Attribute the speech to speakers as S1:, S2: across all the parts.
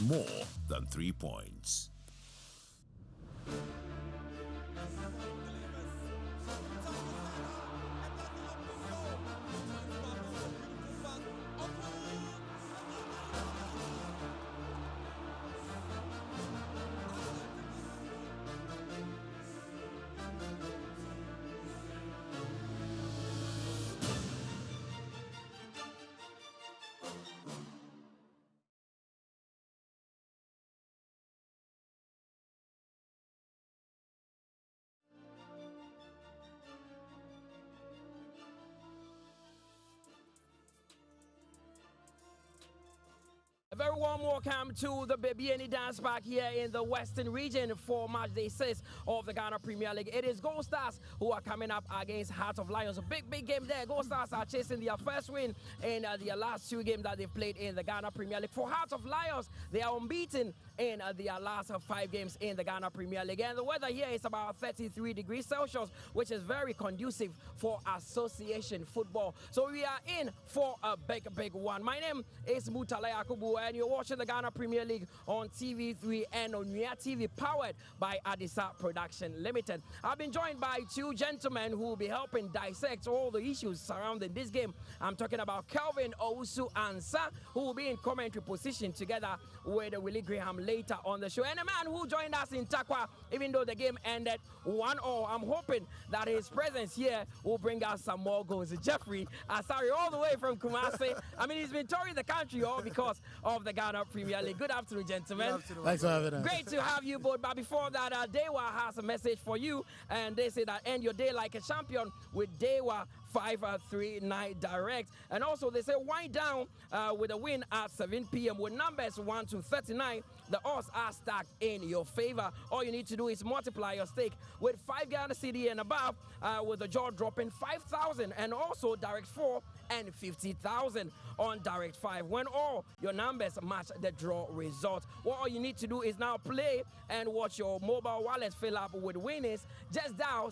S1: more than 3 points.
S2: A very warm welcome to the Bibiani Dance Park here in the Western region for match day 6 of the Ghana Premier League. It is Gold Stars who are coming up against Heart of Lions. A big game there. Gold Stars are chasing their first win in their last 2 games that they've played in the Ghana Premier League. For Heart of Lions, they are unbeaten in their last 5 games in the Ghana Premier League. And the weather here is about 33 degrees Celsius, which is very conducive for association football. So we are in for a big one. My name is Mutale Akubu, and you're watching the Ghana Premier League on TV3 and on Nia TV, powered by Adisa Production Limited. I've been joined by 2 gentlemen who will be helping dissect all the issues surrounding this game. I'm talking about Kelvin Owusu Ansa, who will be in commentary position together with Willie Graham later on the show. And a man who joined us in Takwa, even though the game ended 1-0. I'm hoping that his presence here will bring us some more goals. Jeffrey Asari, all the way from Kumasi. I mean, he's been touring the country all because of the Ghana Premier League. Good afternoon, gentlemen.
S3: Good afternoon. Thanks for having us.
S2: Great to have you both. But before that, Dewa has a message for you. And they say that end your day like a champion with Dewa 539 direct. And also they say wind down with a win at 7 p.m. with numbers 1 to 39. The odds are stacked in your favor. All you need to do is multiply your stake with 5 Ghana cedi and above, with the jaw dropping 5,000, and also direct 4 and 50,000 on direct 5 when all your numbers match the draw result. What all you need to do is now play and watch your mobile wallet fill up with winnings. Just dial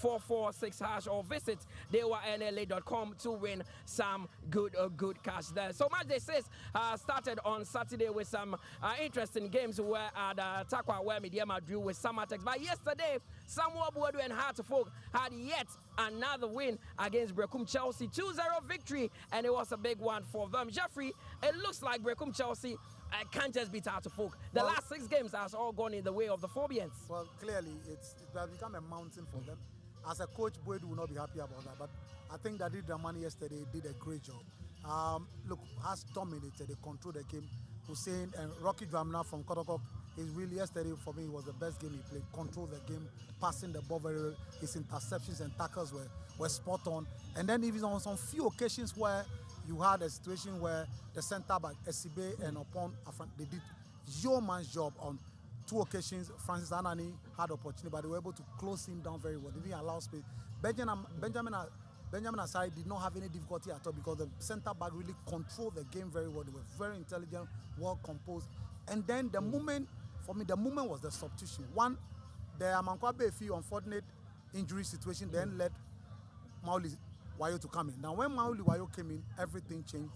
S2: *446# or visit dewanla.com to win some good cash there. So match day 6 started on Saturday with some interesting games where at Takwa, where Mediama drew with Samatex. But yesterday, Samuel Buadu and Hartlepool had yet another win against Brekum Chelsea. 2-0 victory, and it was a big one for them. Jeffrey, it looks like Brekum Chelsea can't just beat Hartlepool. The last 6 games has all gone in the way of the Phobians.
S3: Well, clearly, it has become a mountain for them. As a coach, Boyd will not be happy about that, but I think that Dramani yesterday did a great job. Look, has dominated, they controlled the game. Hussein and Rocky Dramna from Kotokok is really, yesterday for me, was the best game he played. Controlled the game, passing the ball very well. His interceptions and tackles were spot on. And then even on some few occasions where you had a situation where the centre back, Esibe and Opon, they did your man's job on 2 occasions. Francis Anani had opportunity, but they were able to close him down very well. They didn't allow space. Benjamin Asari did not have any difficulty at all because the centre back really controlled the game very well. They were very intelligent, well composed. And then the moment, for me, the moment was the substitution. One, the Amankwabe Efi unfortunate injury situation then led Mauli Wayo to come in. Now, when Mauli Wayo came in, everything changed,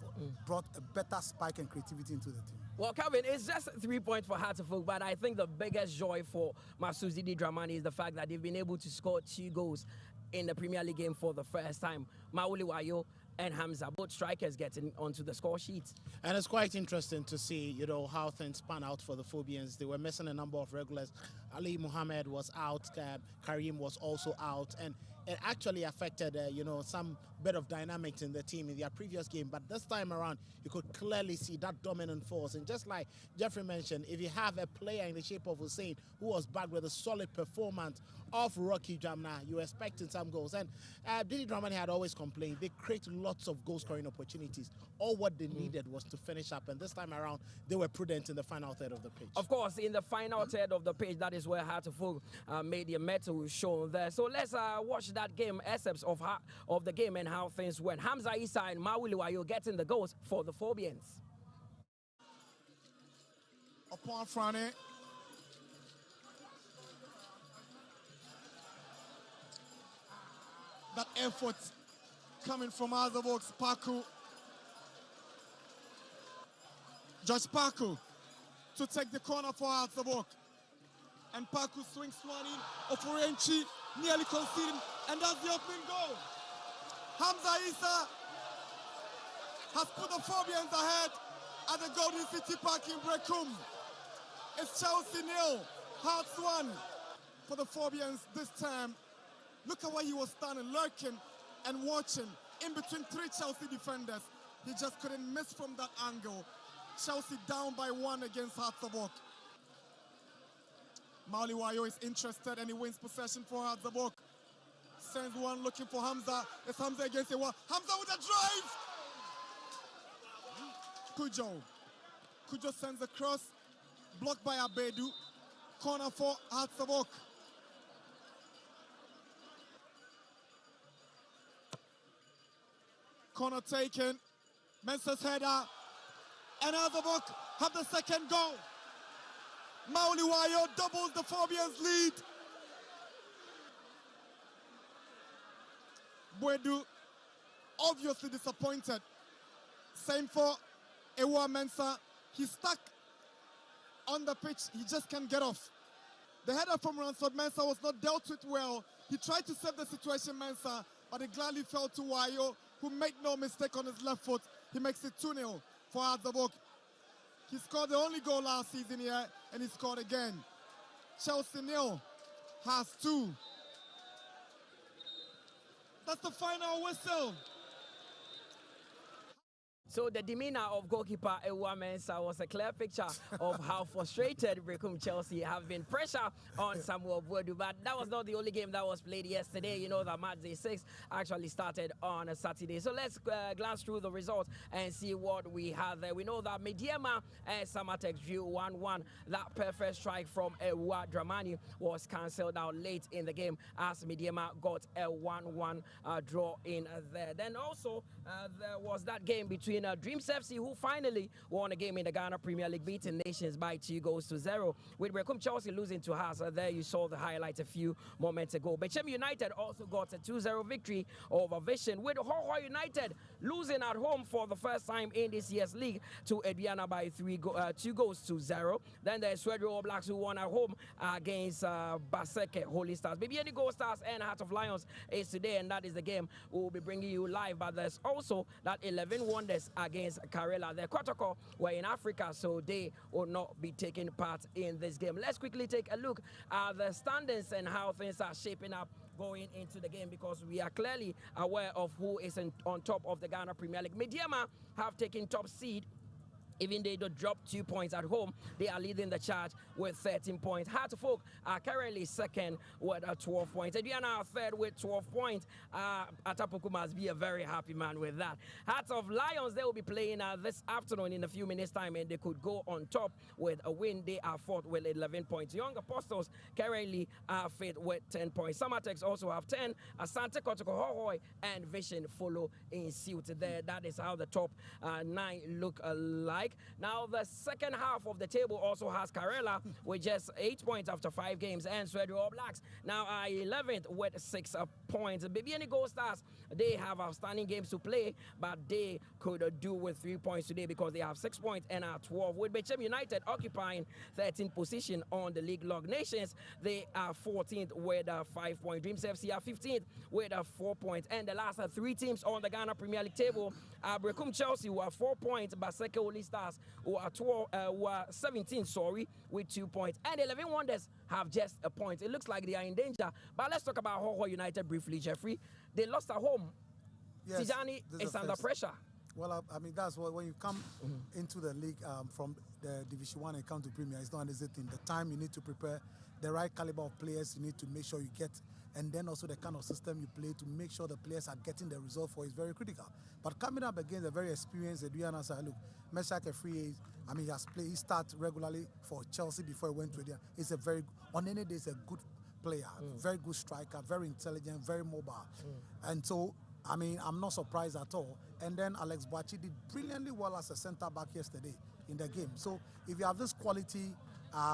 S3: brought a better spike and creativity into the team.
S2: Well, Calvin, it's just 3 points for Hartlepool, but I think the biggest joy for Masuzidi Dramani is the fact that they've been able to score 2 goals in the Premier League game for the first time. Mauli Wayo and Hamza, both strikers getting onto the score sheet.
S4: And it's quite interesting to see, how things pan out for the Phobians. They were missing a number of regulars. Ali Muhammad was out, Karim was also out, and it actually affected, some bit of dynamics in the team in their previous game. But this time around, you could clearly see that dominant force. And just like Jeffrey mentioned, if you have a player in the shape of Hussein who was back with a solid performance of Rocky Jamna, you're expecting some goals. And Didi Dramani had always complained, they create lots of goal-scoring opportunities. All what they needed was to finish up. And this time around, they were prudent in the final third of the pitch.
S2: Of course, in the final third of the pitch, that is where Hartlepool made the metal show there. So let's watch that game, excerpts of the game and how things went. Hamza Issa and Mauli Wayo getting the goals for the Phobians.
S5: Upon Frane. That effort coming from Azavox, Paku. Just Paku. to take the corner for Azabok. And Paku swings one in. Ofurenchi nearly conceding, and that's the opening goal. Hamza Issa has put the Phobians ahead at the Golden City Park in Brecum. It's Chelsea 0, Hearts 1 for the Phobians this time. Look at where he was standing, lurking and watching in between 3 Chelsea defenders. He just couldn't miss from that angle. Chelsea down by 1 against Hatzabok. Mauli Wayo is interested and he wins possession for Hatzabok. Sends one looking for Hamza. It's Hamza against Ewa. Hamza with a drive! Kujo sends a cross, blocked by Abedu. Corner for Hatzabok. Corner taken. Mensah's header. And Hatzabok have the second goal. Mauli Wayo doubles the Phobians' lead. Bwedu obviously disappointed. Same for Ewa Mensah. He's stuck on the pitch. He just can't get off. The header from Ransford Mensah was not dealt with well. He tried to save the situation, Mensah, but it gladly fell to Wayo, who made no mistake on his left foot. He makes it 2-0 for Hatzabok. He scored the only goal last season here, and he scored again. Chelsea 0, Hearts 2. That's the final whistle.
S2: So the demeanor of goalkeeper Ewa Mensah was a clear picture of how frustrated Brecum Chelsea have been. Pressure on Samuel Bwedu, but that was not the only game that was played yesterday. You know that match day 6 actually started on a Saturday. So let's glance through the results and see what we have there. We know that Mediema and Samatex drew 1-1. That perfect strike from Ewa Dramani was cancelled out late in the game as Mediema got a 1-1 draw in there. Then also there was that game between Dreams FC, who finally won a game in the Ghana Premier League, beating Nations by 2-0, with Brecum Chelsea losing to Hearts. There you saw the highlights a few moments ago. Bechem United also got a 2-0 victory over Vision, with Hoho United losing at home for the first time in this year's league to Aduana by 2-0. Then there's Swedro All Blacks, who won at home against Baseke Holy Stars. Bibiani Gold Stars and Heart of Lions is today, and that is the game we'll be bringing you live. But there's also that 11 Wonders against Karela. The Kotoko were in Africa, so they will not be taking part in this game. Let's quickly take a look at the standings and how things are shaping up going into the game, because we are clearly aware of who is on top of the Ghana Premier League. Mediema have taken top seed. Even they don't drop 2 points at home, they are leading the charge with 13 points. Heart of Oak are currently second with 12 points. Aduana are third with 12 points. Atapuku must be a very happy man with that. Hearts of Lions, they will be playing this afternoon in a few minutes' time, and they could go on top with a win. They are fourth with 11 points. Young Apostles currently are fifth with 10 points. Samatex also have 10. Asante Kotoko Hohoi and Vision follow in suit there. That is how the top 9 look like. Now, the second half of the table also has Karela with just 8 points after 5 games, and Swedro All Blacks now are 11th with 6 points. Bibiani Gold Stars, they have outstanding games to play, but they could do with 3 points today because they have 6 points and are 12. With Bechem United occupying 13th position on the league log. Nations, they are 14th with 5 points. Dreams FC are 15th with 4 points. And the last 3 teams on the Ghana Premier League table are Brecum Chelsea, who are 4 points, Baseke Holy Stars, who are 17, with 2 points. And 11 Wonders have just a point. It looks like they are in danger. But let's talk about Hoho United briefly, Jeffrey. They lost at home. Yes, Tijani is under pressure.
S3: Well, I mean, that's what, when you come into the league from the Division 1 and come to Premier, it's not an easy thing. The time you need to prepare, the right caliber of players you need to make sure you get, and then also the kind of system you play to make sure the players are getting the result for is very critical. But coming up against a very experienced Aduana side, look, Meshach Free, I mean, he starts regularly for Chelsea before he went to Aduana. He's a very, on any day, he's a good player, very good striker, very intelligent, very mobile. And so, I mean, I'm not surprised at all. And then Alex Boachi did brilliantly well as a centre-back yesterday in the game. So if you have this quality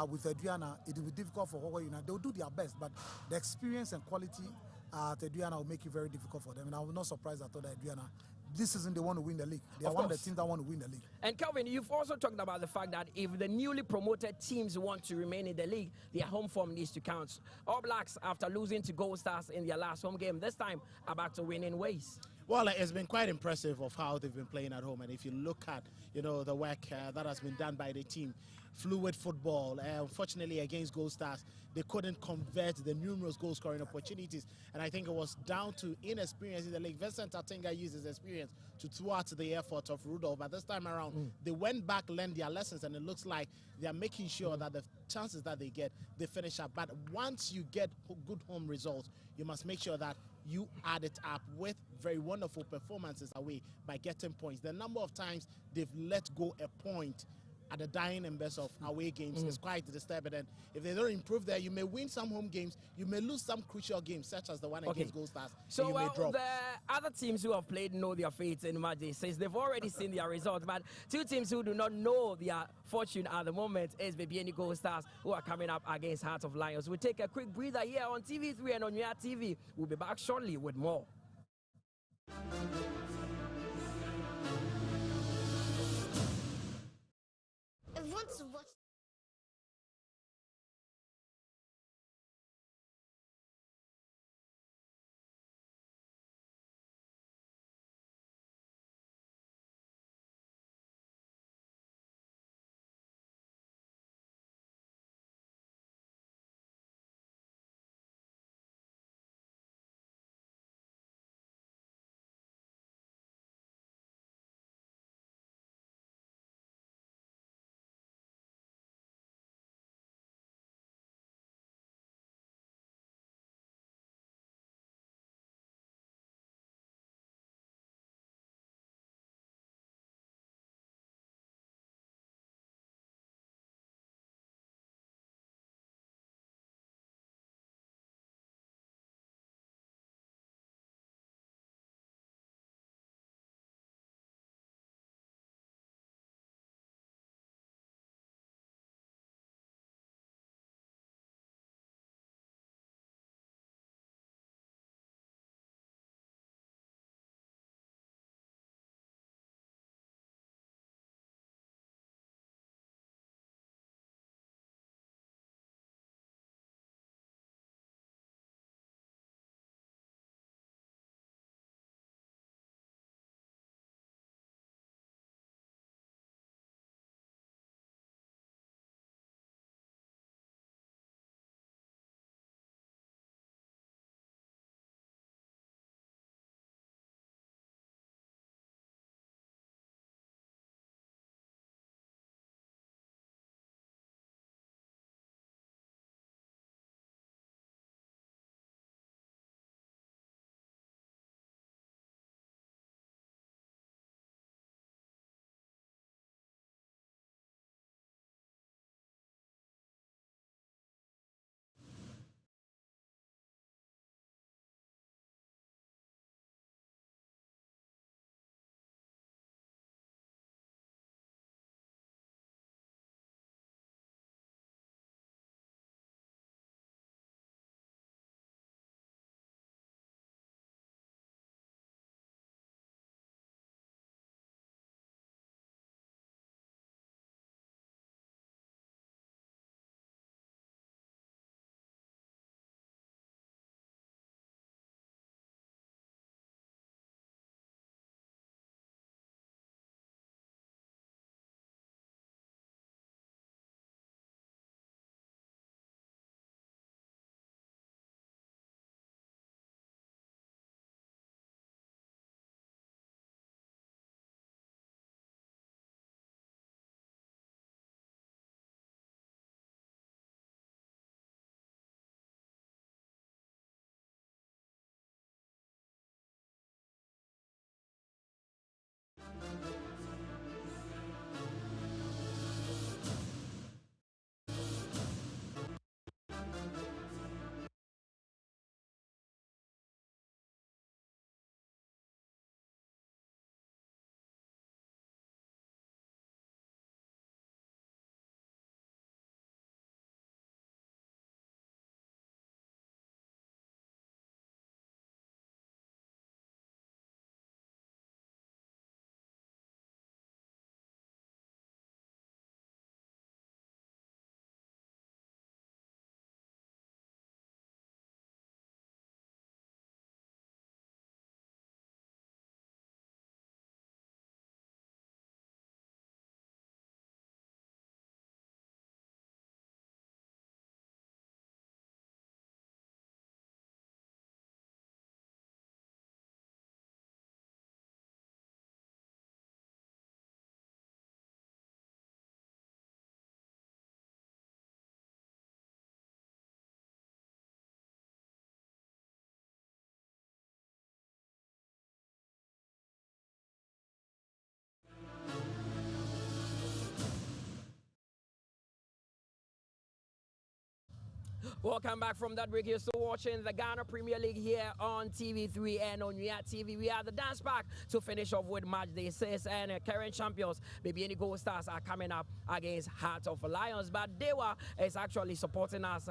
S3: with Aduana, it will be difficult for Hoho United. They'll do their best, but the experience and quality at Aduana will make it very difficult for them. And I was not surprised at all that Aduana this season they want to win the league. They are
S2: Of
S3: one of the
S2: course.
S3: teams that want to win the league.
S2: And Kelvin, you've also talked about the fact that if the newly promoted teams want to remain in the league, their home form needs to count. All Blacks, after losing to Gold Stars in their last home game, this time are back to winning ways.
S4: Well, it's been quite impressive of how they've been playing at home, and if you look at the work that has been done by the team, fluid football. Unfortunately, against Gold Stars, they couldn't convert the numerous goal-scoring opportunities, and I think it was down to inexperience in the league. Vincent Atenga used his experience to thwart the effort of Rudolph, but this time around, they went back, learned their lessons, and it looks like they are making sure that the chances that they get, they finish up. But once you get good home results, you must make sure that you add it up with very wonderful performances away by getting points. The number of times they've let go a point at the dying embers of away games is quite disturbing. And if they don't improve there, you may win some home games, you may lose some crucial games, such as the one against Gold Stars.
S2: So
S4: you may drop.
S2: the other teams who have played know their fate in match day six. They've already seen their results, but two teams who do not know their fortune at the moment is Bibiani Gold Stars, who are coming up against Heart of Lions. We'll take a quick breather here on TV3 and on your TV. We'll be back shortly with more.
S6: I want to watch
S2: Welcome back from that break. You're still watching the Ghana Premier League here on TV3 and on React TV. We are the dance back to finish off with match day 6, and current champions Bibiani Gold Stars are coming up against Heart of Lions. But Dewa is actually supporting us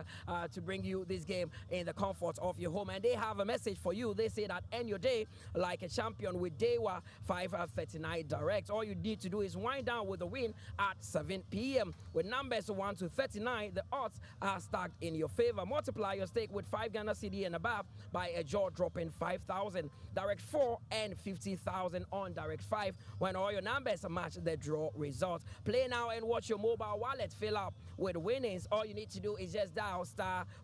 S2: to bring you this game in the comfort of your home, and they have a message for you. They say that end your day like a champion with Dewa 539 direct. All you need to do is wind down with a win at 7 p.m. With numbers 1 to 39, the odds are stacked in your favor. Multiply your stake with 5 Ghana CD and above by a jaw-dropping 5,000, direct 4 and 50,000 on direct 5 when all your numbers match the draw result. Play now and watch your mobile wallet fill up with winnings. All you need to do is just dial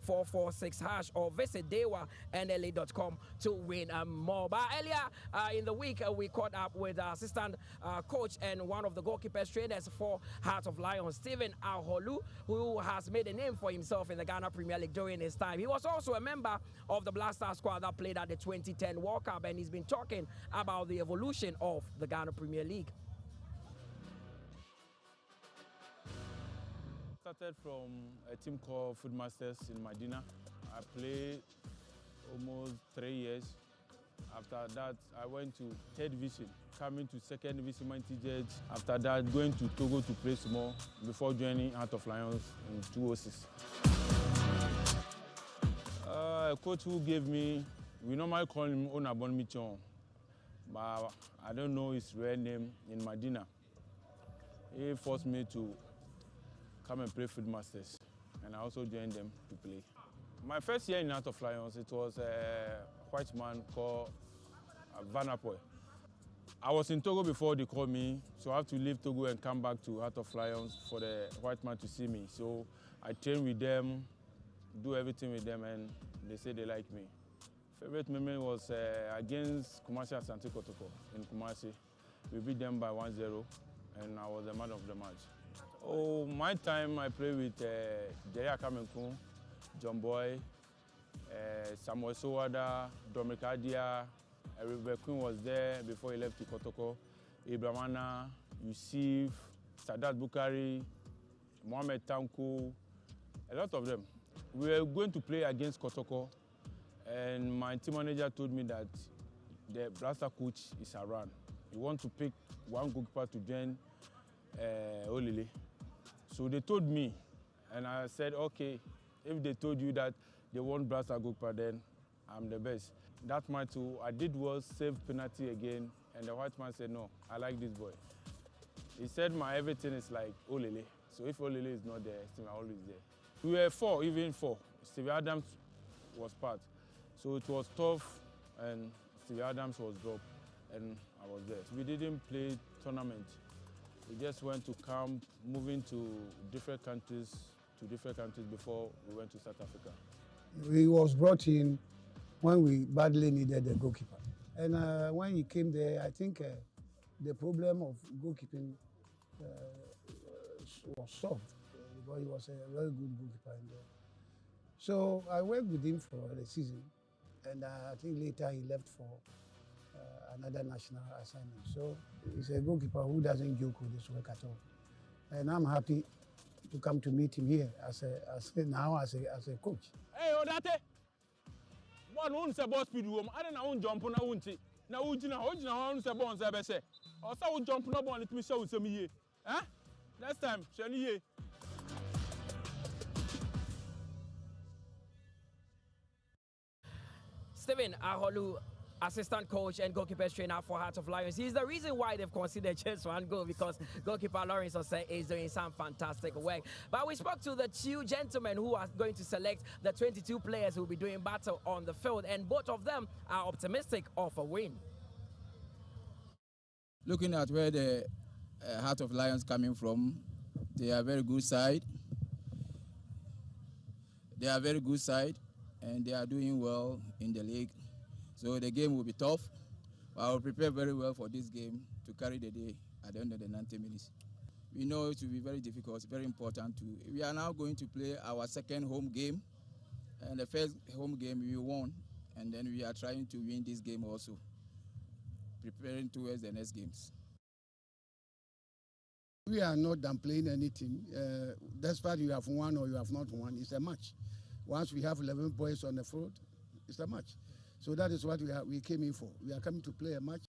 S2: *446# or visit dewanla.com to win more. But earlier in the week, we caught up with assistant coach and one of the goalkeepers trainers for Heart of Lions, Stephen Aholu, who has made a name for himself in the Ghana Premier League during his time. He was also a member of the Blaster squad that played at the 2010 World Cup, and he's been talking about the evolution of the Ghana Premier League.
S7: Started from a team called Footmasters in Medina. I played almost 3 years. After that, I went to 3rd division, coming to 2nd division Montijet. After that, going to Togo to play some more before joining Heart of Lions in 2006. A coach who gave me, we normally call him Onabon Michon, but I don't know his real name in Medina. He forced me to come and play Footmasters, and I also joined them to play. My first year in Heart of Lions, it was a white man called Van Apoy. I was in Togo before they called me, so I have to leave Togo and come back to Heart of Lions for the white man to see me. So I train with them, do everything with them, and they say they like me. Favorite memory was against Kumasi Asante Kotoko in Kumasi. We beat them by 1-0, and I was the man of the match. Oh, my time I played with Jaya Kamenkun, John Boy, Samuel Sowada, Dominic Adia, Eric Queen was there before he left to Kotoko, Ibrahimana, Yusuf, Sadat Bukari, Mohamed Tanko, a lot of them. We were going to play against Kotoko, and my team manager told me that the Blaster coach is around. He wants to pick one goalkeeper to join Olile. So they told me, and I said, okay, if they told you that they want Blaster goalkeeper, then I'm the best. That match too, I did was save penalty again, and the white man said, no, I like this boy. He said my everything is like Olile. So if Olile is not there, Steve are always there. We were 4, even 4. Steve Adams was part. So it was tough, and Steve Adams was dropped, and I was there. So we didn't play tournament. We just went to camp, moving to different countries before we went to South Africa.
S8: He was brought in when we badly needed a goalkeeper. And when he came there, I think the problem of goalkeeping was solved because he was a very good goalkeeper in there. So I worked with him for the season, and I think later he left for another national assignment. So he's a goalkeeper who doesn't joke with his work at all. And I'm happy to come to meet him here as a coach.
S7: Hey, Odate! One won't say ball speed room. I don't know jump on a wunty. Now, would you know say bonds ever say? Or so jump on a bond, let me show some ye. Huh? Next time, shall ye?
S2: Stephen Aholu, assistant coach and goalkeepers trainer for Heart of Lions. He's the reason why they've considered just one goal, because goalkeeper Lawrence Osei is doing some fantastic work. But we spoke to the 2 gentlemen who are going to select the 22 players who will be doing battle on the field, and both of them are optimistic of a win.
S9: Looking at where the Heart of Lions coming from, they are a very good side. They are a very good side, and they are doing well in the league. So the game will be tough. I will prepare very well for this game to carry the day at the end of the 90 minutes. We know it will be very difficult, it's very important. We are now going to play our second home game. And the first home game we won, and then we are trying to win this game also, preparing towards the next games.
S8: We are not downplaying anything. Despite you have won or you have not won, it's a match. Once we have 11 boys on the field, it's a match. So that is what we came in for. We are coming to play a match,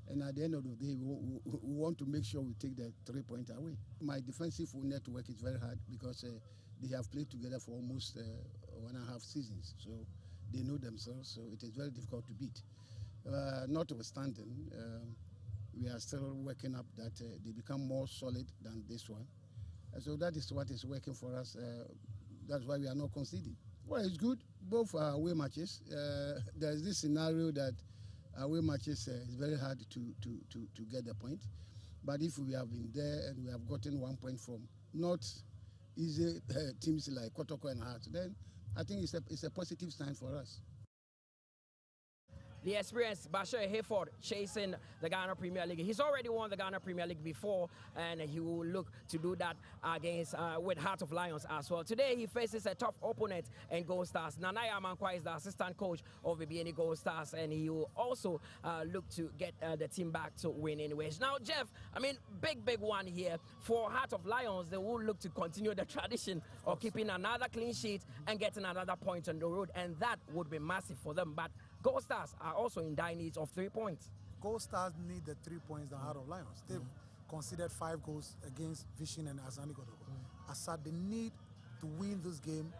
S8: and at the end of the day, we want to make sure we take the 3 points away. My defensive network is very hard because they have played together for almost 1.5 seasons. So they know themselves, so it is very difficult to beat. Notwithstanding, we are still working up that they become more solid than this one. So that is what is working for us. That's why we are not conceding. Well, it's good. Both are away matches. There's this scenario that away matches is very hard to get the point. But if we have been there and we have gotten 1 point from not easy teams like Kotoko and Hearts, then I think it's a positive sign for us.
S2: The experienced Bashir Hayford chasing the Ghana Premier League. He's already won the Ghana Premier League before, and he will look to do that against with Heart of Lions as well. Today he faces a tough opponent in Gold Stars. Nanaya Amankwa is the assistant coach of Bibiani Gold Stars, and he will also look to get the team back to winning ways. Now, Jeff, I mean, big one here for Heart of Lions. They will look to continue the tradition of keeping another clean sheet and getting another point on the road, and that would be massive for them. But Gold Stars are also in dire need of 3 points.
S3: Gold Stars need the 3 points than Heart of Lions. They've conceded 5 goals against Vision and Asani Godoko. Asad, they need to win this game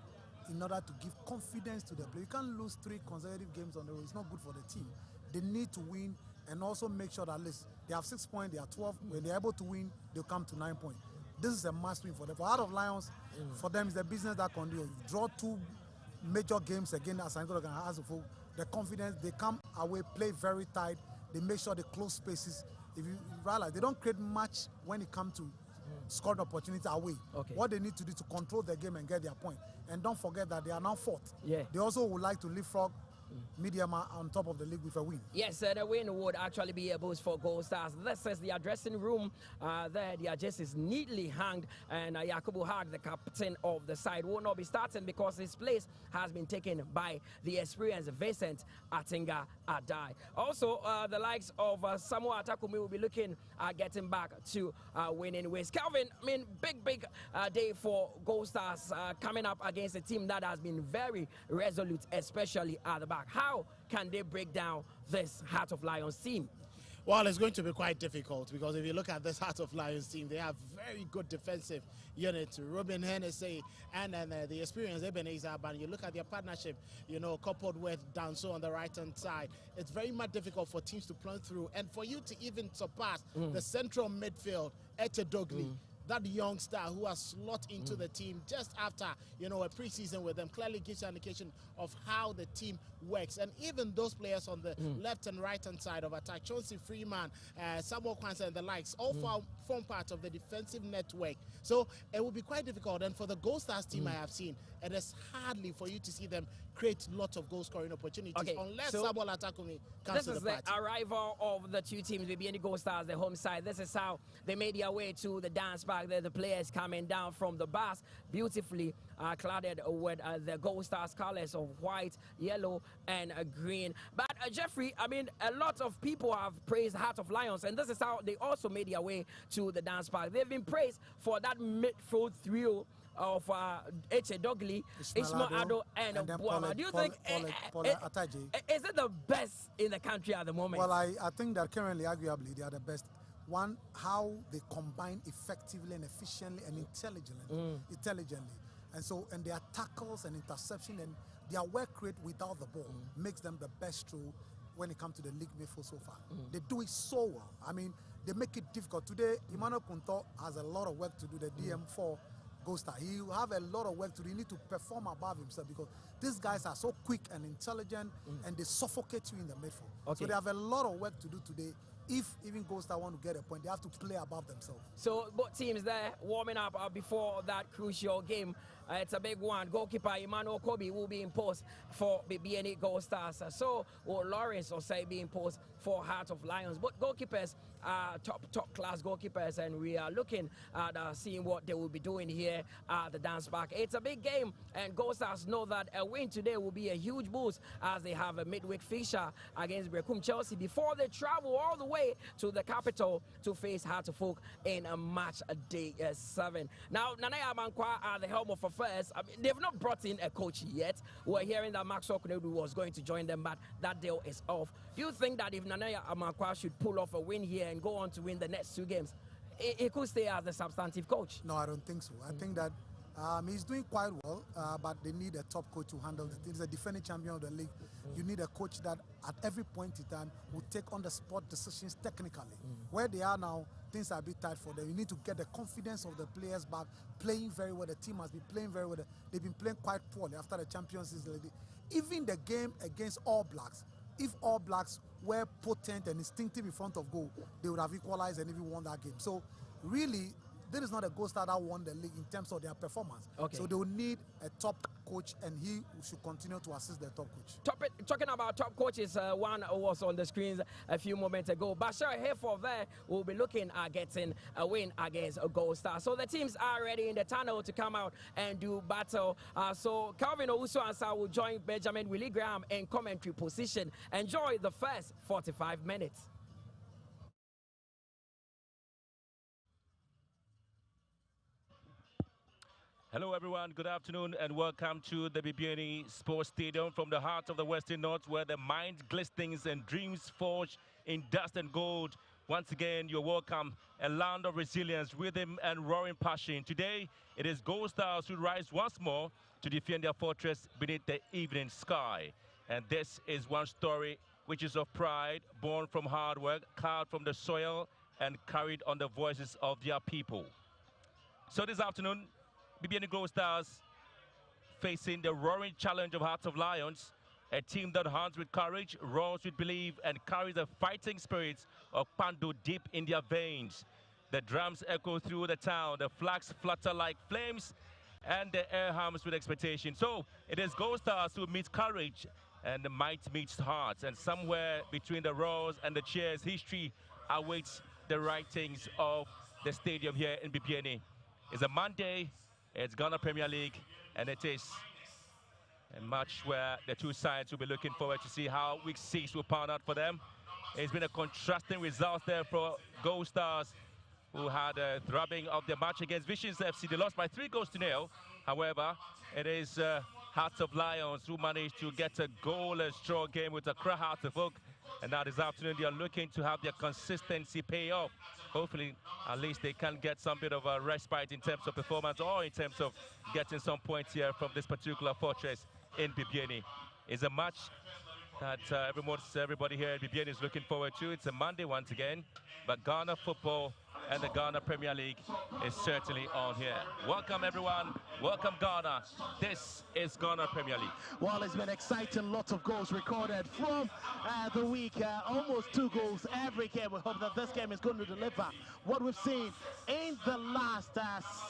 S3: in order to give confidence to the player. You can't lose 3 consecutive games on the road. It's not good for the team. They need to win and also make sure that at least they have 6 points, they are 12. When they're able to win, they'll come to 9 points. This is a must win for them. For Heart of Lions, for them, it's the business that can do. You draw 2 major games against Asani Godoko and Hazufo. The confidence, they come away, play very tight. They make sure they close spaces. If you realize, they don't create much when it comes to scoring opportunity away.
S2: Okay.
S3: What they need to do to control the game and get their point. And don't forget that they are now 4th.
S2: Yeah.
S3: They also would like to leapfrog Mediama on top of the league with a win.
S2: Yes, the win would actually be a boost for Gold Stars. This is their dressing room. There, their jerseys is neatly hanged, and Yakubu Hag, the captain of the side, will not be starting because his place has been taken by the experienced Vincent Atinga Adai. Also, the likes of Samuel Atakumi will be looking at getting back to winning ways. Calvin, I mean, big day for Gold Stars coming up against a team that has been very resolute, especially at the back. How can they break down this Heart of Lions team?
S4: Well, it's going to be quite difficult because if you look at this Heart of Lions team, they have very good defensive units. Robin Hennessy and then the experienced Ebenezer Aban. You look at their partnership, you know, coupled with Danso on the right-hand side. It's very much difficult for teams to plunge through. And for you to even surpass the central midfield, Eche Dogli, that young star who has slot into the team just after, you know, a preseason with them, clearly gives you an indication of how the team works. And even those players on the left and right-hand side of attack, Chauncey Freeman, Samuel Kwanzaa and the likes, all form part of the defensive network. So it will be quite difficult. And for the Gold Stars team I have seen, it is hardly for you to see them create lots of goal-scoring opportunities unless Samuel Atakumi comes to the party.
S2: This is the arrival of the 2 teams, Bibiani Gold Stars, the home side. This is how they made their way to the dance park. There, the players coming down from the bus, beautifully cladded with the Gold Stars colors of white, yellow, and green. But Jeffrey, I mean, a lot of people have praised Heart of Lions, and this is how they also made their way to the dance park. They've been praised for that midfield trio of Eche Dogli, Ismail Ado, and Buama. Do you think is it the best in the country at the moment?
S3: Well, I think that currently, arguably, they are the best. One, how they combine effectively and efficiently and intelligently. And so, and their tackles and interception and their work rate without the ball makes them the best through when it comes to the league midfield so far. They do it so well. I mean, they make it difficult. Today, Emmanuel Punto has a lot of work to do, the DM4 Gold Star. He will have a lot of work to do. He need to perform above himself because these guys are so quick and intelligent and they suffocate you in the midfield. So they have a lot of work to do today. If even Gold Star want to get a point, they have to play above themselves.
S2: So both teams there warming up before that crucial game. It's a big one. Goalkeeper Emmanuel Kobe will be imposed for Bibiani Gold Stars. So will Lawrence Osei be imposed for Heart of Lions. But goalkeepers are top class goalkeepers, and we are looking at seeing what they will be doing here at the dance park. It's a big game, and Gold Stars know that a win today will be a huge boost as they have a midweek fixture against Brekum Chelsea before they travel all the way away to the capital to face Hearts of Oak in a match day 7. Now, Nanaya Amankwa are the helm of affairs. I mean, they've not brought in a coach yet. We're hearing that Maxwell Kunedu was going to join them, but that deal is off. Do you think that if Nanaya Amankwa should pull off a win here and go on to win the next 2 games, he could stay as the substantive coach?
S3: No, I don't think so. I think that he's doing quite well, but they need a top coach to handle it. He's a defending champion of the league. You need a coach that at every point in time will take on the spot decisions technically. Where they are now, things are a bit tight for them. You need to get the confidence of the players back, playing very well. The team has been playing very well. They've been playing quite poorly after the Champions League. Even the game against All Blacks, if All Blacks were potent and instinctive in front of goal, they would have equalized and even won that game. So really, there is not a goal star that won the league in terms of their performance. Okay. So they will need a top coach, and he should continue to assist the top coach.
S2: Talking about top coaches, one was on the screens a few moments ago. Bashir Hayford there will be looking at getting a win against a Gold Star. So the teams are ready in the tunnel to come out and do battle. So Calvin Owusu-Ansah will join Benjamin Willie Graham in commentary position. Enjoy the first 45 minutes.
S10: Hello everyone, good afternoon and welcome to the Bibiani Sports Stadium from the heart of the Western North, where the mind glistens and dreams forge in dust and gold. Once again, you're welcome, a land of resilience, rhythm and roaring passion. Today, it is Gold Stars who rise once more to defend their fortress beneath the evening sky. And this is one story which is of pride, born from hard work, carved from the soil and carried on the voices of their people. So this afternoon, Bibiani Gold Stars facing the roaring challenge of Hearts of Lions, a team that hunts with courage, roars with belief, and carries the fighting spirits of Pando deep in their veins. The drums echo through the town, the flags flutter like flames, and the air hums with expectation. So it is Gold Stars who meet courage, and the might meets hearts. And somewhere between the roars and the cheers, history awaits the writings of the stadium here in Bibiani. It's a Monday. It's Ghana Premier League, and it is a match where the two sides will be looking forward to see how week 6 will pan out for them. It's been a contrasting result there for Gold Stars, who had a throbbing of the match against Visions FC. They lost by 3-0. However, it is Hearts of Lions who managed to get a goalless draw game with Accra Hearts of Oak. And now this afternoon, they are looking to have their consistency pay off. Hopefully, at least they can get some bit of a respite in terms of performance or in terms of getting some points here from this particular fortress in Bibiani. It's a match that everybody here at Bibiani is looking forward to. It's a Monday once again, but Ghana football and the Ghana Premier League is certainly on here. Welcome everyone, welcome Ghana. This is Ghana Premier League.
S4: Well, it's been exciting, lots of goals recorded from the week, almost 2 goals every game. We hope that this game is going to deliver what we've seen in the last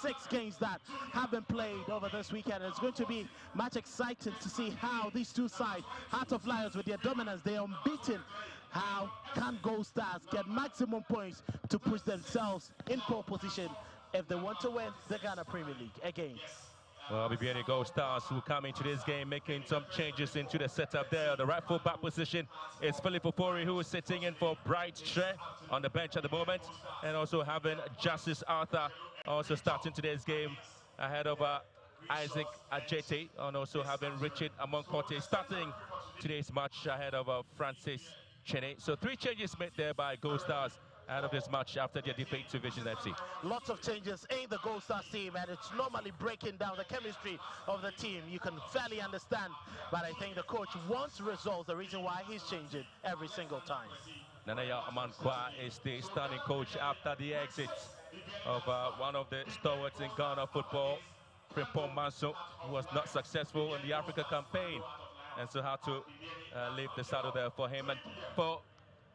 S4: 6 games that have been played over this weekend. It's going to be much exciting to see how these two sides, Heart of Lions with their dominance, they are unbeaten. How can Gold Stars get maximum points to push themselves in pole position if they want to win the Ghana Premier League again?
S10: Well, Bibiani Gold Stars who come into this game making some changes into the setup there. The right full back position is Philip Ofori, who is sitting in for Bright Tre on the bench at the moment, and also having Justice Arthur also starting today's game ahead of Isaac Ajete, and also having Richard Amonkote starting today's match ahead of Francis Chene. So 3 changes made there by Gold Stars out of this match after their defeat to Vision FC.
S4: Lots of changes in the Gold Stars team, and it's normally breaking down the chemistry of the team. You can fairly understand, but I think the coach wants results, the reason why he's changing every single time.
S10: Nanaya Amankwa is the starting coach after the exit of one of the stalwarts in Ghana football, Frimpong Manso, who was not successful in the Africa campaign, and so had to leave the saddle there for him. And for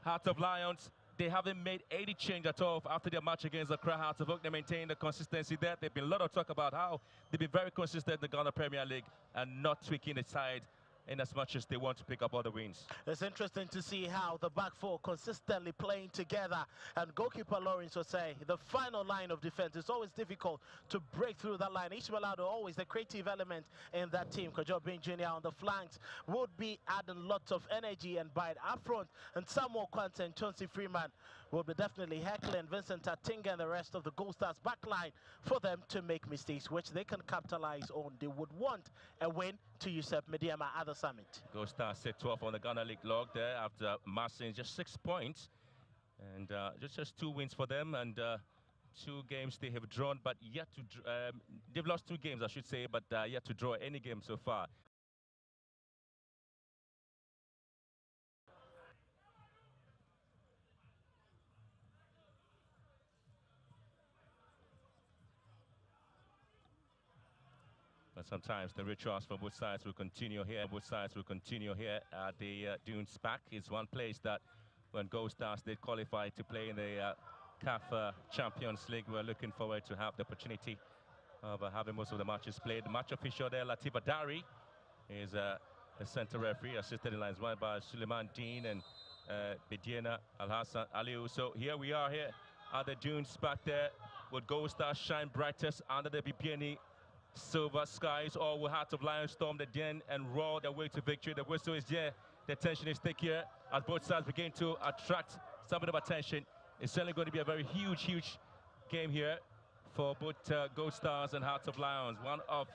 S10: Heart of Lions, they haven't made any change at all after their match against Accra Hearts of Oak. They maintain the consistency there. There's been a lot of talk about how they've been very consistent in the Ghana Premier League and not tweaking the side in as much as they want to pick up other wins.
S4: It's interesting to see how the back four consistently playing together. And goalkeeper Lawrence will say the final line of defense is always difficult to break through that line. Ishmael Ado, always the creative element in that team. Kojo Bin Jr. on the flanks would be adding lots of energy and bite up front. And Samuel Quante and Chauncey Freeman will be definitely heckling Vincent Atinga and the rest of the Gold Stars backline for them to make mistakes, which they can capitalize on. They would want a win to usurp Mediama at the summit.
S10: Gold Stars set 12 on the Ghana League log there after amassing just 6 points. And just 2 wins for them, and 2 games they have drawn, but yet to they've lost 2 games, I should say, but yet to draw any game so far. But sometimes the rituals for both sides will continue here. Both sides will continue here at the Dunes Park. It's one place that when Gold Stars did qualify to play in the CAF Champions League, we're looking forward to have the opportunity of having most of the matches played. The match official there, Latif Adari, is the center referee, assisted in lines 1 by Suleiman Dean and Bidiana Al-Hassan Aliou. So here we are here at the Dunes Park there, with Gold Stars shine brightest under the Bibiani silver skies. All will Heart of Lions storm the den and roar their way to victory. The whistle is there. The tension is thick here as both sides begin to attract some bit of attention. It's certainly going to be a very huge game here for both Gold Stars and Heart of Lions. One of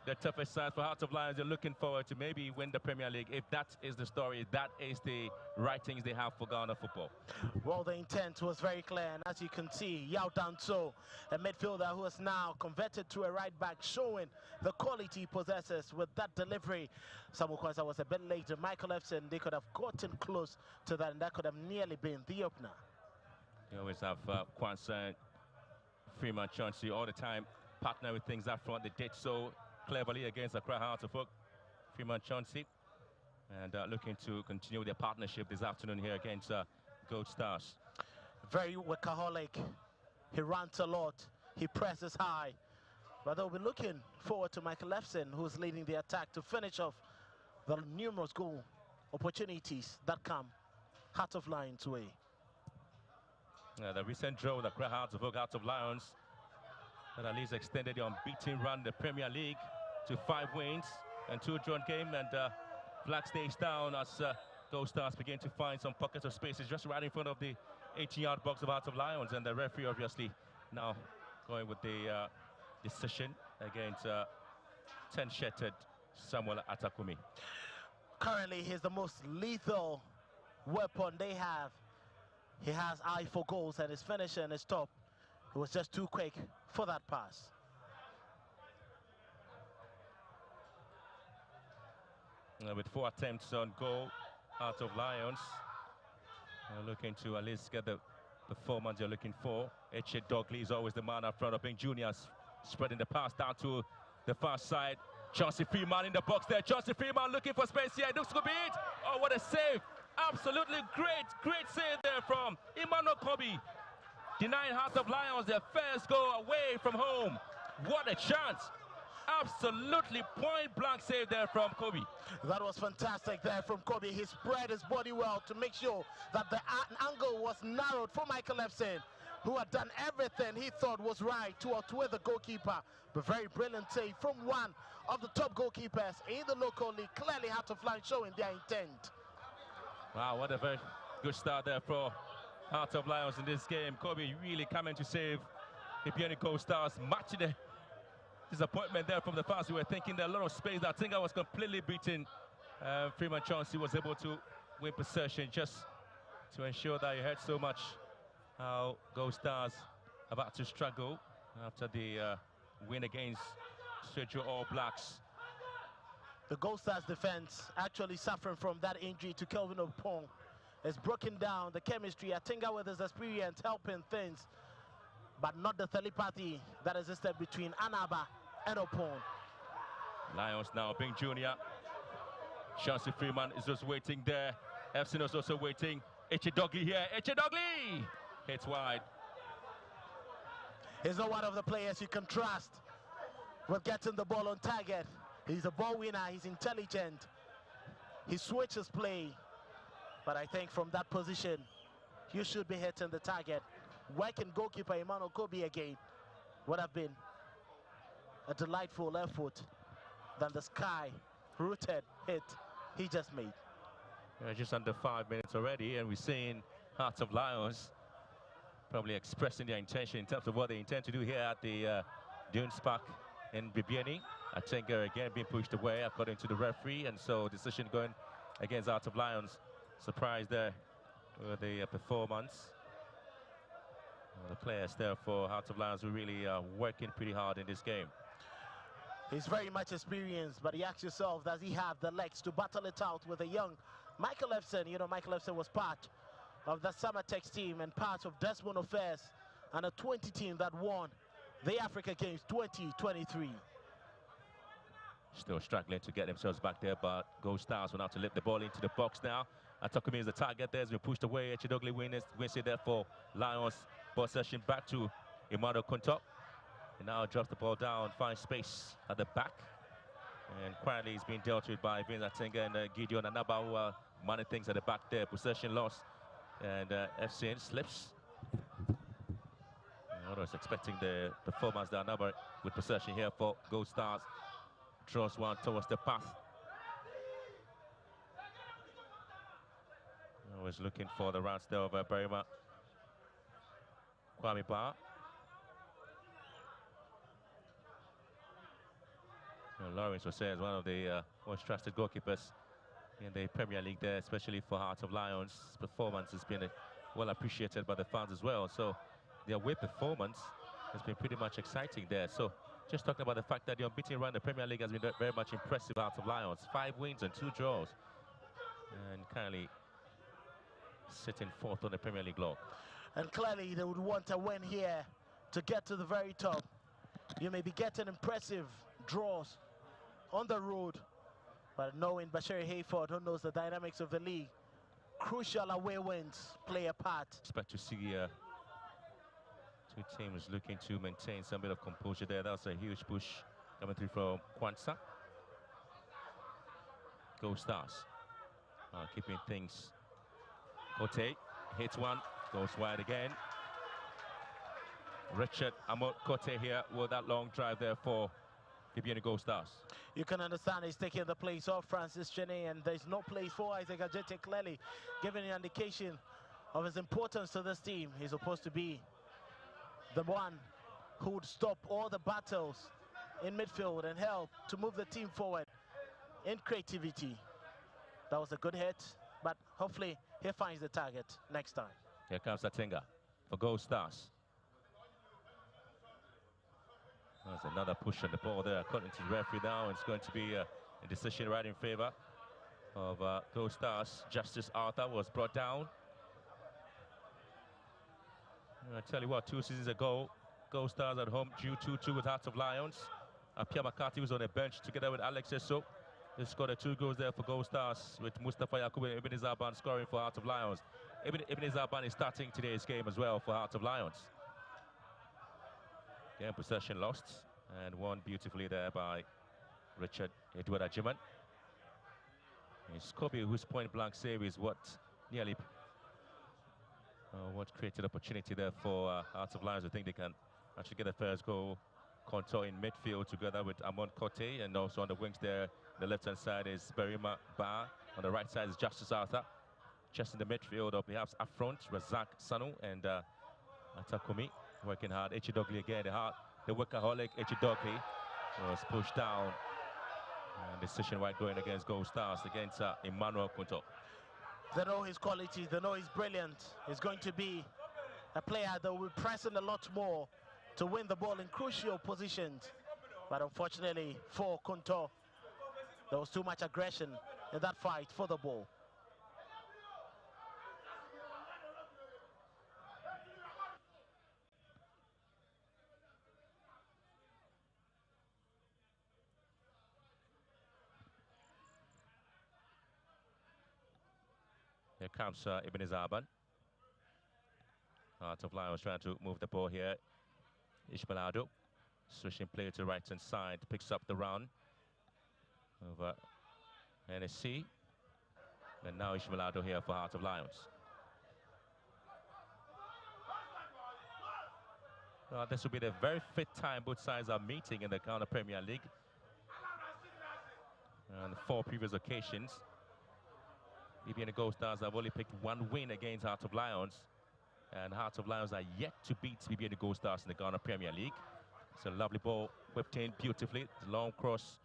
S10: the toughest sides for Heart of Lions. They're looking forward to maybe win the Premier League. If that is the story, that is the writings they have for Ghana football.
S4: Well, the intent was very clear, and as you can see, Yao Danso, a midfielder who has now converted to a right back, showing the quality he possesses with that delivery. Samuel Kwanzaa was a bit later. Michael Efson, they could have gotten close to that, and that could have nearly been the opener.
S10: You always have Kwanzaa and Freeman Chauncey all the time partner with things up front. They did so cleverly against Accra Heart of Oak. Freeman Chauncey, and looking to continue their partnership this afternoon here against Gold Stars.
S4: Very workaholic. He runs a lot. He presses high. But they'll be looking forward to Michael Efson, who's leading the attack to finish off the numerous goal opportunities that come Heart of Lions' way.
S10: The recent draw with Accra Heart of Oak, Heart of Lions, that at least extended the unbeaten run in the Premier League to 5 wins and 2 drawn games, and flag stays down as Gold Stars begin to find some pockets of spaces just right in front of the 18-yard box of Heart of Lions, and the referee obviously now going with the decision against 10-shattered Samuel Atakumi.
S4: Currently, he's the most lethal weapon they have. He has eye for goals, and his finisher and his top, it was just too quick for that pass.
S10: With 4 attempts on goal, Heart of Lions looking to at least get the performance you're looking for. Eche Dogley is always the man up front. Obeng Jr. spreading the pass down to the far side. Chauncey Freeman in the box there. Chauncey Freeman looking for space here. Looks to be it. Oh, what a save. Absolutely great save there from Emmanuel Kobe. Denying Heart of Lions their first goal away from home. What a chance. Absolutely point-blank save there from Kobe.
S4: That was fantastic there from Kobe. He spread his body well to make sure that the angle was narrowed for Michael Efson, who had done everything he thought was right to outweigh the goalkeeper. But very brilliant save from one of the top goalkeepers in the local league. Clearly Heart of Lions showing their intent.
S10: Wow, what a very good start there for Heart of Lions in this game. Kobe really coming to save the Bibiani Gold Stars, matching the disappointment there from the fans. We were thinking there a lot of space. I think I was completely beaten. Freeman Chauncey was able to win possession just to ensure that he heard so much how Gold Stars about to struggle after the win against Sergio All Blacks.
S4: The Gold Stars defense actually suffering from that injury to Kelvin Opong. It's broken down the chemistry. Atinga with his experience helping things, but not the telepathy that existed between Anaba and Opong.
S10: Lions now, Bing Jr. Chauncey Freeman is just waiting there. Efson is also waiting. Eche Dogley here. Eche Dogley hits wide.
S4: He's not one of the players you can trust with getting the ball on target. He's a ball winner. He's intelligent.
S11: He switches play, but I think from that position, you should be hitting the target. Working goalkeeper Emmanuel Kobe again would have been a delightful effort than the sky rooted hit he just made.
S10: Just under 5 minutes already, and we're seeing Hearts of Lions probably expressing their intention in terms of what they intend to do here at the Dunes Park in Bibiani. I think again being pushed away according to the referee, and so decision going against Hearts of Lions. Surprised there with the performance. The players there for Hearts of Lions were really working pretty hard in this game.
S11: He's very much experienced, but he asks yourself, does he have the legs to battle it out with a young Michael Efson? You know, Michael Efson was part of the Summertex team and part of Desmond Affairs and a 20 team that won the Africa Games 2023.
S10: Still struggling to get themselves back there, but Gold Stars will have to lift the ball into the box now. Atakumi is the target there, has been pushed away. Echidogli wins it there for Lions. Possession back to Imado Kuntok. He now drops the ball down, finds space at the back. And quietly he's being dealt with by Vince Atenga and Gideon Anaba, who are manning things at the back there. Possession lost, and FCN slips. I was expecting the performance that Anaba with possession here for Gold Stars. Draws one towards the path. I was looking for the routes there of Berima. Kwame Ba. Lawrence was as one of the most trusted goalkeepers in the Premier League there, especially for Hearts of Lions. His performance has been well appreciated by the fans as well. So the away performance has been pretty much exciting there. So just talking about the fact that the unbeaten run in the Premier League has been very much impressive. Hearts of Lions, 5 wins and 2 draws, and currently sitting 4th on the Premier League log.
S11: And clearly they would want a win here to get to the very top. You may be getting impressive draws on the road, but knowing Bashir Hayford, who knows the dynamics of the league, crucial away wins play a part.
S10: Expect to see two teams looking to maintain some bit of composure there. That was a huge push coming through from Kwanzaa. Go Stars, keeping things. Kote hits one, goes wide again. Richard Amot Kote here with that long drive there for Bibiani Gold Stars.
S11: You can understand he's taking the place of Francis Chene, and there's no place for Isaac Ajete, clearly giving an indication of his importance to this team. He's supposed to be the one who would stop all the battles in midfield and help to move the team forward in creativity. That was a good hit, but hopefully he finds the target next time.
S10: Here comes Atenga for Gold Stars. There's another push on the ball there, according to the referee now. It's going to be a decision right in favor of Gold Stars. Justice Arthur was brought down. I tell you what, 2 seasons ago, Gold Stars at home drew 2-2 with Hearts of Lions. Pierre McCarthy was on the bench together with Alex Esso. They scored 2 goals there for Gold Stars, with Mustafa Yakubu and Ibn Zarban scoring for Hearts of Lions. Ibn Zarban is starting today's game as well for Hearts of Lions. Again, possession lost, and won beautifully there by Richard Edward Ajiman. It's Kobe whose point-blank save is what nearly what created opportunity there for Hearts of Lions. I think they can actually get the first goal. Contour in midfield together with Amon Kote, and also on the wings there, the left-hand side is Berima Ba. On the right side is Justice Arthur. Just in the midfield, or perhaps up front, Razak Sanu and Atakumi working hard. Echidogli again, the workaholic Echidogli was pushed down. And decision right going against Gold Stars against Emmanuel Kunto.
S11: They know his quality, they know he's brilliant. He's going to be a player that will be pressing a lot more to win the ball in crucial positions. But unfortunately for Kunto, there was too much aggression in that fight for the ball.
S10: Here comes Ibn Zarban. Hearts of Lions trying to move the ball here. Ishmaelado switching play to the right-hand side, picks up the run over NSC. And now Ishmaelado here for Heart of Lions. This will be the very fifth time both sides are meeting in the Ghana Premier League. On 4 previous occasions, Bibiani Gold Stars have only picked 1 win against Heart of Lions. And Heart of Lions are yet to beat Bibiani Gold Stars in the Ghana Premier League. It's a lovely ball, whipped in beautifully. It's a long cross.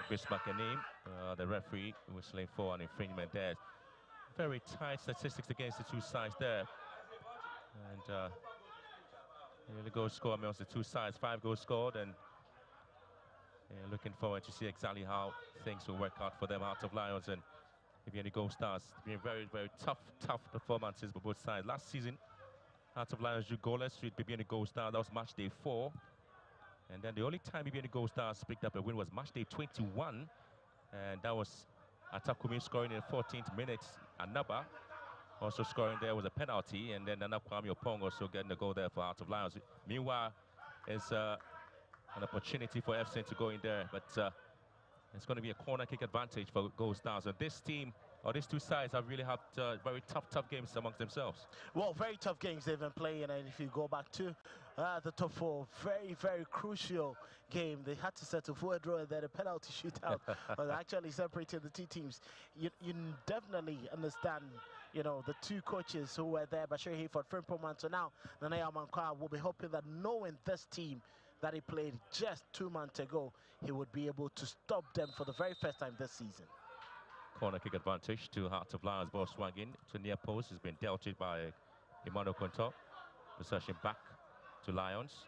S10: Bismarck Anim, the referee, whistling for an infringement there. Very tight statistics against the 2 sides there. And the goal score amongst the 2 sides, 5 goals scored, and looking forward to see exactly how things will work out for them. Heart of Lions and Bibiani Gold Stars. It's been very, very tough performances for both sides. Last season, Heart of Lions drew goalless with Bibiani Gold Stars. That was match day 4. And then the only time Bibiani Gold Stars picked up a win was match day 21. And that was Atakumi scoring in the 14th minute. Anaba also scoring there was a penalty. And then Nana Kwame Opong also getting the goal there for Heart of Lions. Meanwhile, it's an opportunity for FC to go in there. But it's going to be a corner kick advantage for Gold Stars. And this team, or these 2 sides, have really had very tough games amongst themselves.
S11: Well, very tough games they've been playing, and if you go back to the top 4, very crucial game. They had to settle for a draw, and then a penalty shootout was actually separating the 2 teams. You definitely understand, you know, the 2 coaches who were there, Bashir Hayford, Frimpleman. So now Nanaya Mankwa will be hoping that knowing this team that he played just 2 months ago, he would be able to stop them for the very first time this season.
S10: Corner kick advantage to Heart of Lions. Ball swung in to near post. Has been dealt with by Emmanuel Konto. Possession back to Lions.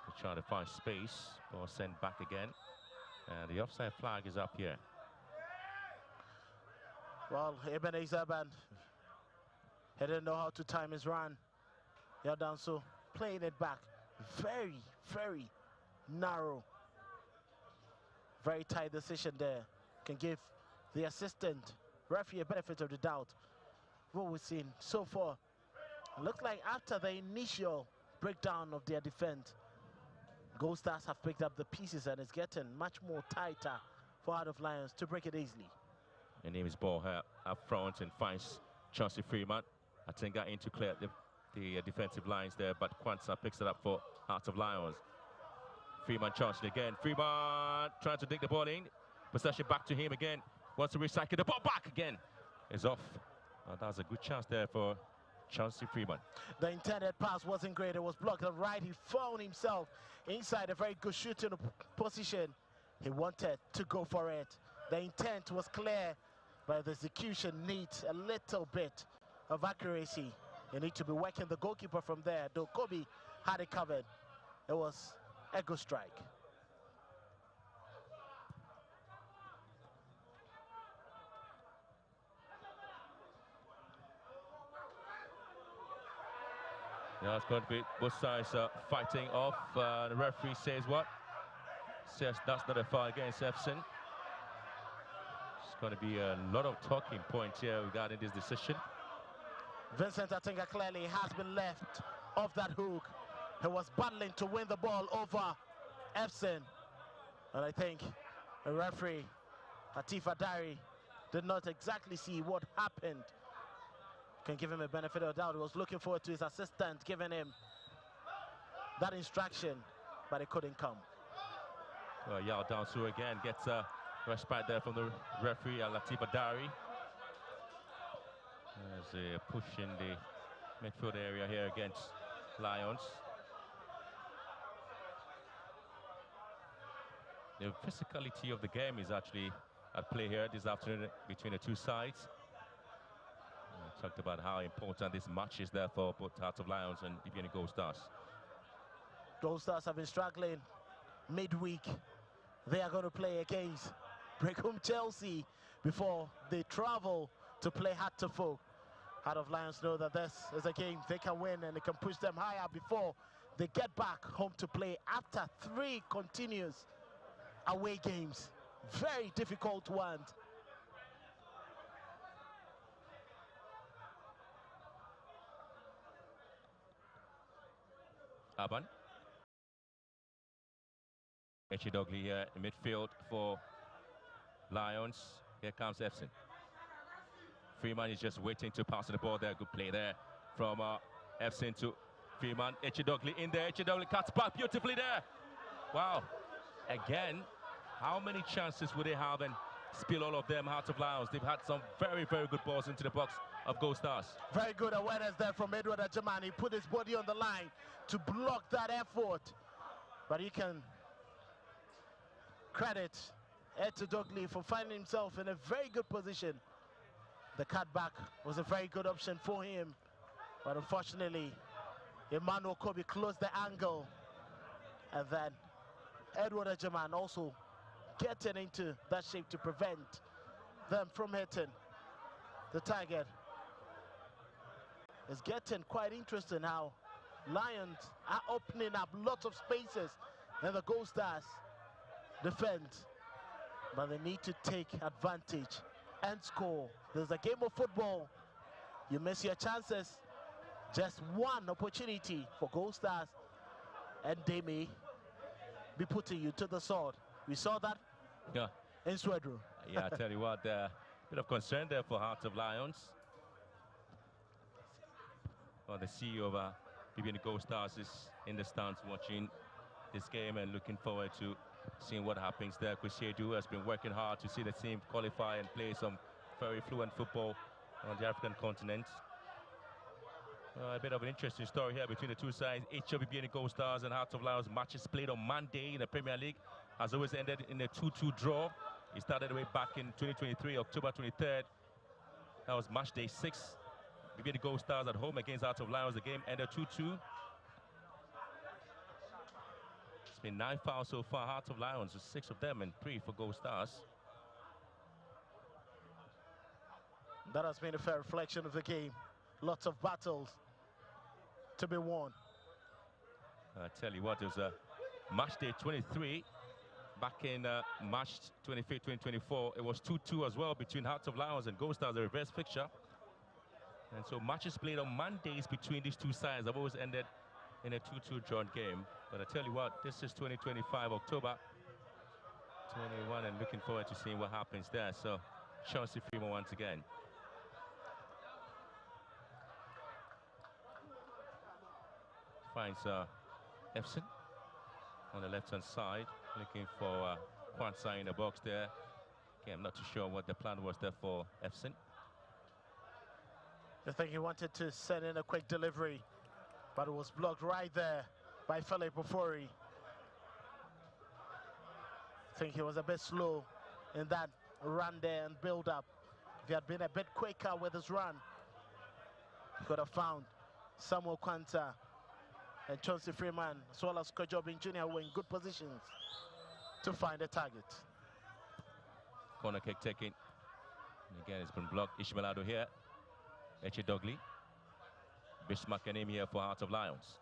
S10: They're trying to find space. Ball sent back again. And the offside flag is up here.
S11: Well, Ebenezer Ban, he didn't know how to time his run. Yadanso playing it back. Very narrow. Very tight decision there. Can give the assistant referee a benefit of the doubt. What we've seen so far, looks like after the initial breakdown of their defense, Gold Stars have picked up the pieces and it's getting much more tighter for Heart of Lions to break it easily.
S10: And name is ball here up front and finds Chelsea Freeman. I think got in to clear the defensive lines there, but Kwanzaa picks it up for Heart of Lions. Freeman charging again. Freeman trying to dig the ball in. Possession back to him again. Wants to recycle the ball back again. It's off. That was a good chance there for Chelsea Freeman.
S11: The intended pass wasn't great. It was blocked right. He found himself inside a very good shooting position. He wanted to go for it. The intent was clear, but the execution needs a little bit of accuracy. You need to be working the goalkeeper from there. Though Kobe had it covered. It was a good strike.
S10: Yeah, it's going to be both sides fighting off. The referee says what? Says that's not a foul against Efson. It's going to be a lot of talking points here regarding this decision.
S11: Vincent Atinga clearly has been left off that hook. He was battling to win the ball over Efson. And I think the referee, Hatifa Dari, did not exactly see what happened. Can give him a benefit of the doubt. He was looking forward to his assistant giving him that instruction, but it couldn't come.
S10: Well, Yao Dansu again gets a respite there from the referee, Latifa Dari. There's a push in the midfield area here against Lions. The physicality of the game is actually at play here this afternoon between the 2 sides. We talked about how important this match is there for both Heart of Lions and Bibiani Gold Stars.
S11: Gold Stars have been struggling midweek. They are going to play against Brecum Chelsea before they travel to play Hatterfolk. Heart of Lions know that this is a game they can win and it can push them higher before they get back home to play after 3 continuous away games. Very difficult ones.
S10: Aban. Echi Dogley here in midfield for Lions. Here comes Efson. Freeman is just waiting to pass the ball there. Good play there from Efson to Freeman. Echidogli in there. Echidogli cuts back beautifully there. Wow. Again, how many chances would they have and spill all of them? Heart of Lions. They've had some very, very good balls into the box of Gold Stars.
S11: Very good awareness there from Edward Ajaman. He put his body on the line to block that effort. But you can credit Echidogli for finding himself in a very good position. The cutback was a very good option for him. But unfortunately, Emmanuel Kobe closed the angle. And then Edward Ajaman also getting into that shape to prevent them from hitting the target. It's getting quite interesting how Lions are opening up lots of spaces and the Gold Stars defend. But they need to take advantage and score. There's a game of football. You miss your chances. Just one opportunity for Gold Stars and they may be putting you to the sword. We saw that in Swedru.
S10: Yeah, I tell you what, bit of concern there for Heart of Lions. Well, the CEO of Bibiani Gold Stars is in the stands watching this game and looking forward to seeing what happens there. Kushedu has been working hard to see the team qualify and play some very fluent football on the African continent. A bit of an interesting story here between the two sides. Each of Bibiani Gold Stars and Heart of Lions matches played on Monday in the Premier League has always ended in a 2-2 draw. It started way back in 2023, October 23rd. That was match day 6. Bibiani Gold Stars at home against Heart of Lions. The game ended 2-2. It's been 9 fouls so far. Heart of Lions, 6 of them and 3 for Gold Stars.
S11: That has been a fair reflection of the game. Lots of battles to be won.
S10: I tell you what, it was match day 23 back in March 25th, 2024. It was 2-2 as well between Heart of Lions and Gold Stars, the reverse fixture. And so matches played on Mondays between these two sides have always ended in a 2-2 drawn game. But I tell you what, this is 2025, October 21, and looking forward to seeing what happens there. So, Chauncey Freeman once again. Finds Efson on the left-hand side, looking for Kwanzaa in the box there. Okay, I'm not too sure what the plan was there for Efson.
S11: I think he wanted to send in a quick delivery, but it was blocked right there by Philip Ofori. I think he was a bit slow in that run there and build up. If he had been a bit quicker with his run, he could have found Samuel Kwanzaa and Chauncey Freeman, as well as Kojobin Jr. were in good positions to find a target.
S10: Corner kick taken. And again, it's been blocked. Ishmaelado here. Echidogli. Bismarck and here for Heart of Lions.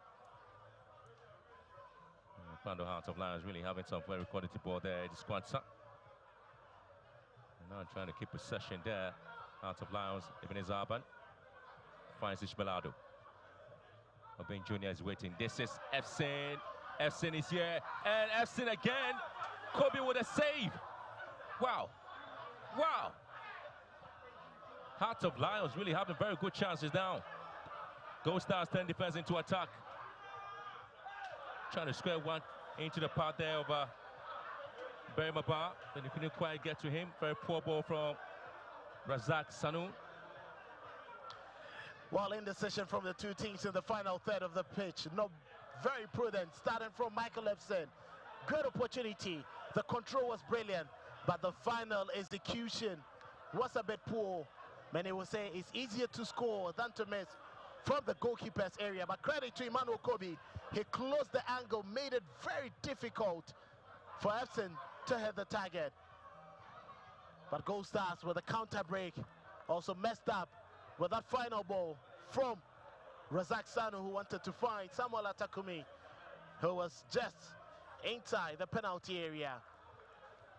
S10: Pando Heart of Lions really having some very quality ball there. It's Kwanzaa. And now trying to keep possession there. Heart of Lions, Ibn Zaban finds Ishmaelado. Obin Jr. is waiting. This is Efson. Efson is here. And Efson again. Kobe with a save. Wow. Wow. Heart of Lions really having very good chances now. Gold Stars turn defense into attack. Trying to square one into the path there of Berimaba. Then he couldn't quite get to him. Very poor ball from Razak Sanu.
S11: Well, indecision from the two teams in the final third of the pitch. Not very prudent, starting from Michael Efson. Good opportunity. The control was brilliant, but the final execution was a bit poor. Many will say it's easier to score than to miss from the goalkeeper's area. But credit to Emmanuel Kobe. He closed the angle, made it very difficult for Efson to hit the target. But Gold Stars with a counter break also messed up with that final ball from Razak Sanu, who wanted to find Samuel Atakumi, who was just inside the penalty area.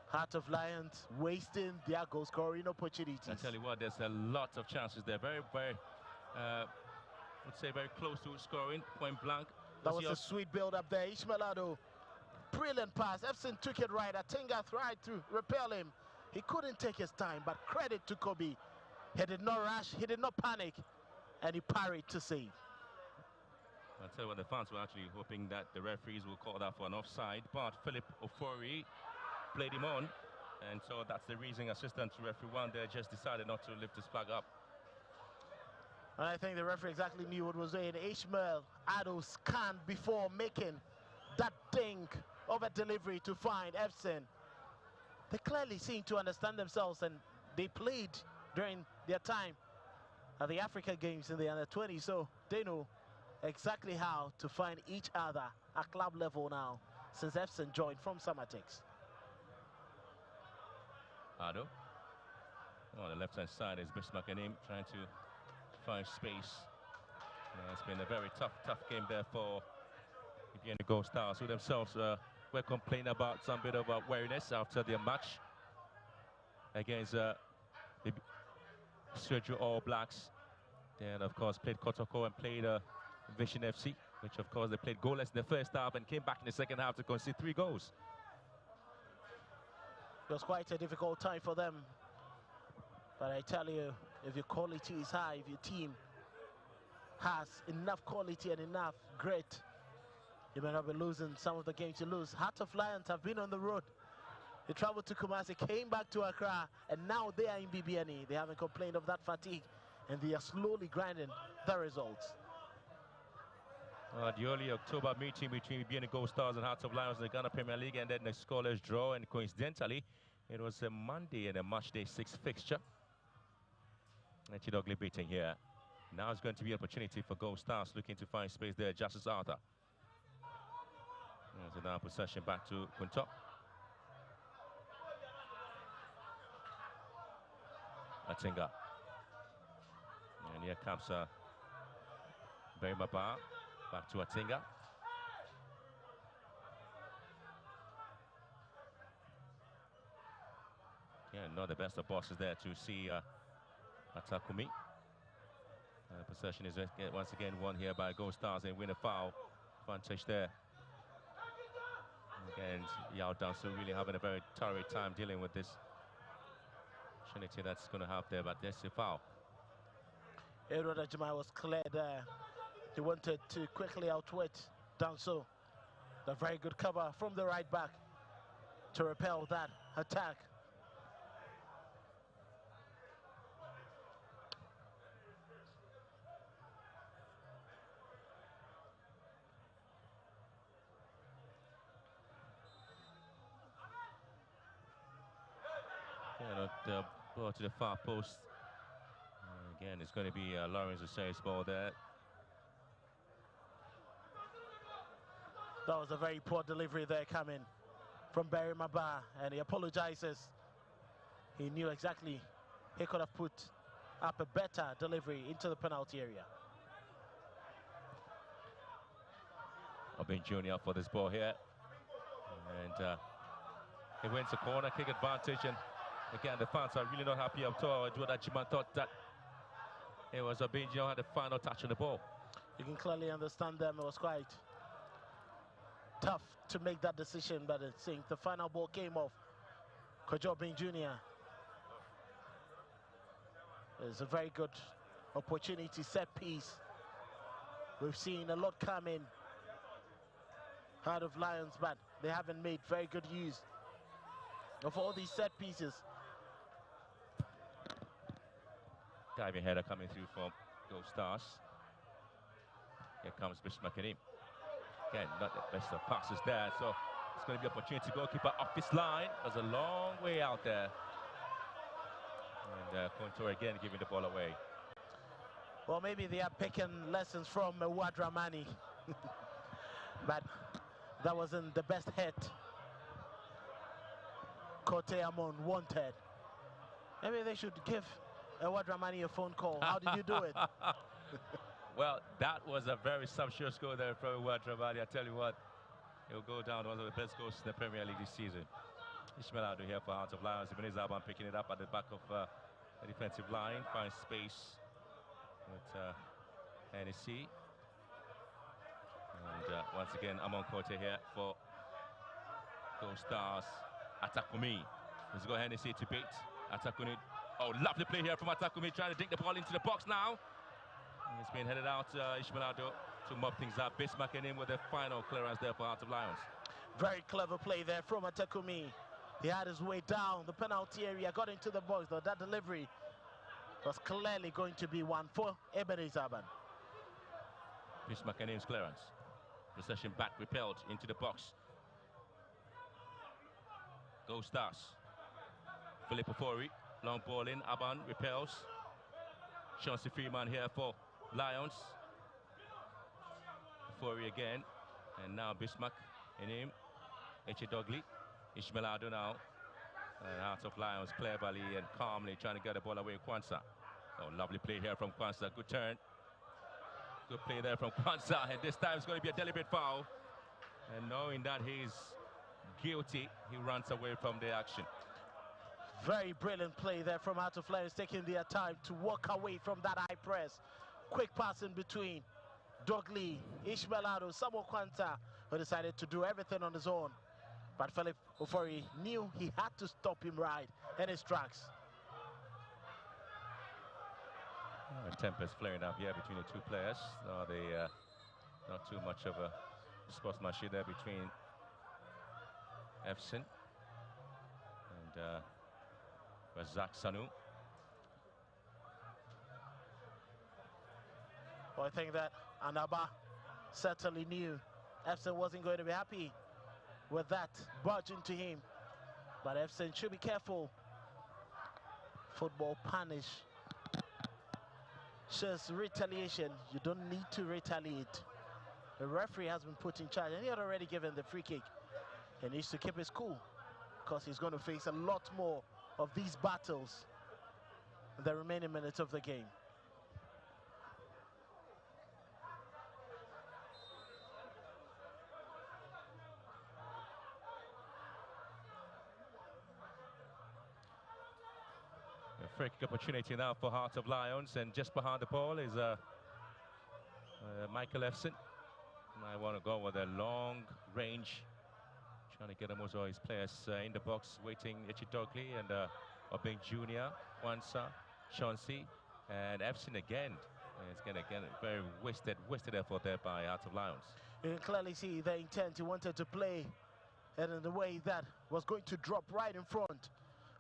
S11: Heart of Lions wasting their goal scoring opportunities.
S10: I tell you what, there's a lot of chances there. Very, very, let's say very close to scoring, point blank.
S11: That was a sweet build up there. Ishmaelado, brilliant pass. Efson took it right. Atinga tried to repel him. He couldn't take his time, but credit to Kobe. He did not rush, he did not panic, and he parried to save.
S10: I'll tell you what, the fans were actually hoping that the referees will call that for an offside, but Philip Ofori played him on, and so that's the reason assistant referee one there just decided not to lift his flag up.
S11: And I think the referee exactly knew what was doing. Ishmael Ado scanned before making that dink of a delivery to find Efson. They clearly seem to understand themselves, and they played during their time at the Africa Games in the under-20, so they know exactly how to find each other at club level now since Efson joined from Samatex.
S10: Ado. On the left-hand side is Bismakanim trying to find space. It's been a very tough game there for Bibiani Gold Stars, who themselves were complaining about some bit of weariness after their match against the Sergio All Blacks. Then, of course, played Kotoko and played Vision FC, which, of course, they played goalless in the first half and came back in the second half to concede 3 goals.
S11: It was quite a difficult time for them. But I tell you, if your quality is high, if your team has enough quality and enough grit, you may not be losing some of the games you lose. Heart of Lions have been on the road. They traveled to Kumasi, came back to Accra, and now they are in Bibiani. They haven't complained of that fatigue, and they are slowly grinding the results.
S10: The early October meeting between Bibiani Gold Stars and Hearts of Lions in the Ghana Premier League, and then the scoreless draw, and coincidentally, it was a Monday and a match day 6 fixture. And Chidogli beating here. Now it's going to be an opportunity for Gold Stars looking to find space there. Justice Arthur. So now possession back to Kunto. Atinga. And here comes Barry Maba. Back to Atinga. Yeah, not the best of bosses there to see Atakumi. Possession is once again won here by Gold Stars and win a foul. Advantage there. And Yao Dansu really having a very torrid time dealing with this opportunity that's going to have there, but there's a foul.
S11: Edward Ajimai was clear there. He wanted to quickly outwit Danso. The very good cover from the right back to repel that attack.
S10: The ball to the far post. Again, it's going to be Lawrence Osei's ball there.
S11: That was a very poor delivery there coming from Barry Maba, and he apologizes. He knew exactly he could have put up a better delivery into the penalty area.
S10: Obin Jr. for this ball here. And he wins a corner kick advantage, and again, the fans are really not happy at all. Edward Ajima thought that it was Obin Jr. had the final touch on the ball.
S11: You can clearly understand them. It was quite tough to make that decision, but I think the final ball came off Kojo Obin Jr. It's a very good opportunity, set piece. We've seen a lot coming out of Lions, but they haven't made very good use of all these set pieces.
S10: Diving header coming through from Gold Stars. Here comes Bismakanim. Again, not the best of passes there, so it's going to be an opportunity. Goalkeeper off this line. There's a long way out there. And Kontor again giving the ball away.
S11: Well, maybe they are picking lessons from Wadramani. But that wasn't the best hit Kote Amon wanted. Maybe they should give Wadramani a phone call. How did you do it?
S10: Well, that was a very sumptuous goal there from Wadramani. I tell you what, he'll go down one of the best goals in the Premier League this season. Ishmael Ado here for Hearts of Lions. Ebenezer Aban picking it up at the back of the defensive line. Finds space with Hennessy. And once again, Amon Kote here for Gold Stars. Atakumi Let's go ahead and see it to beat. Atakumi. Oh, lovely play here from Atakumi, trying to dig the ball into the box now. It's been headed out, Ishmaelado, to mop things up. Bismarck in with the final clearance there for Heart of Lions.
S11: Very clever play there from Atakumi. He had his way down the penalty area, got into the box, though that delivery was clearly going to be one for Ebenezer Aban.
S10: Bismarck clearance. Possession back, repelled into the box. Go Stars. Philip Ofori, long ball in, Aban repels. Chauncey Freeman here for Lions. Ofori again, and now Bismarck in him. Eche Dogley, Ishmaelado now. And Heart of Lions cleverly and calmly trying to get the ball away. Kwanzaa. Oh, lovely play here from Kwanzaa. Good turn. Good play there from Kwanzaa. And this time it's going to be a deliberate foul. And knowing that he's guilty, he runs away from the action.
S11: Very brilliant play there from Heart of Lions, taking their time to walk away from that high press. Quick pass in between. Dogley, Ishmaelado, Samuel Kwanzaa, who decided to do everything on his own. But Philip Ofori knew he had to stop him right in his tracks.
S10: Tempers flaring up here between the two players. No, not too much of a sportsmanship there between Efson and Razak Sanu.
S11: Well, I think that Anaba certainly knew Efson wasn't going to be happy with that barging to him. But Efson should be careful. Football punish. Just retaliation. You don't need to retaliate. The referee has been put in charge and he had already given the free kick. He needs to keep his cool because he's going to face a lot more of these battles in the remaining minutes of the game.
S10: A free kick opportunity now for Heart of Lions, and just behind the ball is Michael Efson. I want to go with a long range, trying to get most of his players in the box, waiting. Eche Dogley and Obeng Jr., Kwanzaa, Chauncey, and Efson again. And it's going to get a very wasted effort there by Heart of Lions.
S11: You can clearly see the intent. He wanted to play and in the way that was going to drop right in front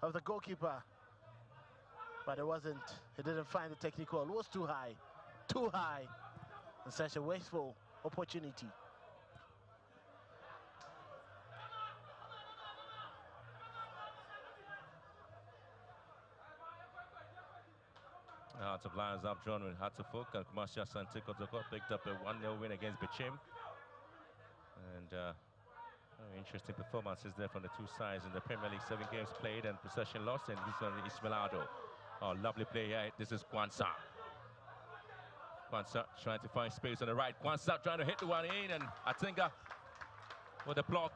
S11: of the goalkeeper. But it wasn't. He didn't find the technical. It was too high. Too high. And such a wasteful opportunity.
S10: Heart of Lions up drawn with Hatafuk and Kumasha Sante Kotoko picked up a 1-0 win against Bichim. And very interesting performances there from the two sides in the Premier League. 7 games played and possession lost, and this one is Ishmaelado. Oh, lovely play here. This is Kwanzaa. Kwanzaa trying to find space on the right. Kwanzaa trying to hit the one in, and Atinga with the block.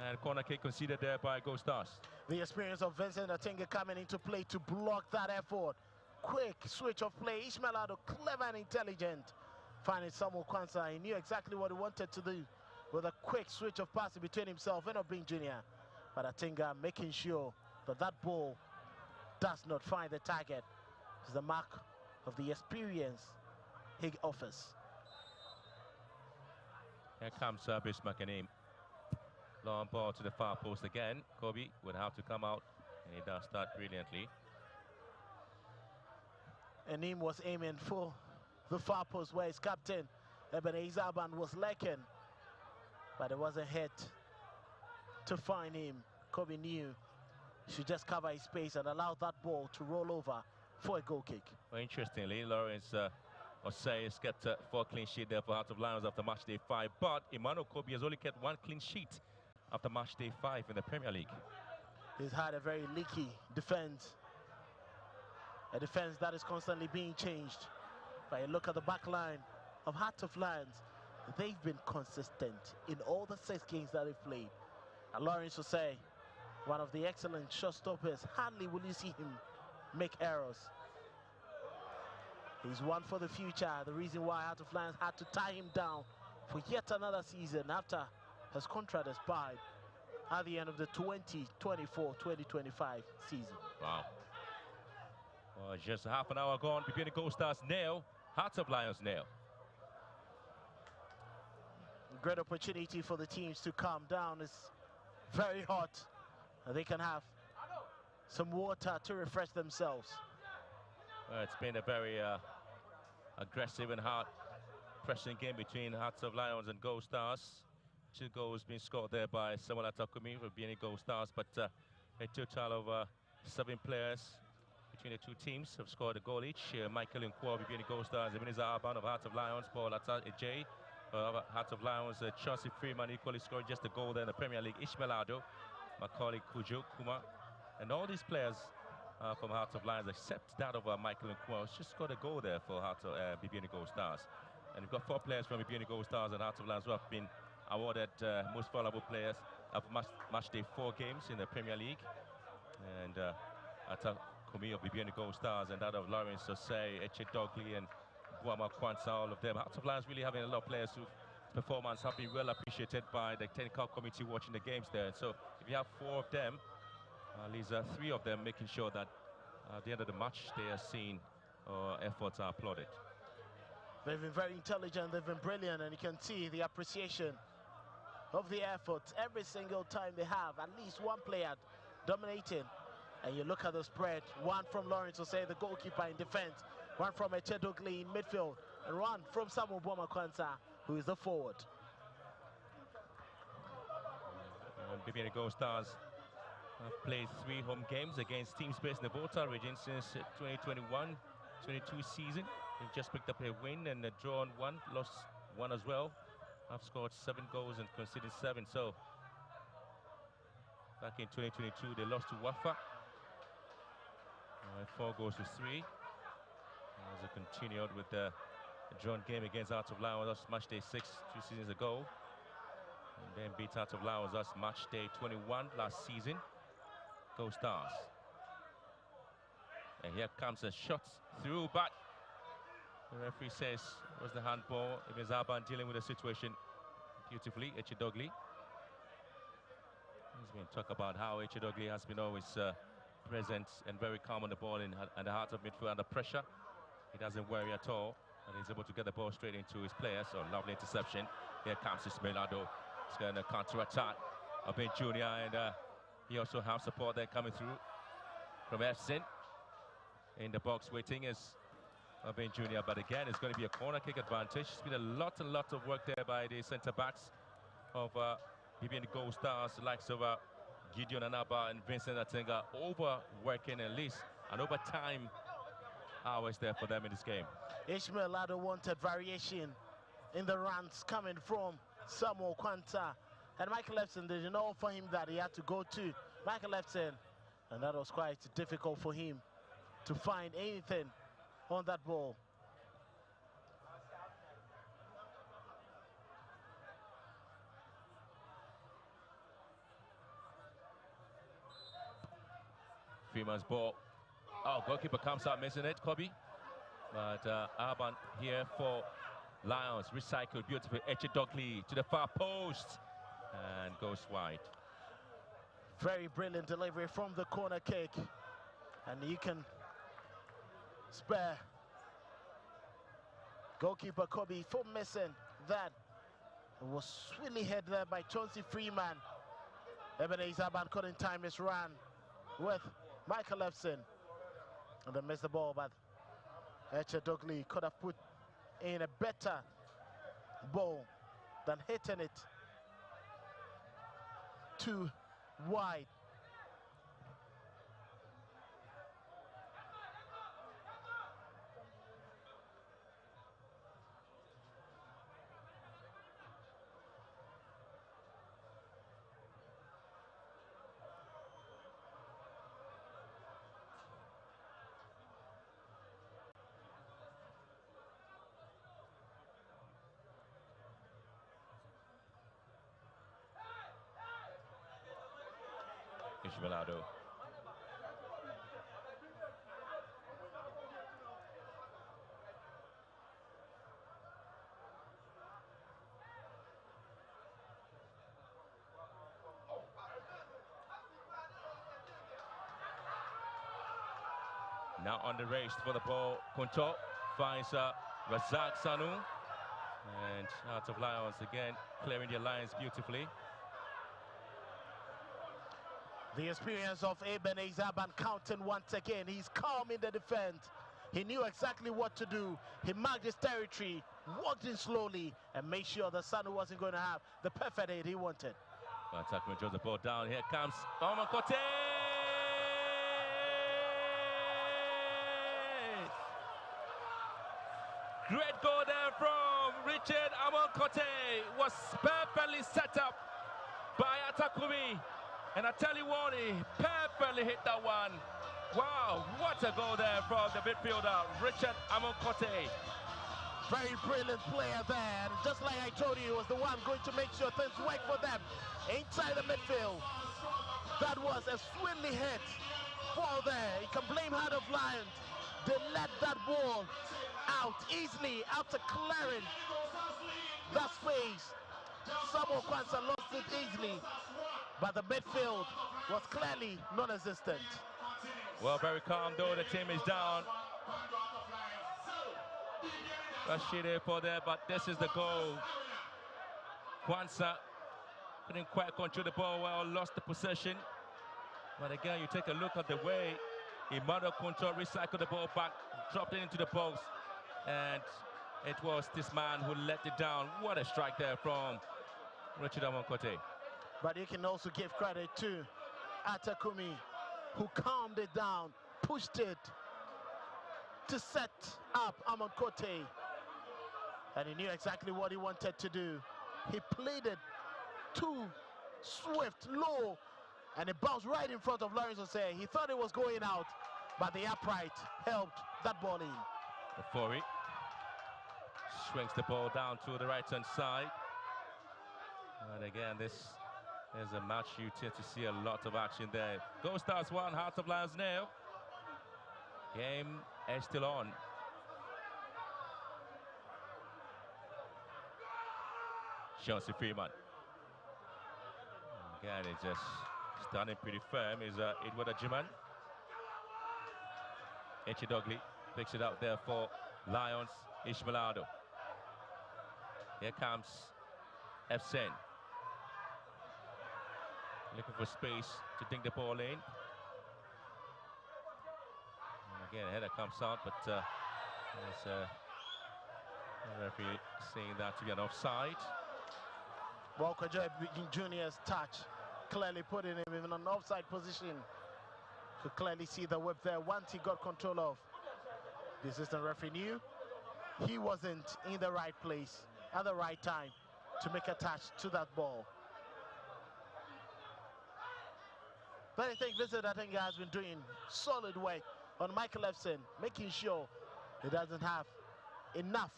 S10: And corner kick conceded there by Go Stars.
S11: The experience of Vincent Atinga coming into play to block that effort. Quick switch of play. Ishmaelado, clever and intelligent. Finding Samuel Kwanzaa. He knew exactly what he wanted to do with a quick switch of passing between himself and Obeng Jr. But Atinga making sure that that ball does not find the target. It's the mark of the experience he offers.
S10: Here comes Bismarck and him. Long ball to the far post again. Kobe would have to come out, and he does that brilliantly.
S11: And him was aiming for the far post where his captain Ebenezer Aban was lacking, but it wasn't hit to find him. Kobe knew he should just cover his space and allow that ball to roll over for a goal kick.
S10: Well, interestingly, Lawrence Osei has kept 4 clean sheets there for Heart of Lions after match day 5, but Emmanuel Kobe has only kept 1 clean sheet after match day 5 in the Premier League.
S11: He's had a very leaky defense. A defense that is constantly being changed. But you look at the back line of Heart of Lions, they've been consistent in all the 6 games that they've played. And Lawrence Osei, one of the excellent shot stoppers, hardly will you see him make errors. He's one for the future. The reason why Heart of Lions had to tie him down for yet another season after his contract expired. at the end of the 2024-2025 season.
S10: Wow. Well, just half an hour gone. Bibiani Gold Stars nil, Hearts of Lions nil.
S11: Great opportunity for the teams to calm down. It's very hot. And they can have some water to refresh themselves.
S10: Well, it's been a very aggressive and hard pressing game between Hearts of Lions and Gold Stars. 2 goals being scored there by Samuel Atakumi for Bibiani Gold Stars, but a total of 7 players between the 2 teams have scored a goal each. Michael Nkwo of Bibiani Gold Stars, Ebenezer Arban of Hearts of Lions, Paul Ejay of Hearts of Lions, Chelsea Freeman equally scored just a goal there in the Premier League. Ishmael Ado, Macaulay Kujo, Kuma, and all these players from Hearts of Lions, except that of Michael Nkwo, just scored a goal there for Hearts of Bibiani Gold Stars. And we've got 4 players from Bibiani Gold Stars and Hearts of Lions who have been awarded most valuable players of match day 4 games in the Premier League. And Atakumi of Bibiani Gold Stars and that of Lawrence Osei, Eche Dogley and Buama Kwanza, all of them. Hearts of Lions really having a lot of players whose performance have been well appreciated by the technical committee watching the games there. So if you have 4 of them, at least 3 of them making sure that at the end of the match they are seen or efforts are applauded.
S11: They've been very intelligent, they've been brilliant, and you can see the appreciation of the effort every single time they have at least one player dominating. And you look at the spread, 1 from Lawrence Osei, the goalkeeper in defense, 1 from Echedogli in midfield, and 1 from Samuel Bomakwanza, who is the forward.
S10: Bibiani Gold Stars have played 3 home games against teams based in the Volta region since 2021-22 season. They've just picked up a win and drawn 1, lost 1 as well. Have scored 7 goals and conceded 7. So back in 2022, they lost to Wafa. 4 goals to 3. As they continued with the drawn game against Hearts of Lions, that's match day 6 2 seasons ago. And then beat Hearts of Lions, that's match day 21 last season. Go Stars. And here comes a shot through, but the referee says it was the handball. It was Arban dealing with the situation beautifully. Echedogli. He's been talk about how Echedogli has been always present and very calm on the ball in the heart of midfield under pressure. He doesn't worry at all, and he's able to get the ball straight into his players. So lovely interception. Here comes Ismail Ado. He's going to counter-attack Abin Jr. and he also has support there coming through from Efsin. In the box waiting is Abin Jr. But again, it's going to be a corner kick advantage. It's been a lot of work there by the centre-backs of Bibiani Gold Stars, the likes of Gideon Anaba and Vincent Atenga, overworking at least and overtime hours there for them in this game.
S11: Ishmael Ado wanted variation in the runs coming from Samuel Kwanta. And Michael Epson did not offer him that. He had to go to Michael Epson. And that was quite difficult for him to find anything on that ball.
S10: Freeman's ball. Oh, goalkeeper comes out missing it, Kobe. But Arban here for Lions. Recycled beautifully. Echedogli to the far post and goes wide.
S11: Very brilliant delivery from the corner kick. And you can spare goalkeeper Kobe for missing that. It was sweetly headed there by Chauncey Freeman. Ebenezer Arban couldn't time his run with Michael Epson. And they missed the ball, but Echedogli could have put in a better ball than hitting it too wide.
S10: Ishmael Ado. Now on the race for the ball. Kunto finds Razak Sanu. And Hearts of Lions again clearing their lines beautifully.
S11: The experience of Ebenezer Ban counting once again. He's calm in the defense. He knew exactly what to do. He marked his territory, walked in slowly, and made sure the Sanu wasn't going to have the perfect hit he wanted.
S10: Attackman draws the ball down. Here comes Omar Kote. Great goal there from Richard Amonkote. Was perfectly set up by Atakumi. And I tell you what, he perfectly hit that one. Wow, what a goal there from the midfielder, Richard Amonkote.
S11: Very brilliant player there. And just like I told you, he was the one going to make sure things work for them inside the midfield. That was a swiftly hit ball there. You can blame Heart of Lions. They let that ball out easily after clearing that space. Samuel Kwanzaa lost it easily, but the midfield was clearly non-existent.
S10: Well, very calm though. The team is down. Rashid for there, but this is the goal. Kwanzaa couldn't quite control the ball well, lost the possession. But again, you take a look at the way Emmanuel Kunto recycled the ball back, dropped it into the post, and it was this man who let it down. What a strike there from Richard Amonkote.
S11: But you can also give credit to Atakumi, who calmed it down, pushed it to set up Amonkote. And he knew exactly what he wanted to do. He played it too swift, low, and it bounced right in front of Lawrence Osei. He thought it was going out, but the upright helped that ball in.
S10: Ofori swings the ball down to the right-hand side. And again, this is a match you tend to see a lot of action there. Go Stars 1, Hearts of Lions 0. Game is still on. Chelsea Freeman. Again, it's just standing pretty firm is Edward Ajiman. Echidogli picks it out there for Lions, Ishmaelado. Here comes Efsen. Looking for space to dink the ball in. And again, a header comes out, but there's the referee saying that to be an offside.
S11: Walker Joy Jr.'s touch clearly putting him in an offside position. Could clearly see the whip there once he got control of. The assistant referee knew he wasn't in the right place at the right time to make a touch to that ball. But I think Vincent Atenga has been doing solid work on Michael Efsen, making sure he doesn't have enough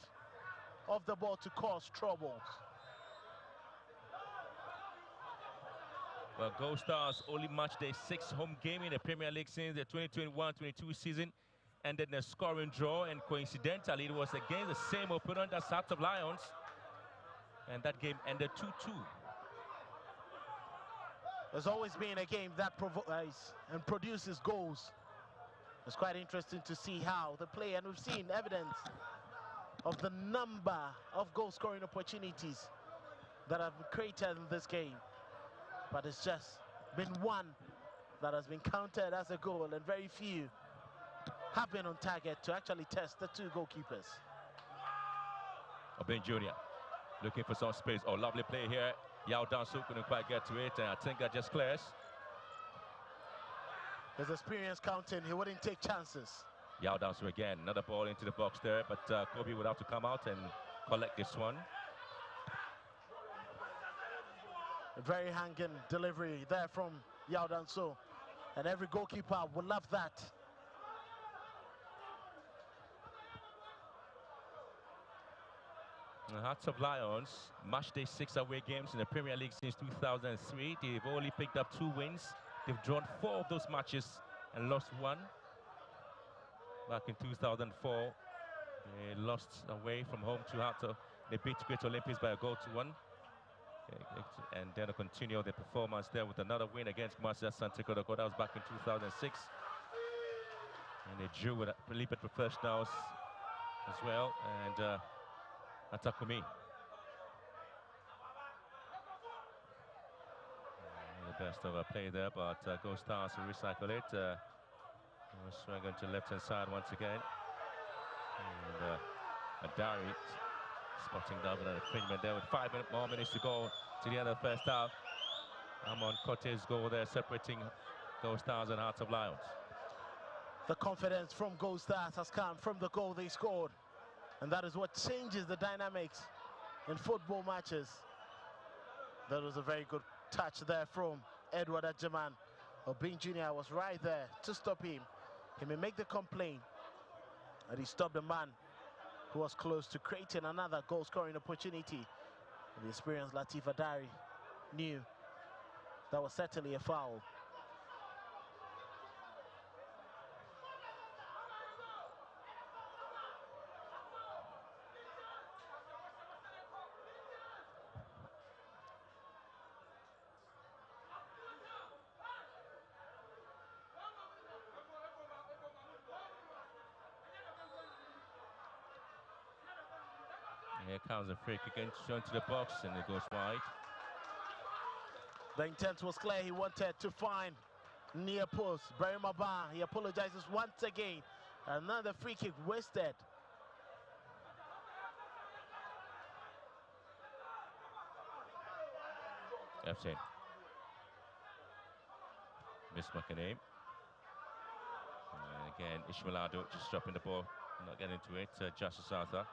S11: of the ball to cause troubles.
S10: Well, Gold Stars only match their 6th home game in the Premier League since the 2021-22 season ended in a scoring draw, and coincidentally it was against the same opponent as Hearts of Lions, and that game ended 2-2.
S11: There's always been a game that provides and produces goals. It's quite interesting to see how the play, and we've seen evidence of the number of goal-scoring opportunities that have been created in this game. But it's just been one that has been counted as a goal, and very few have been on target to actually test the two goalkeepers.
S10: Obin Jr. looking for some space. Oh, lovely play here. Yao Dansu couldn't quite get to it, and I think that just clears.
S11: His experience counting, he wouldn't take chances.
S10: Yao Dansu again, another ball into the box there, but Kobe would have to come out and collect this one.
S11: A very hanging delivery there from Yao Danso, and every goalkeeper will love that.
S10: The Hearts of Lions matched their 6 away games in the Premier League since 2003. They've only picked up 2 wins. They've drawn 4 of those matches and lost 1. Back in 2004, they lost away from home to Hearts of. They beat Great Olympics by a goal to 1. And then to continue the performance there with another win against Marcia Santa Codocó. That was back in 2006. And they drew with Felipe professionals as well, and Atakumi. The best of a play there, but Go Stars will recycle it. Swing going to left-hand side once again. And Adari spotting down with an infringement there with 5 more minutes to go to the end of the first half. Amon Kote's goal there separating Go Stars and Hearts of Lions.
S11: The confidence from Go Stars has come from the goal they scored. And that is what changes the dynamics in football matches. That was a very good touch there from Edward Ajaman. Obing Jr. was right there to stop him. He may make the complaint, and he stopped the man who was close to creating another goal-scoring opportunity. The experienced Latif Adari knew that was certainly a foul.
S10: Here comes a free kick shown to the box, and it goes wide.
S11: The intent was clear. He wanted to find near post. Barry Maba, he apologizes once again. Another free kick wasted.
S10: FC. Miss McAname. And again, Ishmaelado just dropping the ball, not getting to it. Justice Arthur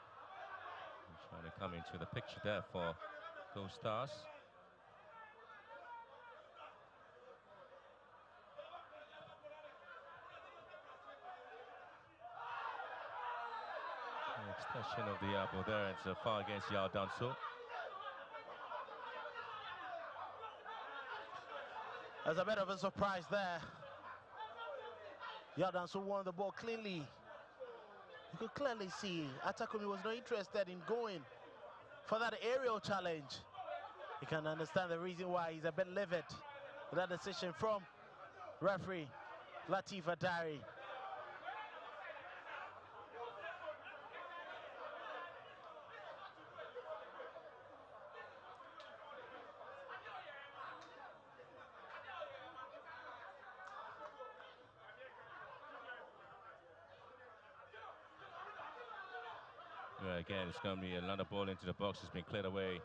S10: trying to come into the picture there for Go Stars. Extension of the elbow there. It's a foul against Yao Danso.
S11: There's a bit of a surprise there. Yao Danso won the ball cleanly. You could clearly see Atakumi was not interested in going for that aerial challenge. You can understand the reason why he's a bit livid with that decision from referee Latif Adari.
S10: Again, it's going to be another ball into the box. It's been cleared away.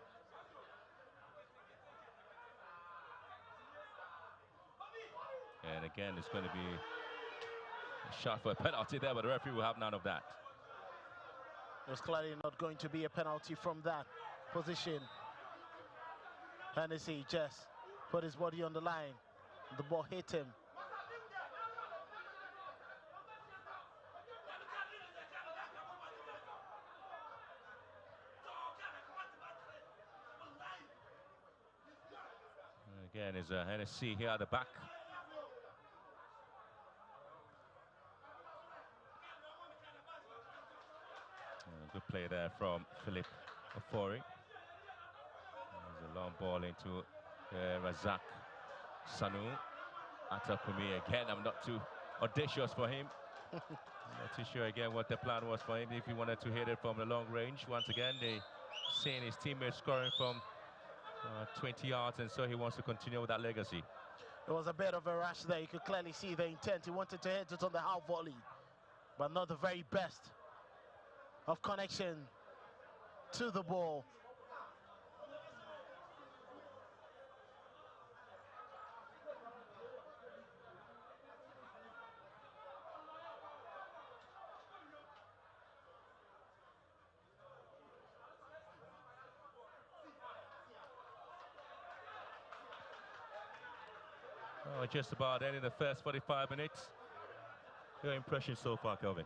S10: And again, it's going to be a shot for a penalty there, but the referee will have none of that.
S11: There's clearly not going to be a penalty from that position. Hennessy just put his body on the line. The ball hit him.
S10: Again, is Hennessy here at the back. Good play there from Philip Ofori. There's a long ball into Razak Sanu. Atakumi again. I'm not too audacious for him. I'm not too sure again what the plan was for him. If he wanted to hit it from the long range. Once again, they seeing his teammates scoring from 20 yards, and so he wants to continue with that legacy.
S11: There was a bit of a rush there. You could clearly see the intent. He wanted to hit it on the half volley, but not the very best of connection to the ball.
S10: Oh, just about ending the first 45 minutes. Your impression so far, Kelvin?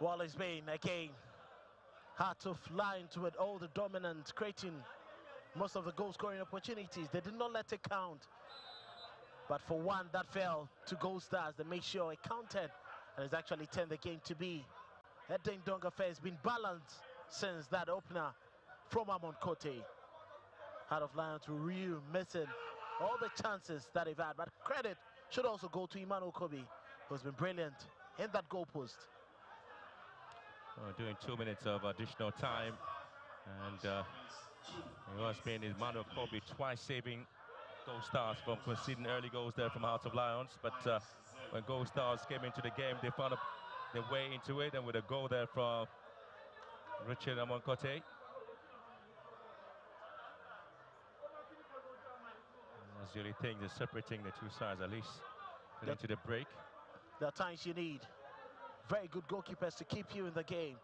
S11: Well, it's been, again, hard to fly into it, all the dominant, creating most of the goal-scoring opportunities. They did not let it count. But for one that fell to Gold Stars, they made sure it counted, and it's actually turned the game to be. That Dame Donga Fair has been balanced since that opener from Amon Kote. Heart of Lions were real missing all the chances that they've had, but credit should also go to Emmanuel Kobe, who's been brilliant in that goalpost.
S10: Doing 2 minutes of additional time, and it was been Emmanuel Kobe twice saving Gold Stars from conceding early goals there from Hearts of Lions. But when Gold Stars came into the game, they found their way into it, and with a goal there from Richard Amonkote. That's the only thing that's separating the two sides, at least into the break.
S11: There are times you need very good goalkeepers to keep you in the game.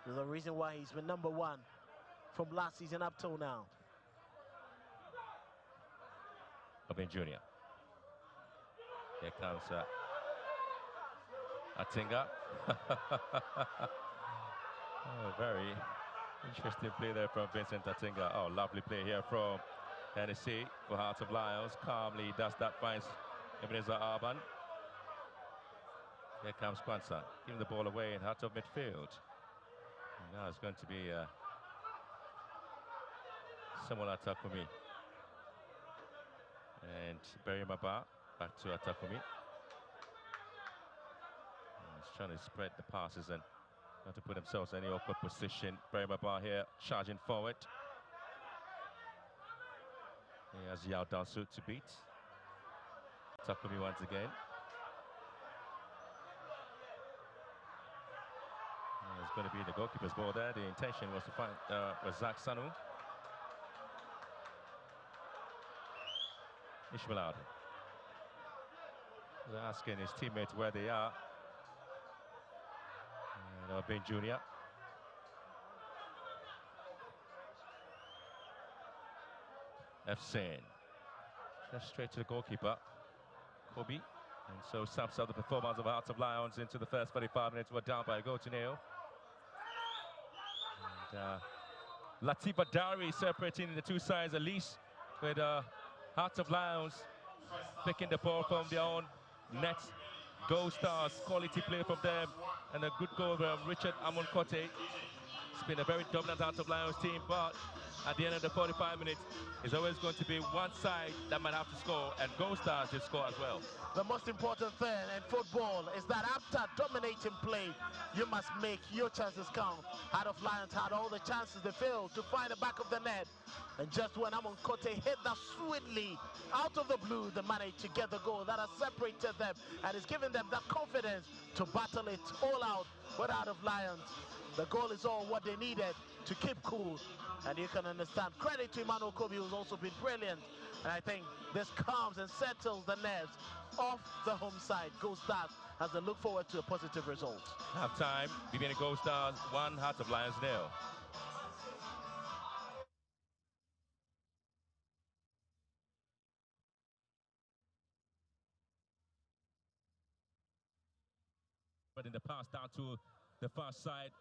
S11: There's a reason why he's been #1 from last season up till now.
S10: Obin Jr. Here comes Atinga. Oh, very interesting play there from Vincent Atinga. Oh, lovely play here from Hennessy for Hearts of Lions. Calmly does that, finds Ebenezer Arban. Here comes Kwanzaa, giving the ball away in heart of midfield. And now it's going to be Samuel Atakumi. And Barry Maba back to Atakumi. He's trying to spread the passes and not to put themselves in any awkward position. Barry Maba here charging forward. He has Yao Dansu to beat. Atakumi once again. It's going to be the goalkeeper's ball there. The intention was to find Razak Sanu. Ishmael Alden. They're asking his teammates where they are. And Obin Jr. Efsin. Just straight to the goalkeeper, Kobe. And so sums up the performance of Hearts of Lions into the first 45 minutes. We're down by a goal to nil. And Latifa Dowry separating the two sides, at least with Hearts of Lions picking the ball from their own net. Gold Stars, quality play from them, and a good goal from Richard Amonkote. It's been a very dominant Hearts of Lions team, but at the end of the 45 minutes, it's always going to be one side that might have to score, and Gold Stars did score as well.
S11: The most important thing in football is that after dominating play, you must make your chances count. Heart of Lions had all the chances, they failed to find the back of the net. And just when Amonkote hit that sweetly out of the blue, they managed to get the goal that has separated them and is giving them that confidence to battle it all out with Heart of Lions. The goal is all what they needed to keep cool. And you can understand, credit to Emmanuel Kobe, who's also been brilliant. And I think this calms and settles the nerves of the home side, Gold Stars, as they look forward to a positive result.
S10: Half time, Bibiani Gold Stars 1, Hearts of Lions 0. But in the pass down to the far side.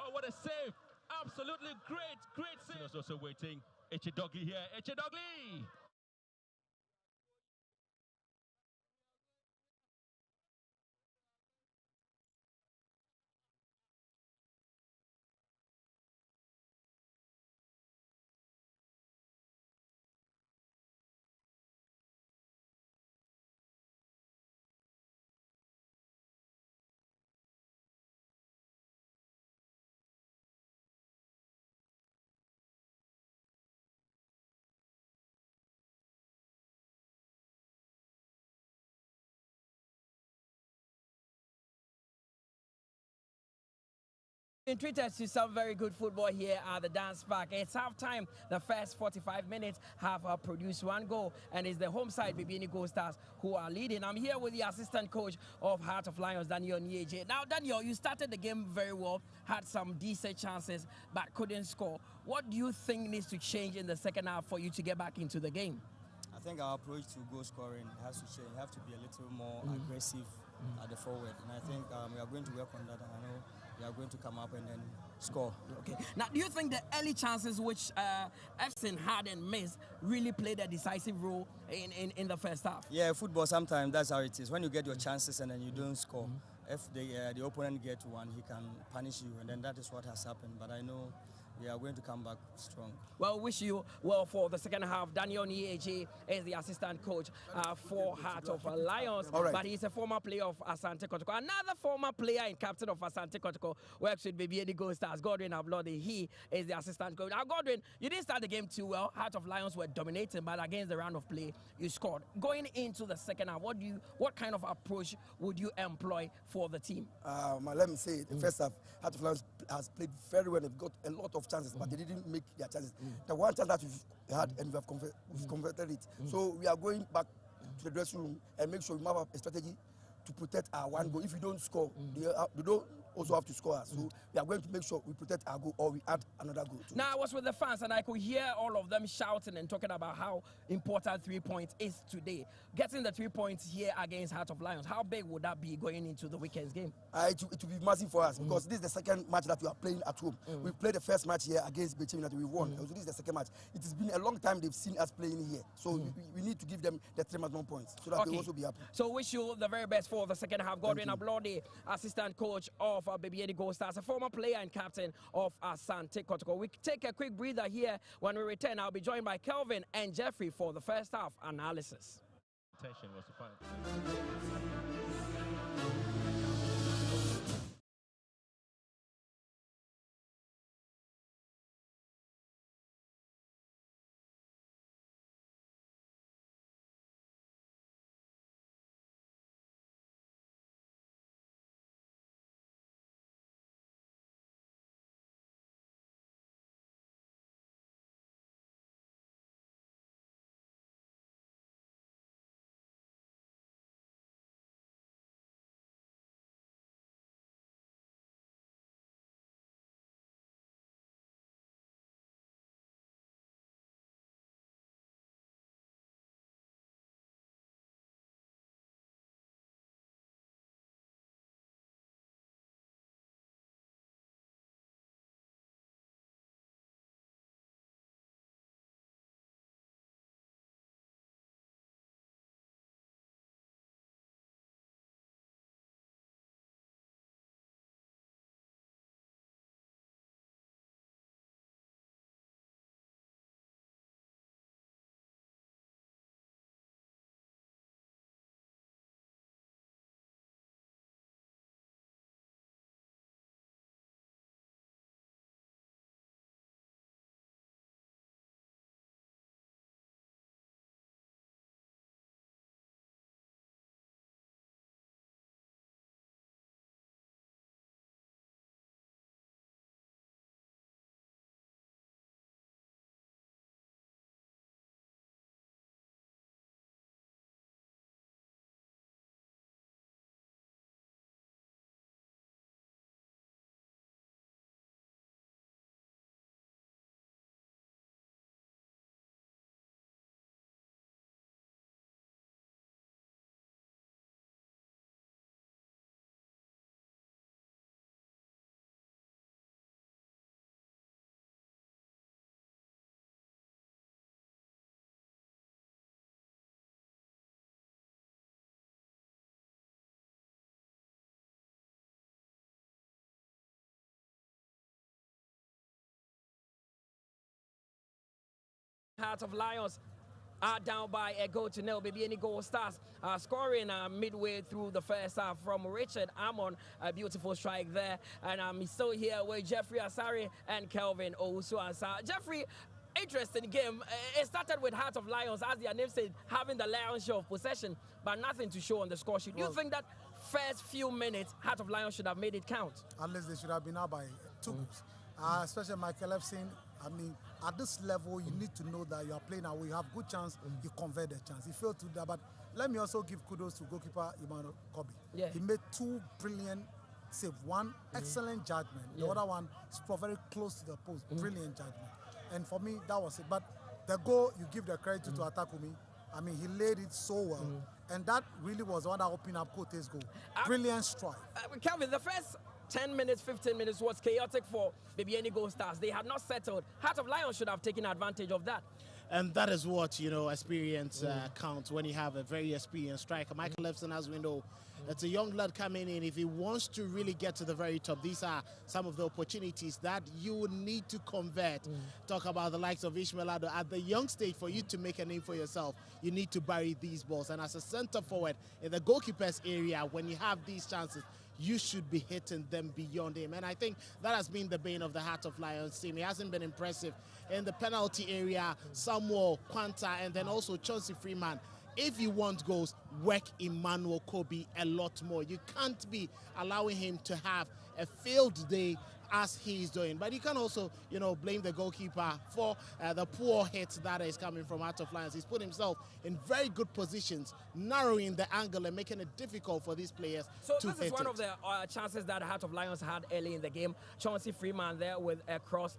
S10: Oh, what a save. Absolutely great save. He's also waiting. Eche Dogly here. Eche Dogly.
S2: Been treated to some very good football here at the Dance Park. It's half-time. The first 45 minutes have produced one goal, and it's the home side, Bibiani Gold Stars, who are leading. I'm here with the assistant coach of Heart of Lions, Daniel Nieje. Now, Daniel, you started the game very well, had some decent chances, but couldn't score. What do you think needs to change in the second half for you to get back into the game?
S12: I think our approach to goal scoring has to change. We have to be a little more aggressive at the forward, and I think we are going to work on that, and I know we are going to come up and then score.
S2: Okay. Now, do you think the early chances which Efson had and missed really played a decisive role in the first half?
S12: Yeah, football sometimes that's how it is. When you get your chances and then you don't score, if the opponent gets one, he can punish you, and then that is what has happened. But I know we are going to come back strong.
S2: Well, wish you well for the second half. Daniel Nieje is the assistant coach for Heart of Lions, but he's a former player of Asante Kotoko. Another former player and captain of Asante Kotoko works with Bibiani Gold Stars, Godwin Ablode. He is the assistant coach. Now, Godwin, you didn't start the game too well. Heart of Lions were dominating, but against the round of play, you scored. Going into the second half, what kind of approach would you employ for the team?
S13: Let me say, the first half, Heart of Lions has played very well. They've got a lot of chances, but they didn't make their chances. The one chance that we've had, and we've converted it. So we are going back to the dressing room and make sure we have a strategy to protect our one goal. If we don't score, they don't also have to score us. So we are going to make sure we protect our goal or we add another goal.
S2: Now, I was with the fans and I could hear all of them shouting and talking about how important 3 points is today. Getting the 3 points here against Heart of Lions, how big would that be going into the weekend's game?
S13: It will be massive for us because this is the second match that we are playing at home. We played the first match here against Bibiani that we won. So this is the second match. It has been a long time they've seen us playing here. So we need to give them the 3 maximum points so that they also be happy.
S2: So wish you the very best for the second half. Godwin Ablode, assistant coach of Bibiani Gold Stars, a former player and captain of Asante Kotoko. We take a quick breather here. When we return, I'll be joined by Kelvin and Jeffrey for the first half analysis.
S10: Intention was to find.
S2: Heart of Lions are down by a goal to nil. Bibiani Gold Stars scoring midway through the first half from Richard Amon. A beautiful strike there. And I'm still here with Jeffrey Asari and Kelvin Owusu-Ansah. Jeffrey, interesting game. It started with Heart of Lions, as their name said, having the lion's share of possession, but nothing to show on the score sheet. Do you think that first few minutes, Heart of Lions should have made it count?
S3: At least they should have been out by 2 goals. Especially Michael Efson. I mean, at this level, you need to know that you are playing away. You have good chance, you convert the chance. He failed to do that, but let me also give kudos to goalkeeper Emmanuel Kobe.
S2: Yeah.
S3: He made 2 brilliant saves. One, excellent judgment. The other one is very close to the post. Brilliant judgment. And for me, that was it. But the goal, you give the credit to Atakumi. I mean, he laid it so well. And that really was one that opened up Kote's goal. Brilliant strike.
S2: Kelvin, the first 10 minutes, 15 minutes was chaotic for Bibiani Gold Stars. They had not settled. Heart of Lions should have taken advantage of that.
S4: And that is what, experience counts when you have a very experienced striker. Michael Lefson, as we know, it's a young lad coming in. If he wants to really get to the very top, these are some of the opportunities that you will need to convert. Talk about the likes of Ishmael Ado. At the young stage, for you to make a name for yourself, you need to bury these balls. And as a center forward in the goalkeeper's area, when you have these chances, you should be hitting them beyond him. And I think that has been the bane of the Heart of Lions team. He hasn't been impressive in the penalty area. Samuel Quanta and then also Chauncey Freeman. If you want goals, work Emmanuel Kobe a lot more. You can't be allowing him to have a failed day as he's doing. But you can also, blame the goalkeeper for the poor hit that is coming from Heart of Lions. He's put himself in very good positions, narrowing the angle and making it difficult for these players to hit it. So
S2: this is one of the chances that Heart of Lions had early in the game. Chauncey Freeman there with a cross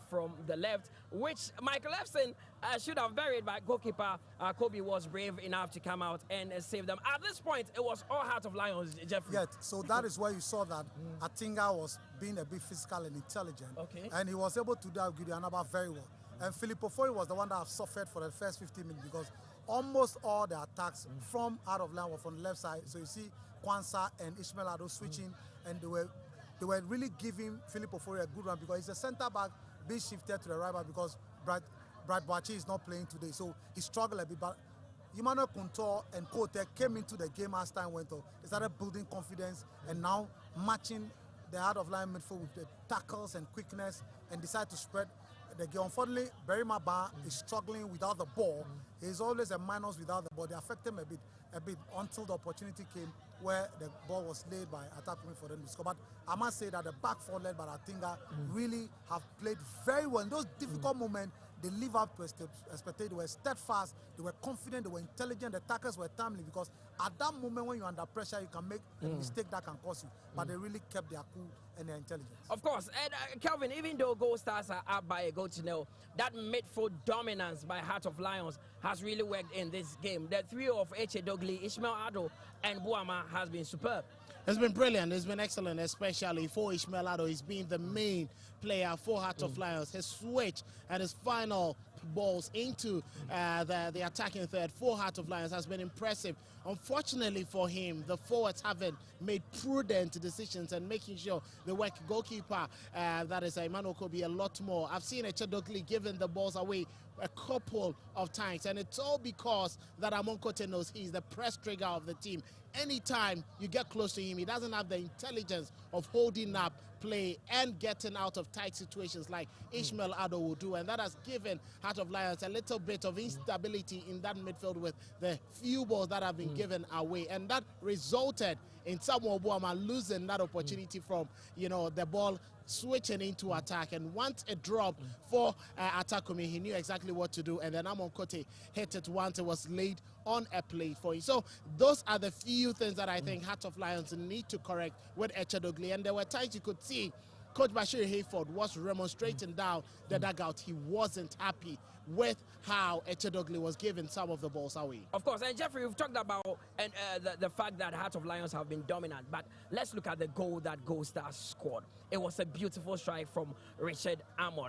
S2: from the left, which Michael Lefson should have buried, but goalkeeper Kobe was brave enough to come out and save them. At this point, it was all Heart of Lions, Jeffrey.
S3: Yeah, so that is where you saw that Atinga was being a bit physical and intelligent.
S2: Okay.
S3: And he was able to do Gideon Anaba very well. And Filippo Fori was the one that have suffered for the first 15 minutes because almost all the attacks from Heart of Lions were from the left side. So you see Kwanzaa and Ishmael Ado switching, and they were really giving Filippo Fori a good run because he's a centre back being shifted to the right back because Brad Boachi is not playing today. So he struggled a bit, but Emmanuel Kuntor and Kote came into the game as time went on. They started building confidence and now matching the Heart of Lion midfield with the tackles and quickness and decide to spread the game. Unfortunately, Barry Maba is struggling without the ball. He's always a minus without the ball. They affect him a bit until the opportunity came where the ball was laid by Atakumi for them to score. But I must say that the back four led by Atinga really have played very well. In those difficult moments, they live up to expectation. They were steadfast, they were confident, they were intelligent, the tackles were timely because at that moment when you're under pressure, you can make a mistake that can cost you. But they really kept their cool and their intelligence.
S2: Of course, and Kelvin, even though Gold Stars are up by a goal to nil, that midfield dominance by Heart of Lions has really worked in this game. The trio of Eche Dogli, Ishmael Ado, and Buama has been superb.
S4: It's been brilliant. It's been excellent, especially for Ishmael Ado. He's been the main player for Heart of Lions. His switch and his final balls into the attacking third for Heart of Lions has been impressive. Unfortunately for him, the forwards haven't made prudent decisions and making sure they work goalkeeper, that is Emmanuel Kobe, a lot more. I've seen Echedogli giving the balls away a couple of times, and it's all because that Amonkote knows he's the press trigger of the team. Anytime you get close to him, he doesn't have the intelligence of holding up play and getting out of tight situations like Ishmael Ado will do, and that has given Heart of Lions a little bit of instability in that midfield with the few balls that have been given away, and that resulted in Samuel Buama losing that opportunity from the ball switching into attack. And once it dropped for Atakumi, he knew exactly what to do, and then Amon Kote hit it once it was laid on a plate for him. So those are the few things that I think Heart of Lions need to correct with Echedogli. And there were times you could see Coach Bashir Hayford was remonstrating down the dugout. He wasn't happy with how Echedogli was giving some of the balls away.
S2: Of course, and Jeffrey, we've talked about the fact that Heart of Lions have been dominant, but let's look at the goal that Gold Stars scored. It was a beautiful strike from Richard Amor.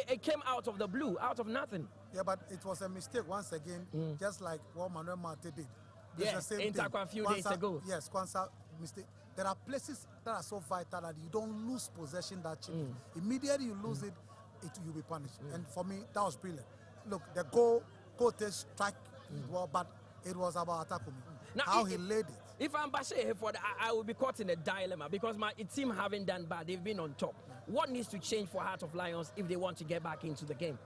S2: It came out of the blue, out of nothing.
S3: Yeah, but it was a mistake once again, just like what Manuel Marte did.
S2: Yes, in Takwa a few days ago.
S3: Yes, Kwanzaa mistake. There are places that are so vital that you don't lose possession that cheaply. Immediately you lose it, you'll be punished. And for me, that was brilliant. Look, the goal, Kote strike, well, but it was about Atakumi. Now, how he laid it.
S2: If I'm Bashir Hayford, I will be caught in a dilemma because my team haven't done bad. They've been on top. What needs to change for Heart of Lions if they want to get back into the game?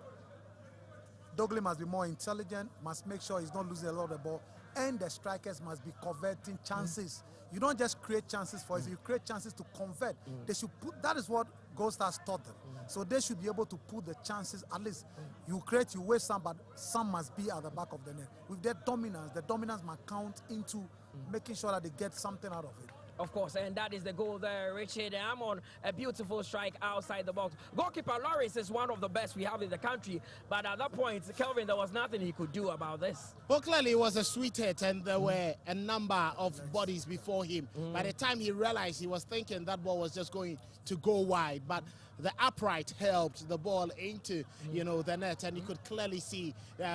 S3: Douglas must be more intelligent, must make sure he's not losing a lot of the ball, and the strikers must be converting chances. You don't just create chances for us, you create chances to convert. They should put, that is what Gold Stars taught them. So they should be able to put the chances, at least you create, you waste some, but some must be at the back of the net. With their dominance, the dominance must count into making sure that they get something out of it.
S2: Of course, and that is the goal there, Richard. I'm on a beautiful strike outside the box. Goalkeeper Lawrence is one of the best we have in the country, but at that point, Kelvin, there was nothing he could do about this.
S4: Well, clearly it was a sweet hit, and there were a number of bodies before him. By the time he realized, he was thinking that ball was just going to go wide, but the upright helped the ball into, the net, and you could clearly see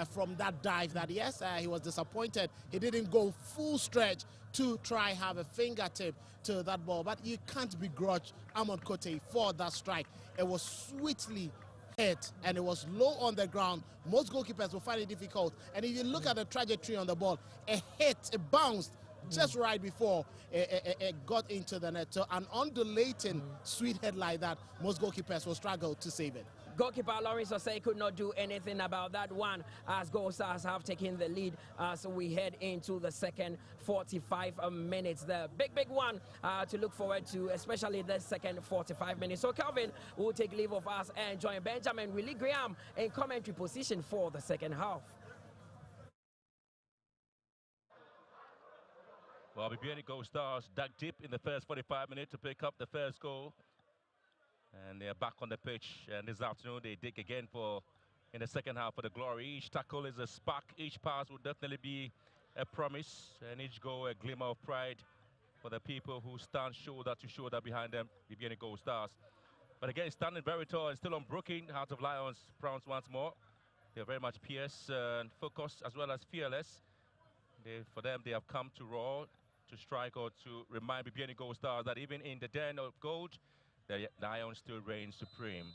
S4: from that dive that, yes, he was disappointed. He didn't go full stretch to try have a fingertip to that ball, but you can't begrudge Amon Kote for that strike. It was sweetly hit, and it was low on the ground. Most goalkeepers will find it difficult, and if you look at the trajectory on the ball, it bounced just right before it got into the net. So an undulating sweet head like that, most goalkeepers will struggle to save it.
S2: Goalkeeper Lawrence Osei could not do anything about that one, as Gold Stars have taken the lead. So we head into the second 45 minutes. The big one to look forward to, especially the second 45 minutes. So Calvin will take leave of us and join Benjamin Willie Graham in commentary position for the second half.
S10: Well, Bibiani Gold Stars dug deep in the first 45 minutes to pick up the first goal. And they're back on the pitch, and this afternoon they dig again in the second half for the glory. Each tackle is a spark, each pass will definitely be a promise, and each goal a glimmer of pride for the people who stand shoulder to shoulder behind them, Bibiani Gold Stars. But again, standing very tall and still unbroken, Heart of Lions prowls once more. They're very much fierce and focused as well as fearless. For them, they have come to roar, to strike, or to remind Bibiani Gold Stars that even in the den of gold, the Lions still reign supreme.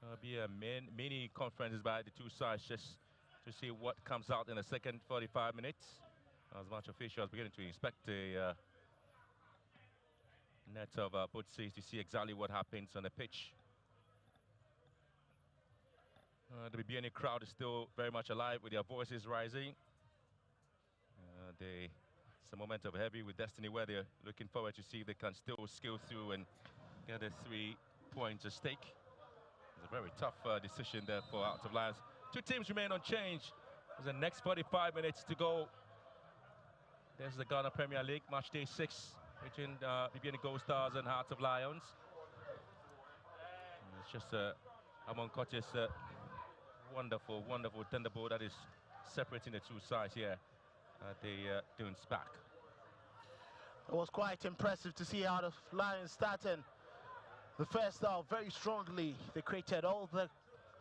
S10: There'll be a mini conferences by the two sides just to see what comes out in the second 45 minutes. As much officials beginning to inspect the net of both sides to see exactly what happens on the pitch. The Bibiani crowd is still very much alive with their voices rising. It's a moment of heavy with Destiny where they're looking forward to see if they can still scale through and get the 3 points at stake. It's a very tough decision there for Heart of Lions. Two teams remain unchanged. There's the next 45 minutes to go. There's the Ghana Premier League, match day 6 between Bibiani Gold Stars and Heart of Lions. And it's just Amon Kote's wonderful thunderbolt that is separating the two sides here. They doing SPAC.
S11: It was quite impressive to see Heart of Lions starting the first half very strongly. They created all the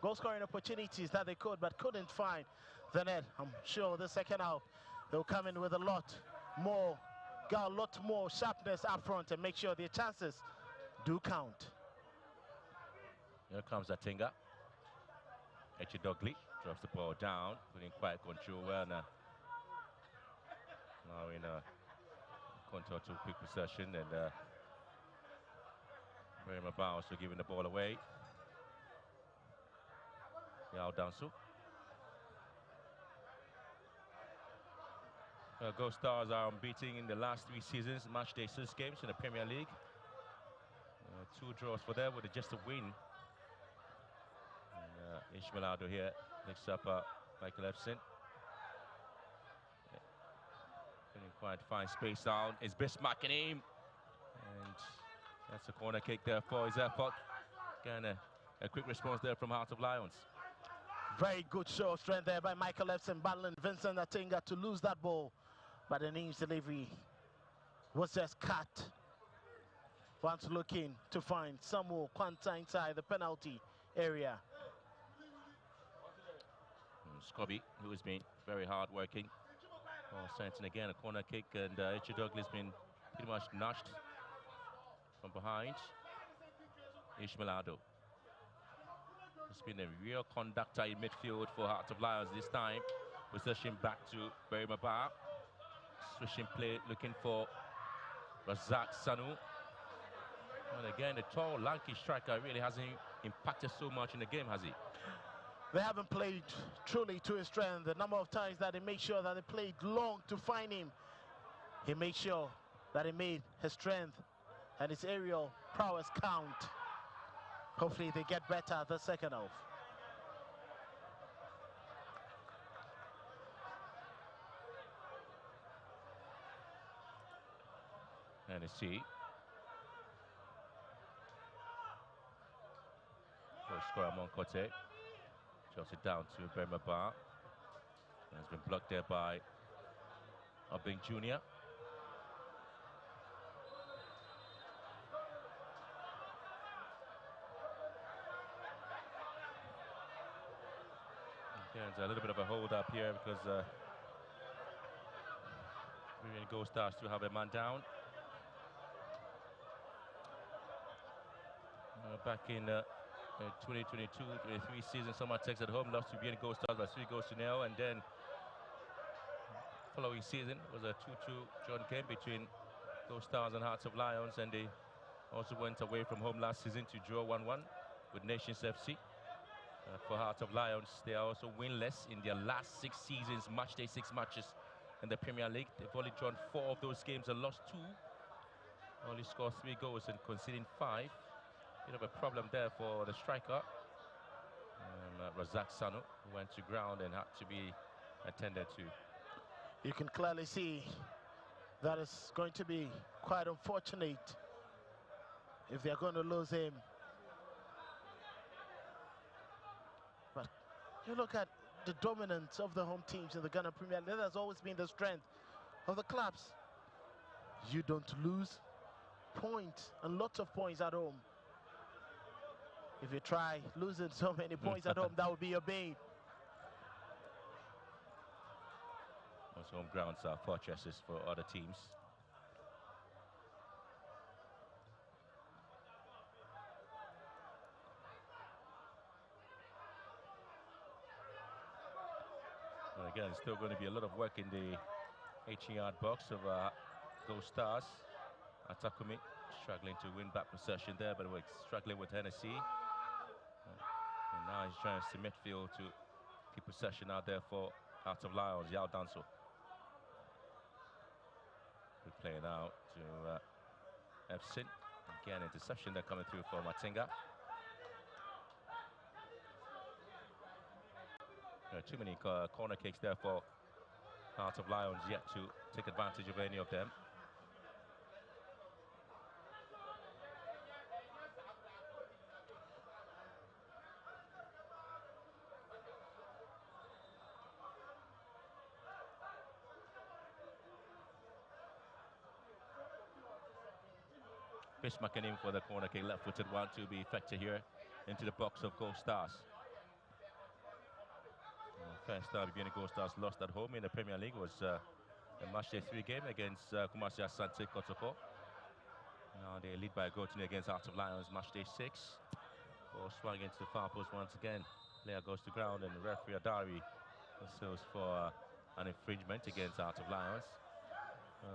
S11: goal-scoring opportunities that they could, but couldn't find the net. I'm sure the second half they'll come in with a lot more sharpness up front and make sure their chances do count.
S10: Here comes Atinga. Echidogli drops the ball down, couldn't quite control well now. Now in a contour to quick possession, and Rema Bounce for giving the ball away. Yao Dansu. Gold Stars are unbeaten in the last 3 seasons, match day 6 games in the Premier League. 2 draws for them with just a win. And, Ishmael Aldo here picks up Michael Epson. Couldn't quite find space down. It's Bismarck in him. And that's a corner kick there for his effort. Again, a quick response there from Heart of Lions.
S11: Very good show of strength there by Michael Epson, battling Vincent Atinga to lose that ball. But the Neem's delivery was just cut. Once looking to find Samuel Quanta inside the penalty area.
S10: Scobby, who has been very hard working. Santon again, a corner kick, and Echidogli has been pretty much nudged from behind. Ishmael Aldo. It's been a real conductor in midfield for Heart of Lions this time. Possession back to Barry Maba. Switching play, looking for Razak Sanu. And again, the tall, lanky striker really hasn't impacted so much in the game, has he?
S11: They haven't played truly to his strength. The number of times that they make sure that they played long to find him, he made sure that he made his strength and his aerial prowess count. Hopefully they get better the second half.
S10: Hennessy. Goal scorer Moncote. Drops it down to Bermabar. Has been blocked there by Obing Jr. There's a little bit of a hold up here because Bibiani Gold Stars to have a man down. Back in 2022-23 season, Summer Tex at home lost to Bibiani Gold Stars by 3 goals to 0, and then following season was a 2-2 drawn game between Gold Stars and Hearts of Lions, and they also went away from home last season to draw 1-1 with Nations FC. For Hearts of Lions, they are also winless in their last 6 seasons, matchday 6 matches in the Premier League. They've only drawn 4 of those games and lost 2. Only scored 3 goals and conceding 5. Bit of a problem there for the striker. Razak Sanu went to ground and had to be attended to.
S11: You can clearly see that it's going to be quite unfortunate if they're going to lose him. But you look at the dominance of the home teams in the Ghana Premier League. That has always been the strength of the clubs. You don't lose points, and lots of points at home. If you try losing so many points at home, that would be your bane.
S10: Most home grounds are fortresses for other teams. And again, still going to be a lot of work in the 18-yard box of Gold Stars. Atakumi struggling to win back possession there, but we're struggling with Hennessy. And now he's trying to midfield to keep possession out there for Hearts of Lions, Yao Danso. Good play now to Efsin. Again, interception there coming through for Matinga. Too many corner kicks there for Hearts of Lions, yet to take advantage of any of them. Fishmack in for the corner kick, left-footed one to be effective here into the box of Gold Stars. First time Bibiani Gold Stars lost at home in the Premier League was a matchday 3 game against Kumasi Asante Kotoko. Now they lead by a goal to 0 against Hearts of Lions, matchday 6. Ball swung into the far post once again. Player goes to ground and referee Adari whistles for an infringement against Hearts of Lions.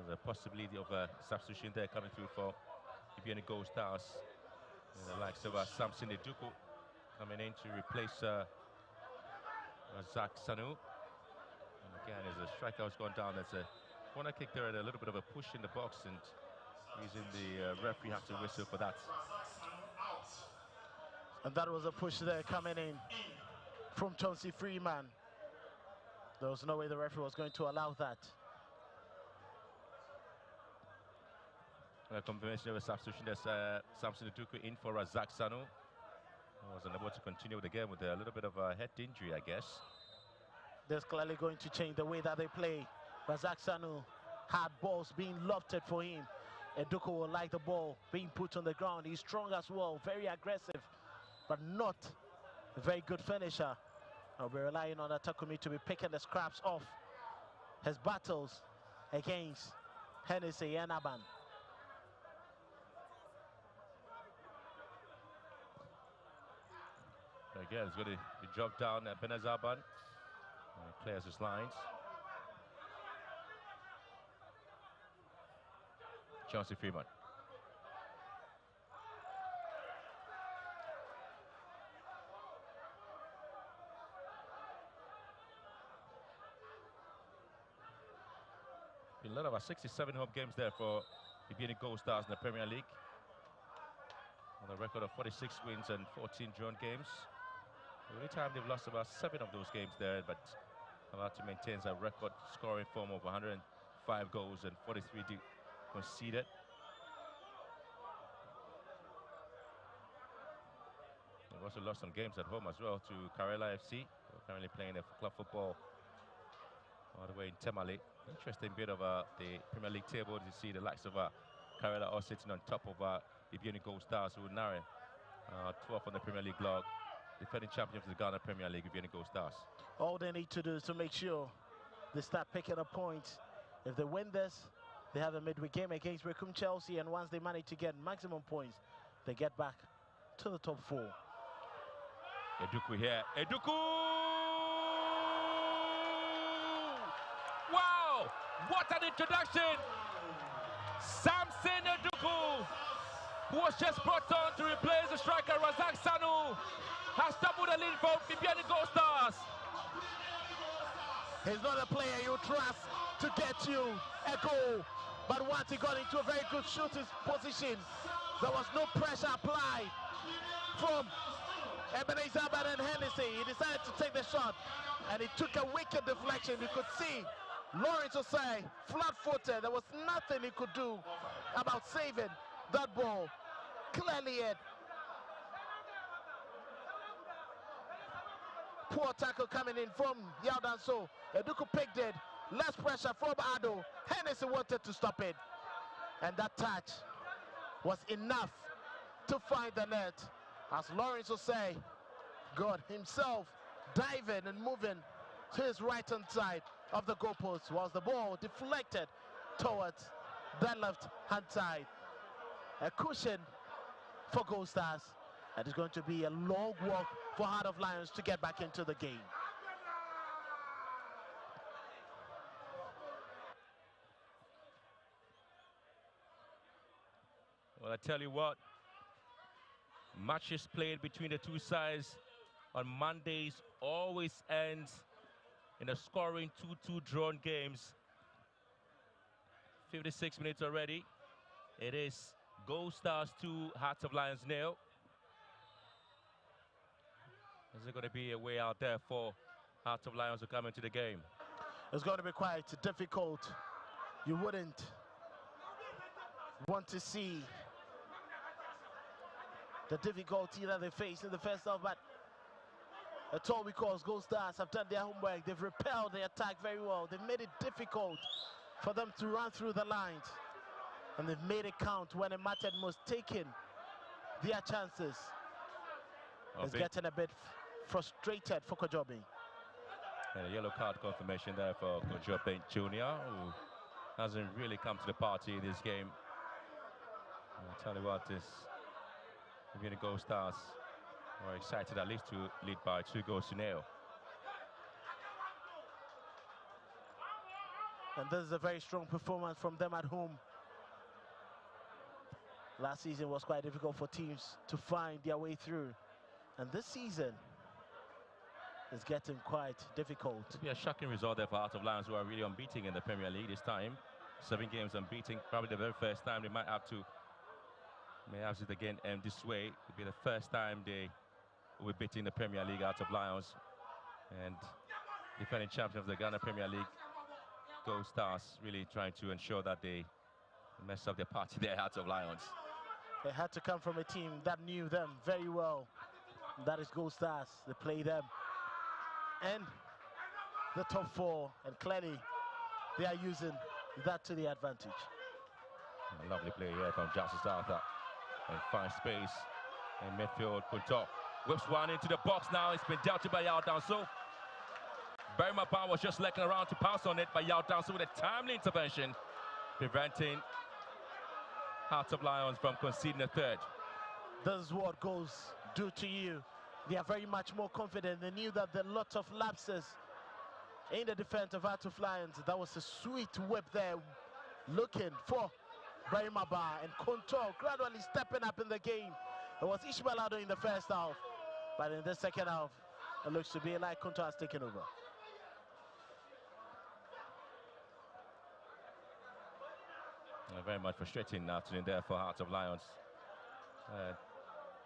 S10: The possibility of a substitution there coming through for Bibiani Gold Stars. The likes of Samson Eduku coming in to replace Razak Sanu. And again, as the striker has gone down, there's a corner kick there and a little bit of a push in the box, and using the referee had to whistle for that.
S11: And that was a push there coming in from Chauncey Freeman. There was no way the referee was going to allow that.
S10: A confirmation of a substitution. There's Samson Eduku in for Razak Sanu. Was unable to continue the game with a little bit of a head injury, I guess.
S11: That's clearly going to change the way that they play. Razak Sanu had balls being lofted for him. Eduku will like the ball being put on the ground. He's strong as well, very aggressive, but not a very good finisher. I'll be relying on Atakumi to be picking the scraps off his battles against Hennessy and Aban.
S10: Again, it's going to be dropped down at Benazaban. Clears his lines. Chauncey Freeman. A lot of 67 home games there for Bibiani Gold Stars in the Premier League. On a record of 46 wins and 14 drawn games. The only time they've lost about 7 of those games there, but about to maintain a record scoring form of 105 goals and 43 conceded. They've also lost some games at home as well to Karela FC. They're currently playing their club football all the way in Temale. Interesting bit of the Premier League table. You see the likes of Karela all sitting on top of Bibiani Gold Stars, who are now 12th on the Premier League log. Defending champions of the Ghana Premier League, Bibiani Gold Stars.
S11: All they need to do is to make sure they start picking up points. If they win this, they have a midweek game against Wycombe Chelsea, and once they manage to get maximum points, they get back to the top 4.
S10: Eduku here. Eduku! Wow! What an introduction! Samson Eduku, who was just brought on to replace the striker Razak Sanu, has doubled the lead for Bibiani Gold Stars.
S11: He's not a player you trust to get you a goal, but once he got into a very good shooting position, there was no pressure applied from Ebenezer and Hennessy. He decided to take the shot, and he took a wicked deflection. You could see Lawrence Osei flat-footed. There was nothing he could do about saving that ball. Clearly it. Poor tackle coming in from Yaudanso. Eduku picked it. Less pressure from Ado. Hennessy wanted to stop it, and that touch was enough to find the net, as Lawrence Osei got himself diving and moving to his right-hand side of the goalpost, whilst the ball deflected towards the left-hand side. A cushion for Gold Stars, and it's going to be a long walk for Heart of Lions to get back into the game.
S10: Well, I tell you what, matches played between the two sides on Mondays always ends in a scoring 2-2 drawn games. 56 minutes already. It is Gold Stars 2, Hearts of Lions 0. Is it going to be a way out there for Hearts of Lions to come into the game?
S11: It's going to be quite difficult. You wouldn't want to see the difficulty that they face in the first half, but that's all because Gold Stars have done their homework. They've repelled the attack very well. They've made it difficult for them to run through the lines, and they've made it count when it mattered most, taking their chances. It's getting a bit frustrated for Kojobi.
S10: And a yellow card confirmation there for Kojobi Jr., who hasn't really come to the party in this game. I'll tell you what, this Bibiani Gold Stars are excited at least to lead by 2 goals to 0.
S11: And this is a very strong performance from them at home. Last season was quite difficult for teams to find their way through, and this season is getting quite difficult.
S10: It'll be a shocking result there for Heart of Lions, who are really unbeaten in the Premier League this time. 7 games unbeaten, probably the very first time they might have it again this way. It'll be the first time they will be beating the Premier League, Heart of Lions, and defending champions of the Ghana Premier League, Gold Stars, really trying to ensure that they mess up their party there, Heart of Lions.
S11: They had to come from a team that knew them very well. That is Gold Stars. They play them in the top 4, and clearly they are using that to the advantage.
S10: A lovely play here from Justice Arthur, and finds space in midfield. Kunto whips one into the box now. It's been dealt to by Yao Danso. Barry Mapan was just looking around to pass on it, but Yao Danso with a timely intervention, preventing Hearts of Lions from conceding a third.
S11: This is what goals do to you. They are very much more confident. They knew that there are lots of lapses in the defense of Hearts of Lions. That was a sweet whip there, looking for Brahima Ba, and Konto gradually stepping up in the game. It was Ishmael Ado in the first half, but in the second half, it looks to be like Konto has taken over.
S10: Very much frustrating afternoon there for Hearts of Lions.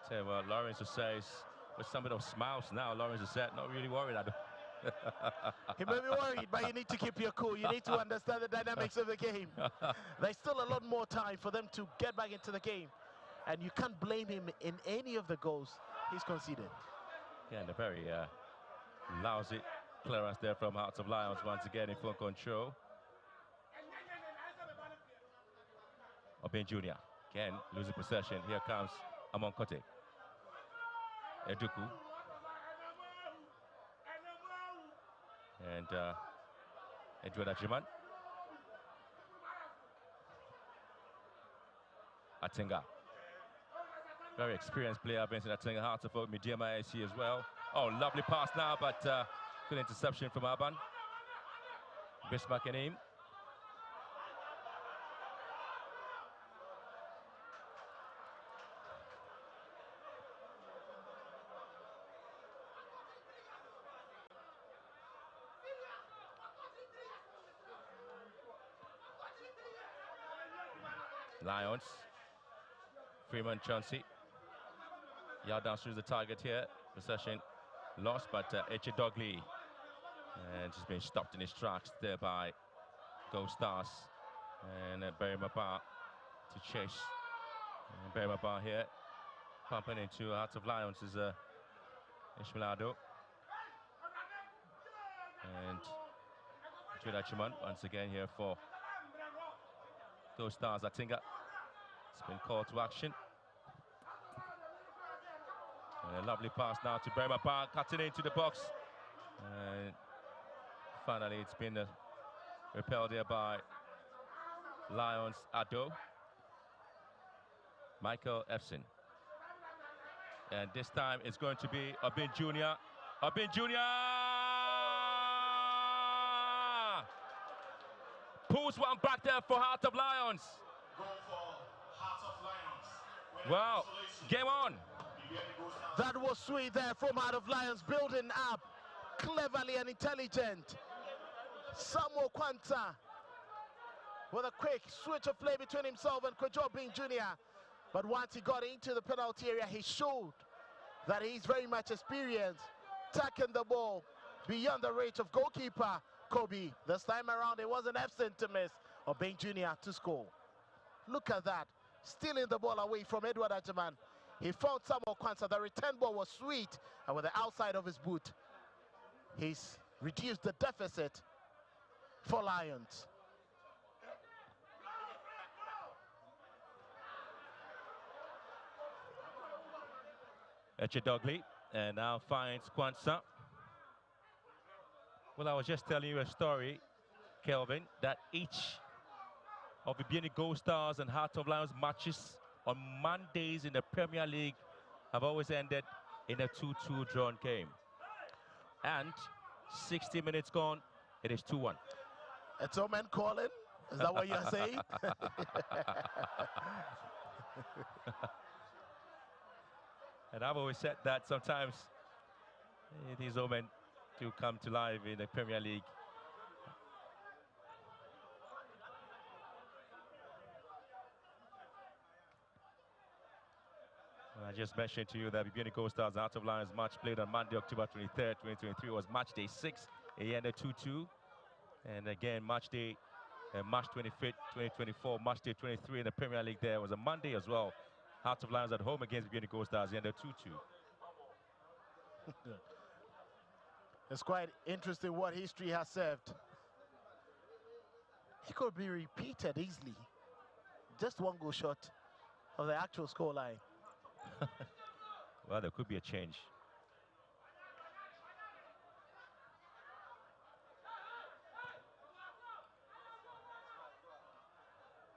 S10: Tell you what, Lawrence says with some of those smiles now. Lawrence said, not really worried.
S11: He may be worried, but you need to keep your cool. You need to understand the dynamics of the game. There's still a lot more time for them to get back into the game, and you can't blame him in any of the goals he's conceded.
S10: Yeah, and a very lousy clearance there from Hearts of Lions once again in full control. Obin Jr. again losing possession. Here comes Amonkote. Eduku. And Edward Ajiman. Atenga. Very experienced player, Vincent Atenga. Hearts of Oak, Midiama SC as well. Oh, lovely pass now, but good interception from Aban. Bismarck and him. Lions. Freeman Chauncey. Yardown through the target here. Possession lost, but Eche Dogley. And he's been stopped in his tracks there by Gold Stars. And Barry Maba to chase. And Barry Maba here. Pumping into Hearts of Lions is Ishmaelado. And Chudachiman once again here for Gold Stars. Atinga. It's been called to action. And a lovely pass now to Barry Maba, cutting into the box. And finally, it's been repelled here by Lions Ado. Michael Efson. And this time it's going to be Obin Jr. Obin Jr. Pulls one back there for Heart of Lions. Well, game on.
S11: That was sweet there from Heart of Lions, building up cleverly and intelligent. Samuel Quanta with a quick switch of play between himself and Kwejobin Jr. But once he got into the penalty area, he showed that he's very much experienced, tackling the ball beyond the reach of goalkeeper Kobe. This time around, it wasn't absent to miss Obin Jr. to score. Look at that, stealing the ball away from Edward Ajiman. He found Samuel Quanta. The return ball was sweet, and with the outside of his boot, he's reduced the deficit for Lions.
S10: Eche Dogley, and now finds Kwanzaa. Well, I was just telling you a story, Kelvin, that each of the Bibiani Gold Stars and Heart of Lions matches on Mondays in the Premier League have always ended in a 2-2 drawn game. And 60 minutes gone, it is 2-1.
S11: It's Omen calling? Is that what you're saying?
S10: And I've always said that sometimes it is Omen to come to life in the Premier League. I just mentioned to you that Bibiani Gold Stars Heart of Lions match played on Monday, October 23rd, 2023 was match day 6. It ended 2-2. And again, match day, March 25th, 2024, match day 23 in the Premier League there was a Monday as well. Heart of Lions at home against Bibiani Gold Stars, it ended 2-2.
S11: It's quite interesting what history has served. It could be repeated easily. Just one goal short of the actual scoreline.
S10: Well, there could be a change.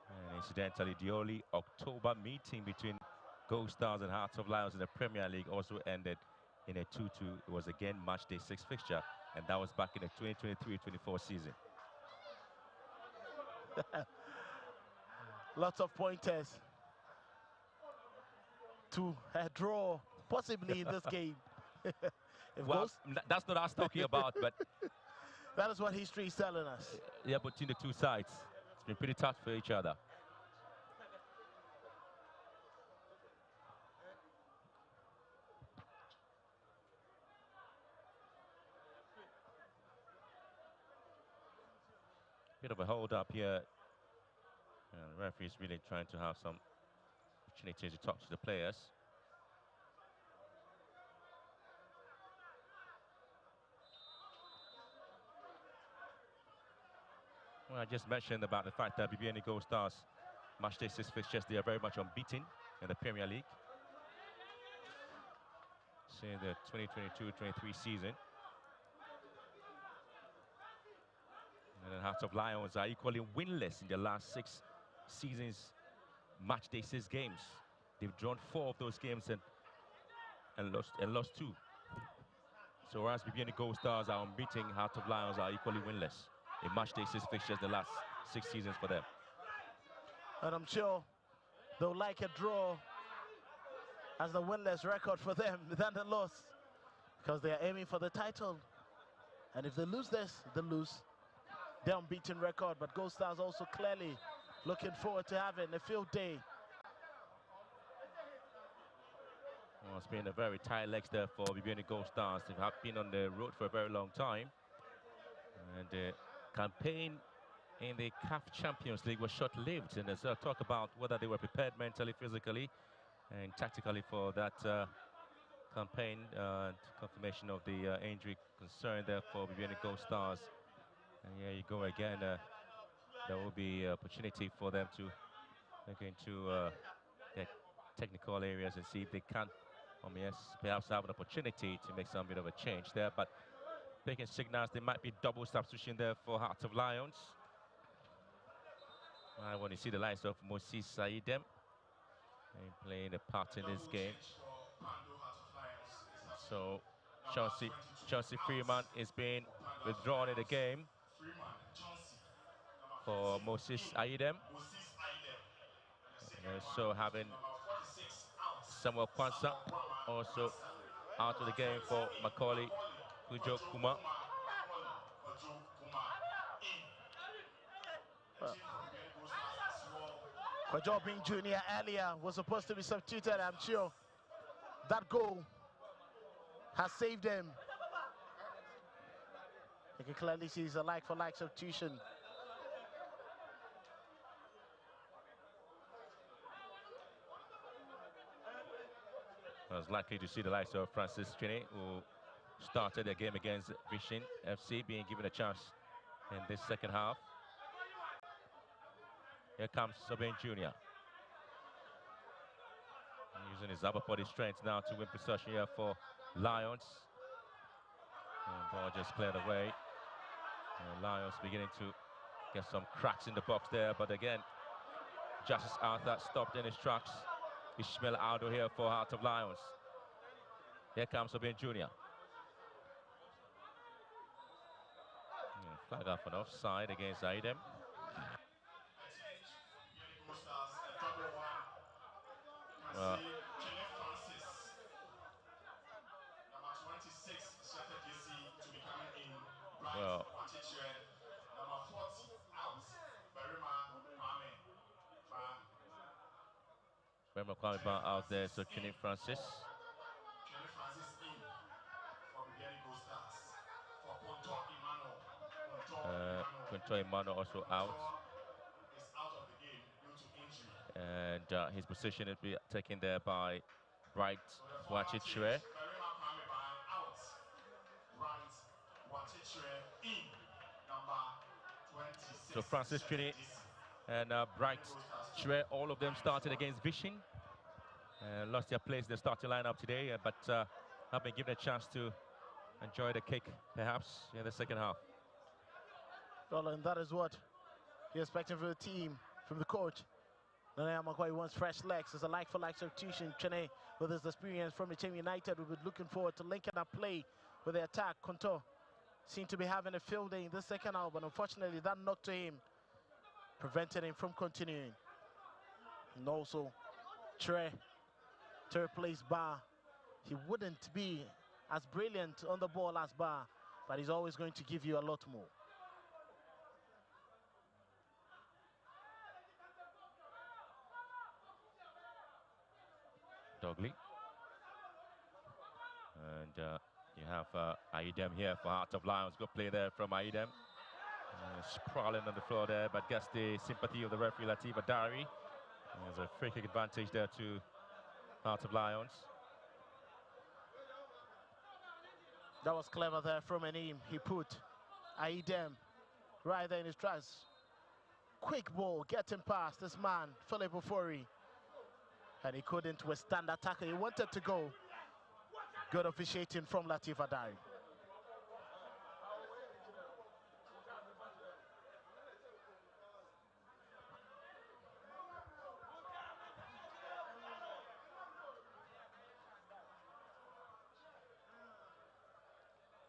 S10: And incidentally, the only October meeting between Gold Stars and Hearts of Lions in the Premier League also ended in a 2-2. It was again match day 6 fixture, and that was back in the 2023-24 season.
S11: Lots of pointers to draw, possibly in this game.
S10: Well, that's not us talking about, but
S11: that is what history is telling us.
S10: Yeah, between the two sides, it's been pretty tough for each other. Bit of a hold up here. And the referee's really trying to have some opportunities to talk to the players. Well, I just mentioned about the fact that Bibiani Gold Stars match day 6 fixtures, they are very much unbeaten in the Premier League. See the 2022-23 season. And the Hearts of Lions are equally winless in their last 6 seasons match day 6 games. They've drawn 4 of those games and lost 2. So whereas Bibiani Gold Stars are unbeaten, Hearts of Lions are equally winless in match day 6 fixtures the last 6 seasons for them.
S11: And I'm sure they'll like a draw as the winless record for them than the loss, because they are aiming for the title. And if they lose this, they lose their unbeaten record. But Gold Stars also clearly looking forward to having a field day.
S10: Well, it's been a very tight legs there for Bibiani Gold Stars. They have been on the road for a very long time. And the campaign in the CAF Champions League was short-lived. And there's talk about whether they were prepared mentally, physically, and tactically for that campaign. Confirmation of the injury concern there for Bibiani Gold Stars. And here you go again. There will be opportunity for them to look into their technical areas and see if they can, yes, perhaps have an opportunity to make some bit of a change there. But making signals there might be double substitution there for Hearts of Lions. I want to see the likes of Moses Saidem playing a part in this game. So Chauncey Freeman is being withdrawn in the game for Moses Aidem. And also having Samuel Kwanzaa also out of the game for Macaulay Kujo Kuma.
S11: Kwajo being junior earlier was supposed to be substituted. I'm sure that goal has saved him. You can clearly see it's a like-for-like substitution.
S10: I was likely to see the likes of Francis Chine, who started their game against Vision FC, being given a chance in this second half. Here comes Sobin Jr. Using his upper body strength now to win possession here for Lions. And ball just cleared away. And Lions beginning to get some cracks in the box there, but again, Justice Arthur stopped in his tracks. Ishmael Aldo here for Heart of Lions. Here comes Sobin Jr. Flag off an offside against Aidem. Well, well,
S14: number 40 out,
S10: Berima Kwame out there, so Kenny Francis.
S14: Kenny Francis in for Bibiani Gold Stars. For
S10: Kunto Emmanuel also out.
S14: Is out of the game due to injury.
S10: And his position will be taken there by Bright Wachichre.
S14: Berima Kwame out. Bright Wachichre in. Number 26.
S10: So Francis Chine and Bright Chre, all of them started against Vision. Lost their place in the starting lineup today, but have been given a chance to enjoy the cake, perhaps, in the second half.
S11: Well, and that is what you're expecting from the team, from the coach. Nana Makwai wants fresh legs. It's a like-for-like substitution. Chene, with his experience from the team United, will be looking forward to linking up play with the attack. Konto seemed to be having a field day in the second half, but unfortunately that knocked to him, preventing him from continuing. And also, Tre to replace Bar. He wouldn't be as brilliant on the ball as Bar, but he's always going to give you a lot more.
S10: Dogley. And you have Aidem here for Heart of Lions. Good play there from Aidem. Sprawling on the floor there, but gets the sympathy of the referee, Latif Adari. There's a free kick advantage there to Heart of Lions.
S11: That was clever there from Anim. He put Aidem right there in his tracks. quick ball getting past this man, Philip Ofori. And he couldn't withstand that tackle. He wanted to go. Good officiating from Latif Adari.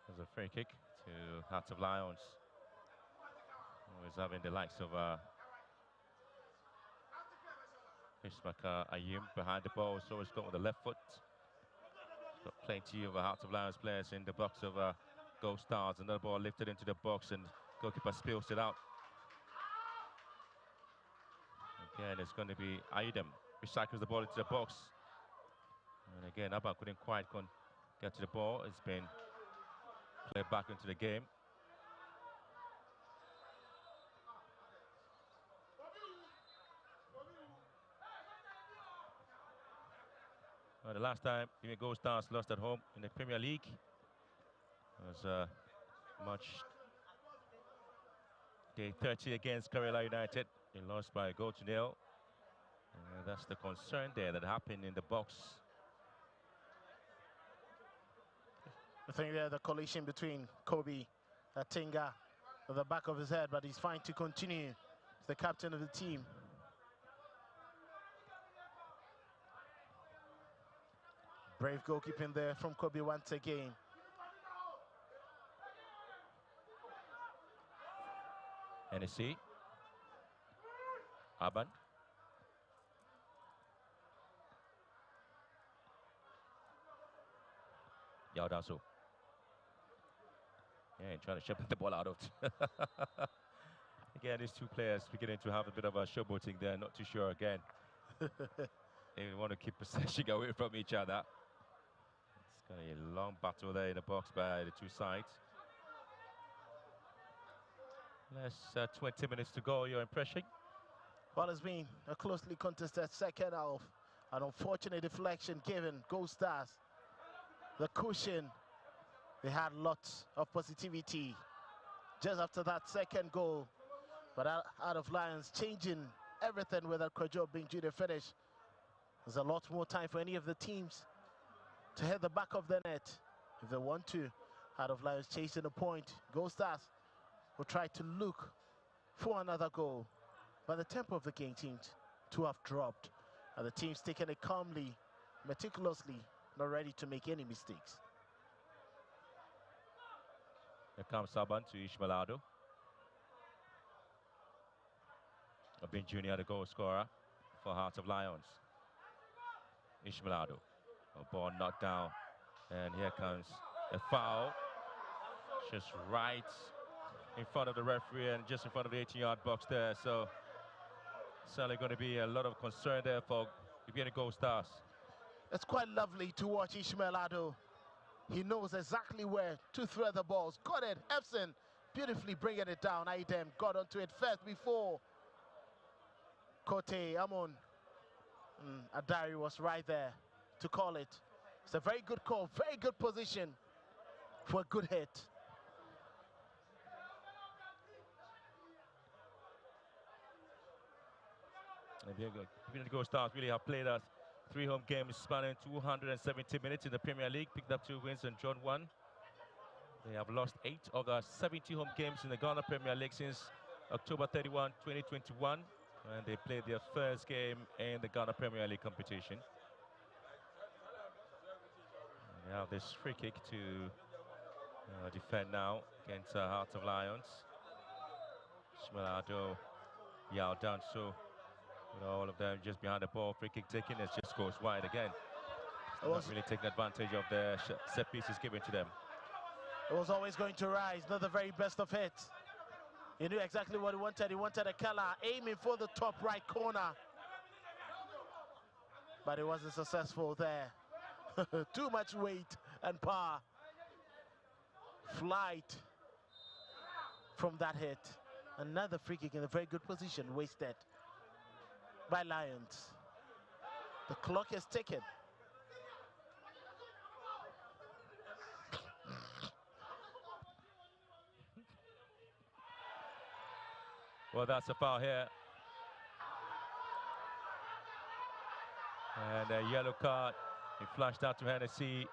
S10: There's a free kick to Hearts of Lions. Always having the likes of Ishmaka Ayim behind the ball, so it's got with the left foot. Got plenty of Hearts of Lions players in the box of Gold Stars. Another ball lifted into the box and goalkeeper spills it out. Again, it's going to be Aidem recycles the ball into the box. And again, Abba couldn't quite get to the ball. It's been played back into the game. Well, the last time even Gold Stars lost at home in the Premier League was day 30 against Kerala United. They lost by a goal to nil. That's the concern there that happened in the box.
S11: I think the collision between Kobe Atinga at the back of his head, but he's fine to continue. He's the captain of the team. Brave goalkeeping there from Kobe once again.
S10: NSC. Aban. Yao Dasu. Yeah, trying to shepherd the ball out of. Again, these two players beginning to have a bit of a showboating there. Not too sure again. They want to keep possession away from each other. It's got a long battle there in the box by the two sides. Less 20 minutes to go. Your impression?
S11: Well, it's been a closely contested second half. An unfortunate deflection given Gold Stars the cushion. They had lots of positivity just after that second goal. But out of Lions changing everything with that Kwajo being due to finish. There's a lot more time for any of the teams to hit the back of the net if they want to. Out of Lions chasing a point. Gold Stars will try to look for another goal. But the tempo of the game seemed to have dropped. And the team's taking it calmly, meticulously, not ready to make any mistakes.
S10: Here comes Saban to Ishmaelado. Abin Jr., the goal scorer for Hearts of Lions. Ishmaelado. A ball knocked down. And here comes a foul. Just right in front of the referee and just in front of the 18-yard box there. So certainly going to be a lot of concern there for Bibiani Gold Stars.
S11: It's quite lovely to watch Ishmaelado. He knows exactly where to thread the balls. Got it, Epson beautifully bringing it down. Aidem got onto it first before Kote Amon. Adari was right there to call it. It's a very good call, very good position for a good hit.
S10: Bibiani Gold Stars really have played us 3 home games spanning 270 minutes in the Premier League, picked up 2 wins and drawn 1. They have lost 8 of their 70 home games in the Ghana Premier League since October 31, 2021, and they played their first game in the Ghana Premier League competition. And they have this free kick to defend now against Hearts of Lions. Ishmaelado, Yao Danso, with all of them just behind the ball. Free kick taken, it just goes wide again. Not really taking advantage of the set pieces given to them.
S11: It was always going to rise, not the very best of hits. He knew exactly what he wanted. He wanted a color, aiming for the top right corner. But he wasn't successful there. Too much weight and power. Flight from that hit. Another free kick in a very good position, wasted by Lions. The clock is ticking.
S10: Well, that's a foul here. And a yellow card. He flashed out to Hennessy.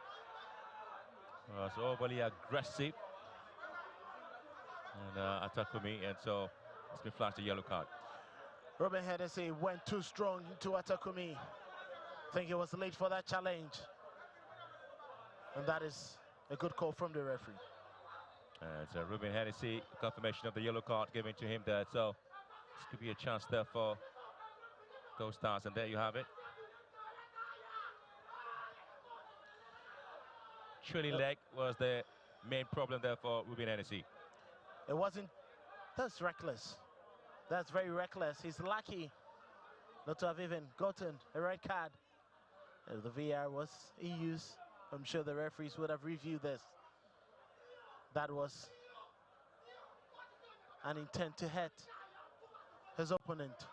S10: Was overly aggressive. And Atakumi, and so it's been flashed a yellow card.
S11: Robin Hennessy went too strong into Atakumi. I think he was late for that challenge. And that is a good call from the referee.
S10: And so Ruben Hennessy, confirmation of the yellow card given to him there. So this could be a chance there for Gold Stars. And there you have it. Trailing leg was the main problem there for Ruben Hennessy.
S11: It wasn't. That's reckless. That's very reckless. He's lucky not to have even gotten a red card. If the VR was in use, I'm sure the referees would have reviewed this. That was an intent to hit his opponent.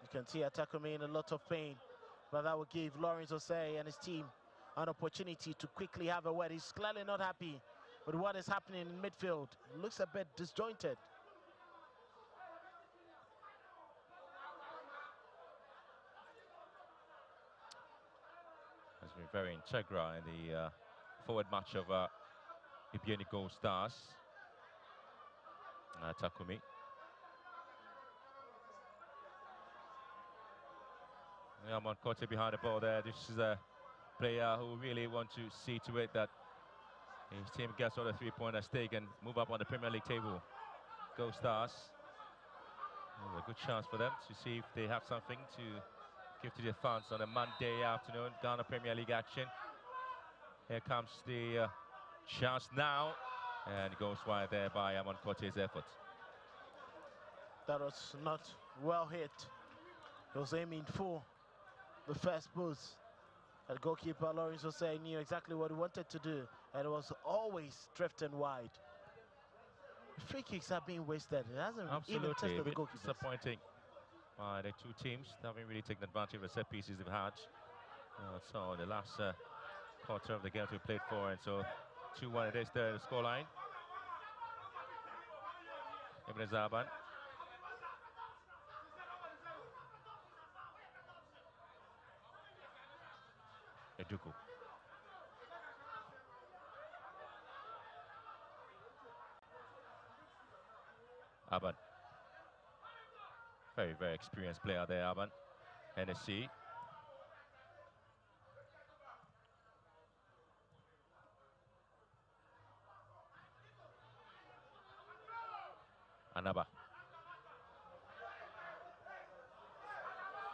S11: You can see Atakumi in a lot of pain, but that will give Lawrence Osei and his team an opportunity to quickly have a word. He's clearly not happy with what is happening in midfield. It looks a bit disjointed.
S10: Has been very integral in the forward match of Bibiani Gold Stars. Takumi. Yaman Kote behind the ball there. This is a player who really wants to see to it that his team gets all the 3-pointer stake and move up on the Premier League table. Gold Stars. A good chance for them to see if they have something to give to their fans on a Monday afternoon. Ghana Premier League action. Here comes the chance now, and it goes wide there by Amon Kote's effort.
S11: That was not well hit. He was aiming for the first post. And goalkeeper Lawrence Osei knew exactly what he wanted to do, and it was always drifting wide. Free kicks are being wasted. It hasn't even tested the goalkeeper.
S10: Disappointing by the two teams. They haven't really taken advantage of the set pieces they've had. So the last quarter of the game we played for, and so 2-1 it is there, the scoreline. Ibn Zaban. Eduku. Aban. Very, very experienced player there, Aban. Hennessy. Anaba.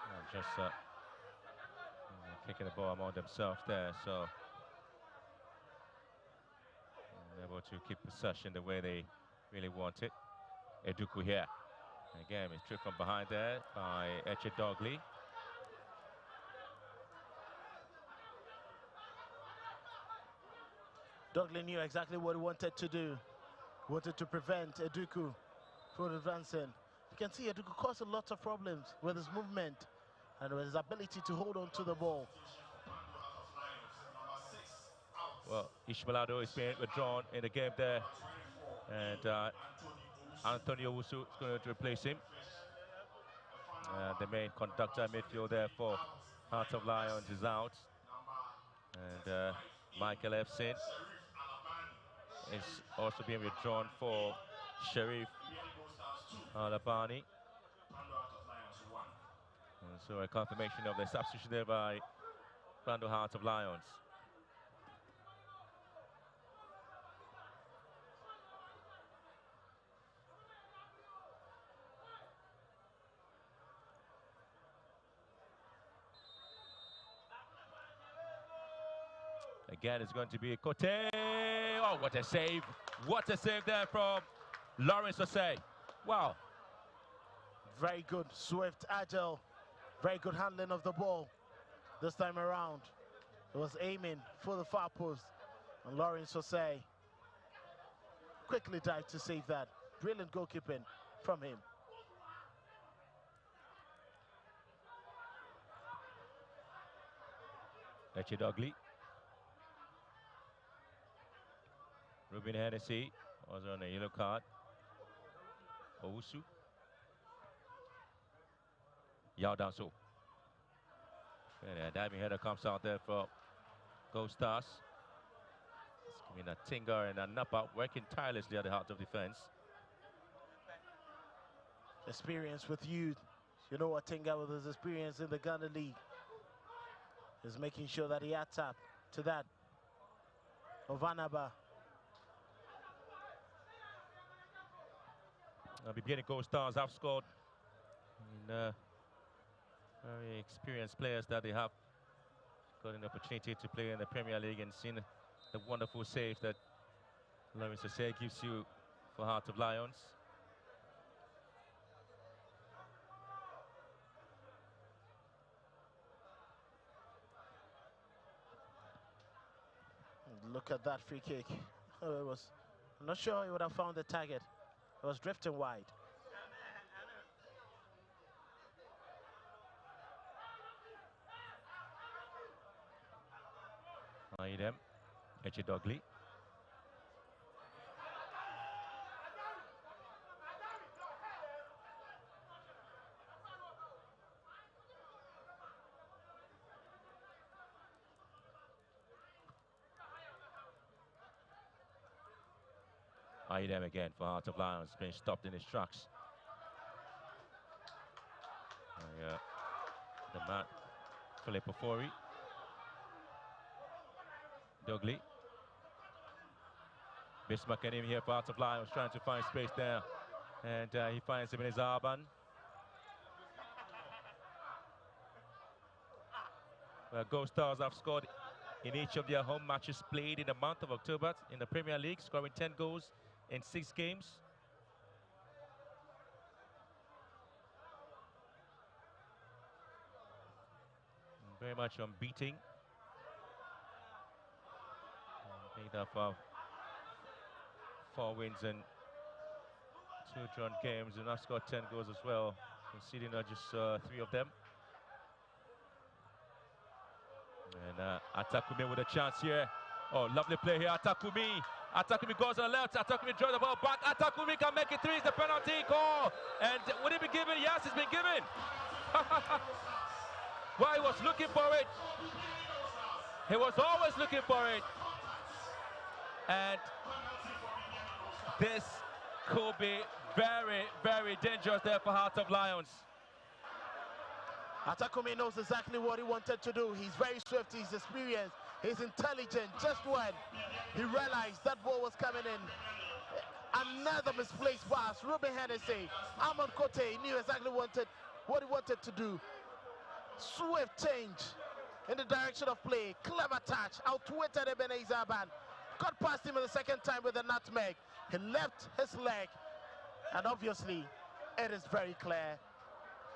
S10: And just kicking the ball among themselves there, so able to keep possession the way they really want it. Eduku here. Again, it's trick from behind there by Eche Dogley.
S11: Dogley knew exactly what he wanted to do. Wanted to prevent Eduku from advancing. You can see Eduku caused a lot of problems with his movement and with his ability to hold on to the ball.
S10: Well, Ishmaelado is being withdrawn in the game there, and Antonio Wusu is going to replace him. The main conductor midfield there for Heart of Lions is out, and Michael Efsin is also being withdrawn for Sharif Alabani. And so a confirmation of the substitution there by Brando Heart of Lions. Again, it's going to be Kote. Oh, what a save. What a save there from Lawrence Osei. Wow.
S11: Very good, swift, agile, very good handling of the ball this time around. It was aiming for the far post, and Lawrence Osei quickly dived to save that. Brilliant goalkeeping from him.
S10: Eche Dogley. Ruben Hennessy was on a yellow card. Owusu. Yao Danso. And a diving header comes out there for Gold Stars. It's giving a Tinga and a Napa working tirelessly at the heart of defense.
S11: Experience with youth. You know what Tinga with his experience in the Ghana League is making sure that he adds up to that of Anaba.
S10: Bibiani Gold Stars have scored. And, very experienced players that they have got an opportunity to play in the Premier League and seen the wonderful save that Lawrence Osei gives you for Heart of Lions.
S11: Look at that free kick. Oh, it was, I'm not sure he would have found the target. It was drifting wide.
S10: Aidem, Echidogli. Aidem again for Heart of Lions, being stopped in his tracks. The man, Filippo Fori. Dogli. Bismarck and him here for Heart of Lions, trying to find space there. And he finds him in his arban. Well, Gold Stars have scored in each of their home matches played in the month of October in the Premier League, scoring 10 goals in 6 games. Very much unbeaten. Made up of 4 wins and 2 drawn games, and I've scored 10 goals as well, conceding just 3 of them. And Atakumi with a chance here. Oh, lovely play here, Atakumi. Atakumi goes on the left, Atakumi draws the ball back. Atakumi can make it 3, it's the penalty call. And would it be given? Yes, it's been given. Well, he was looking for it. He was always looking for it. And this could be very, very dangerous there for Heart of Lions.
S11: Atakumi knows exactly what he wanted to do. He's very swift, he's experienced, he's intelligent. Just when he realized that ball was coming in, another misplaced pass. Ruben Hennessy, Amon Kote knew exactly what he wanted to do. Swift change in the direction of play. Clever touch, outwitted Ebenezer Aban. Got past him in the second time with a nutmeg. He left his leg, and obviously it is very clear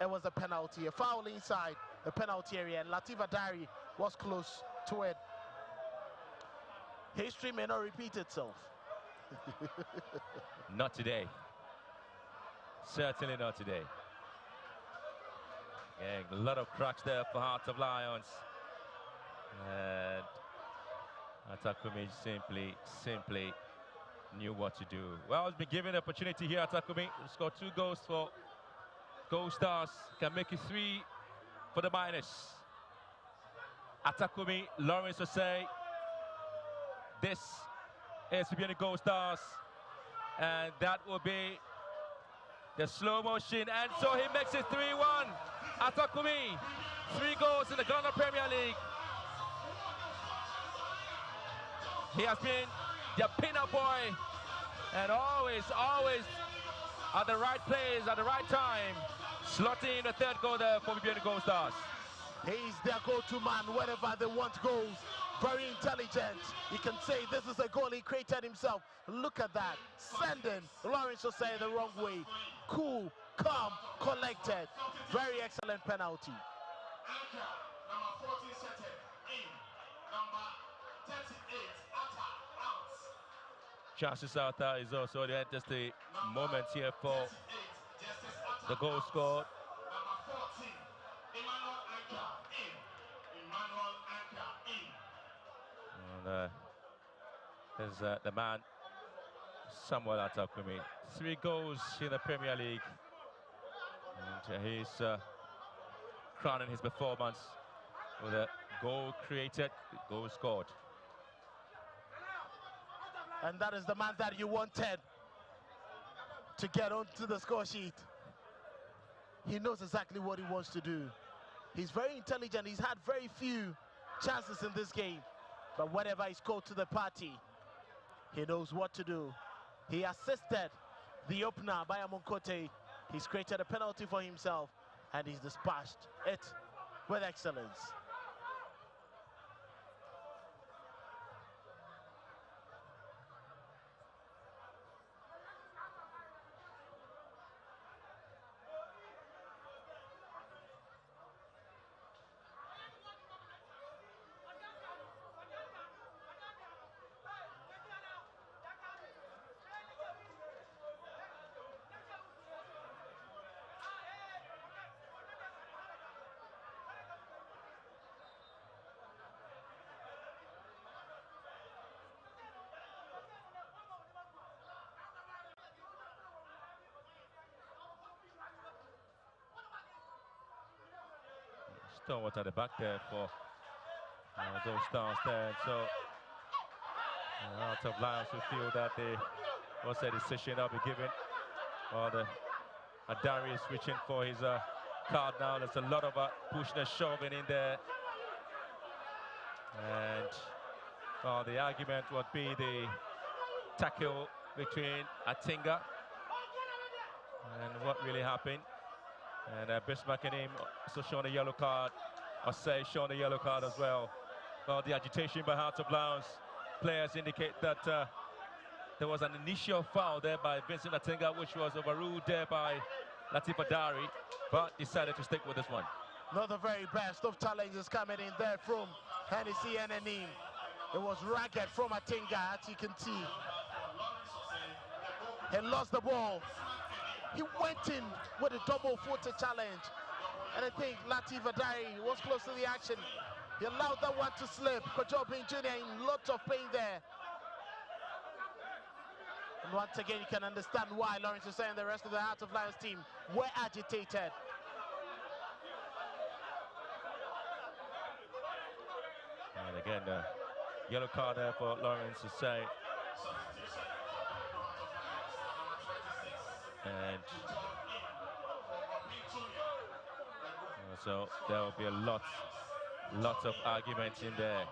S11: it was a penalty, a foul inside the penalty area, and Latifa Dari was close to it. History may not repeat itself.
S10: Not today. Certainly not today. Yeah, a lot of cracks there for Heart of Lions. And Atakumi simply knew what to do. Well, he's been given the opportunity here, Atakumi, to score 2 goals for Gold Stars. Can make it 3 for the minus. Atakumi, Lawrence Osei. This is Bibiani Gold Stars. And that will be the slow motion. And so he makes it 3-1. Atakumi, 3 goals in the Ghana Premier League. He has been the peanut boy and always at the right place, at the right time, slotting in the 3rd goal there for Bibiani Gold Stars.
S11: He's their go-to man whenever they want goals. Very intelligent. You can say this is a goal he created himself. Look at that. Sending Lawrence Osei the wrong way. Cool, calm, collected. Very excellent penalty.
S14: Number 14 setted in. Number 38 out.
S10: Chances out there is also just the moment here for the goal scored.
S14: Number 14, Emmanuel Anka in. Emmanuel Anka in.
S10: And there's the man Samuel Atakumi. 3 goals in the Premier League. And he's crowning his performance with a goal created, goal scored.
S11: And that is the man that you wanted to get onto the score sheet. He knows exactly what he wants to do. He's very intelligent. He's had very few chances in this game. But whenever he's called to the party, he knows what to do. He assisted the opener, Bayamon Kote. He's created a penalty for himself, and he's dispatched it with excellence.
S10: Stalwart at the back there for those stars there. So out of Lions who feel that they was a decision that'll be given. Or the Adari is reaching for his card now. There's a lot of pushing and shoving in there. And the argument would be the tackle between Atinga and what really happened. And Bismarck and him also showing a yellow card. Osei showing a yellow card as well. Well, the agitation by Hearts of Lions players indicate that there was an initial foul there by Vincent Atinga, which was overruled there by Latif Adari, but decided to stick with this one.
S11: Not the very best of challenges coming in there from Hennessy and Anim. It was ragged from Atinga, as you can see. He lost the ball. He went in with a double-footed challenge. And I think Latif Adari was close to the action. He allowed that one to slip. Kojobin Jr. in lots of pain there. And once again, you can understand why Lawrence is saying the rest of the Hearts of Lions team were agitated.
S10: And again, the yellow card there for Lawrence to say. And so there will be a lot of arguments in there.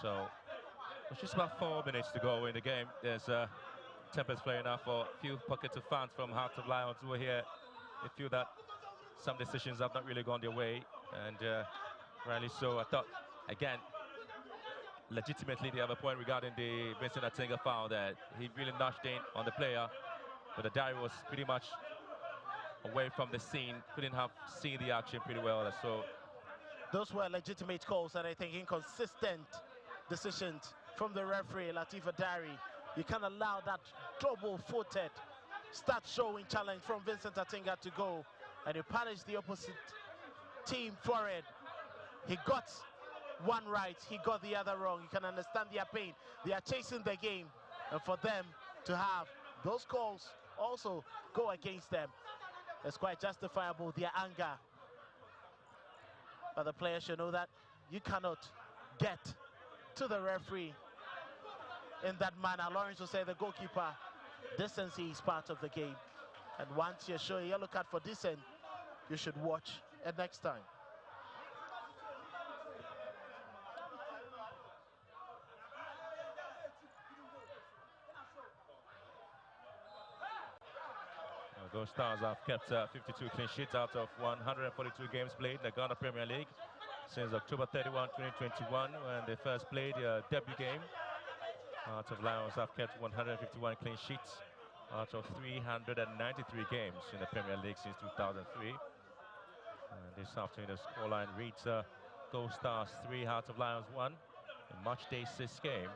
S10: So it's just about 4 minutes to go in the game. There's tempest playing now for a few pockets of fans from Hearts of Lions who are here. They feel that some decisions have not really gone their way, and rightly so. I thought, again, legitimately they have a point regarding the Vincent Atinga foul there. He really notched in on the player, but Adari was pretty much away from the scene, couldn't have seen the action pretty well. So
S11: those were legitimate calls, and I think inconsistent decisions from the referee, Latif Adari. You can't allow that double-footed start showing challenge from Vincent Atinga to go, and you punish the opposite team for it. He got one right, he got the other wrong. You can understand their pain. They are chasing the game, and for them to have those calls also go against them, it's quite justifiable, their anger. But the players should know that you cannot get to the referee in that manner. Lawrence will say the goalkeeper, decency is part of the game. And once you show a yellow card for dissent, you should watch it next time.
S10: Those Stars have kept 52 clean sheets out of 142 games played in the Ghana Premier League since October 31, 2021, when they first played their debut game. Hearts of Lions have kept 151 clean sheets out of 393 games in the Premier League since 2003. And this afternoon, the scoreline reads Gold Stars 3, Hearts of Lions 1, in match day 6 game.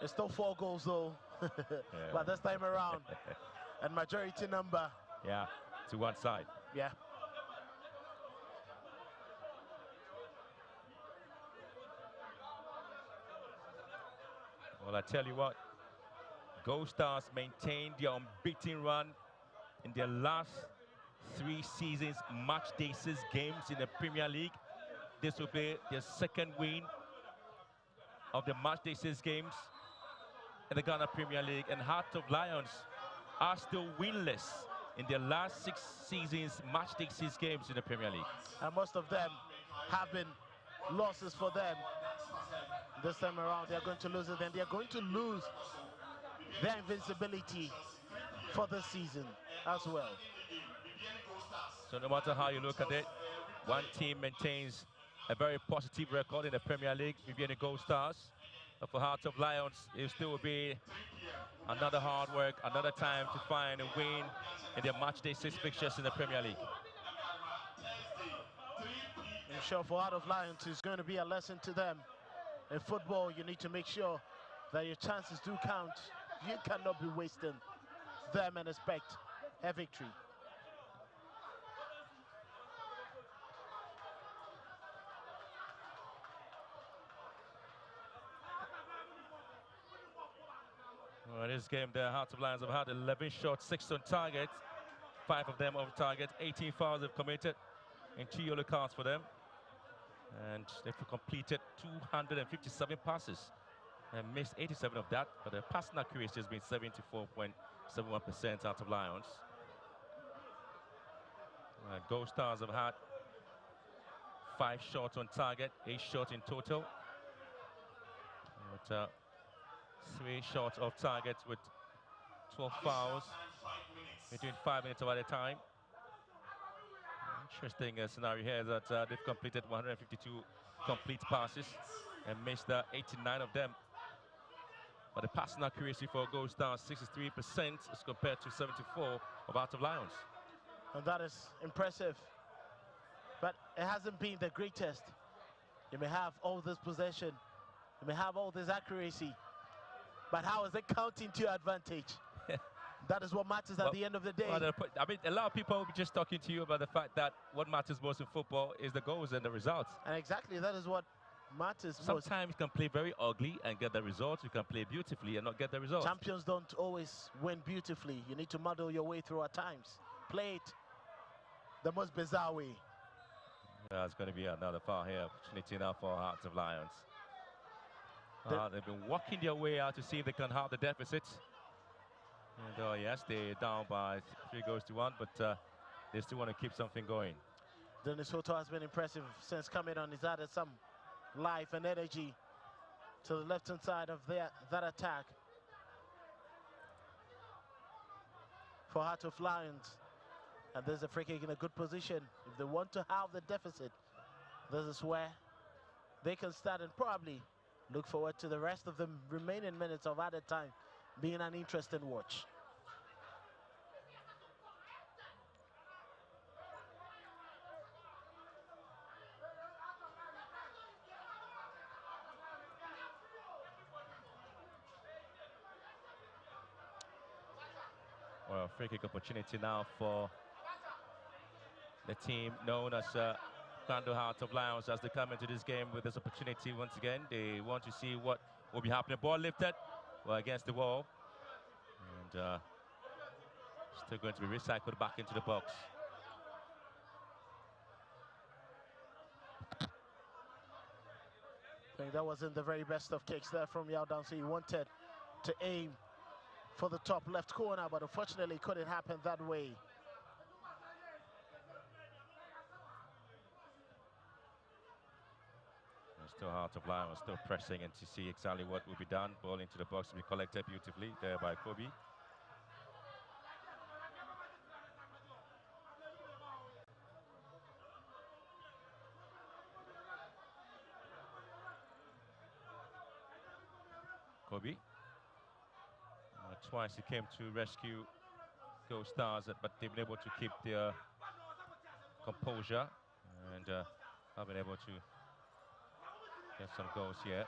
S11: It's still 4 goals though, but this time around, and majority number.
S10: Yeah, to one side.
S11: Yeah.
S10: Well, I tell you what, Gold Stars maintained their unbeaten run in their last 3 seasons, match day 6 games in the Premier League. This will be their second win of the match day 6 games in the Ghana Premier League, and Hearts of Lions are still winless in their last 6 seasons, match day 6 games in the Premier League.
S11: And most of them have been losses for them. This time around, they're going to lose it, and they're going to lose their invincibility for this season as well.
S10: So no matter how you look at it, one team maintains a very positive record in the Premier League, Bibiani Gold Stars. But for Hearts of Lions, it still will be another hard work, another time to find a win in their match day 6 fixtures in the Premier League.
S11: I'm sure for Heart of Lions, it's going to be a lesson to them. In football, you need to make sure that your chances do count. You cannot be wasting them and expect a victory.
S10: Well, in this game, the Hearts of Lions have had 11 shots, 6 on target, 5 of them off target, 18 fouls they've committed, and 2 yellow cards for them. And they've completed 257 passes and missed 87 of that, but the passing accuracy has been 74.71% out of Lions. Gold Stars have had 5 shots on target, 8 shots in total. But, 3 shots off target with 12 fouls between 5 minutes of at a time. Interesting scenario here that they've completed 152 complete passes and missed 89 of them. But the passing accuracy for Gold Stars 63% as compared to 74 of Hearts of Lions.
S11: And that is impressive. But it hasn't been the greatest. You may have all this possession, you may have all this accuracy, but how is it counting to your advantage? That is what matters at the end of the day.
S10: Well, I mean, a lot of people will be just talking to you about the fact that what matters most in football is the goals and the results.
S11: And exactly, that is what matters most.
S10: Sometimes you can play very ugly and get the results. You can play beautifully and not get the results.
S11: Champions don't always win beautifully. You need to muddle your way through at times. Play it the most bizarre way.
S10: There's going to be another foul here. Opportunity now for Hearts of Lions. They've been working their way out to see if they can halve the deficit. And yes, they're down by 3 goals to 1, but they still want to keep something going.
S11: Dennis Soto has been impressive since coming on. He's added some life and energy to the left-hand side of that attack. For Heart of Lions. And there's a free kick in a good position. If they want to halve the deficit, this is where they can start and probably look forward to the rest of the remaining minutes of added time being an interesting watch.
S10: Well, free kick opportunity now for the team known as Kando Hearts of Lions as they come into this game with this opportunity once again. They want to see what will be happening. Ball lifted, well, against the wall. And still going to be recycled back into the box.
S11: I think that wasn't the very best of kicks there from Yao Dansi. He wanted to aim for the top left corner, but unfortunately it couldn't happen that way.
S10: Still Heart of Lions, still pressing and to see exactly what will be done. Ball into the box to be collected beautifully there by Kobe. Kobe Twice he came to rescue Go Stars, but they've been able to keep their composure and have been able to get some goals here.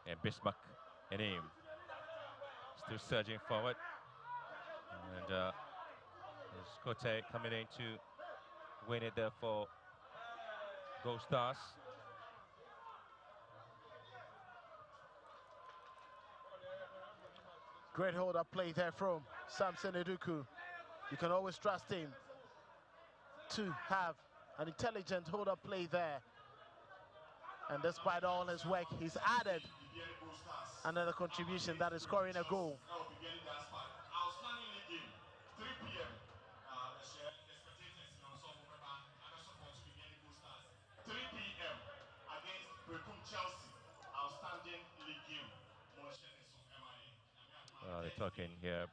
S10: And Bismarck in aim, still surging forward, and there's Kote coming in to win it there for Go Stars.
S11: Great hold-up play there from Samson Eduku. You can always trust him to have an intelligent hold-up play there. And despite all his work, he's added another contribution, that is scoring a goal.
S14: Outstanding league game, 3 p.m. The spectators in Ansofo Pepper and the support to Bibiani Stars. 3 p.m. against Bekum Chelsea. Outstanding league game.
S10: They're talking here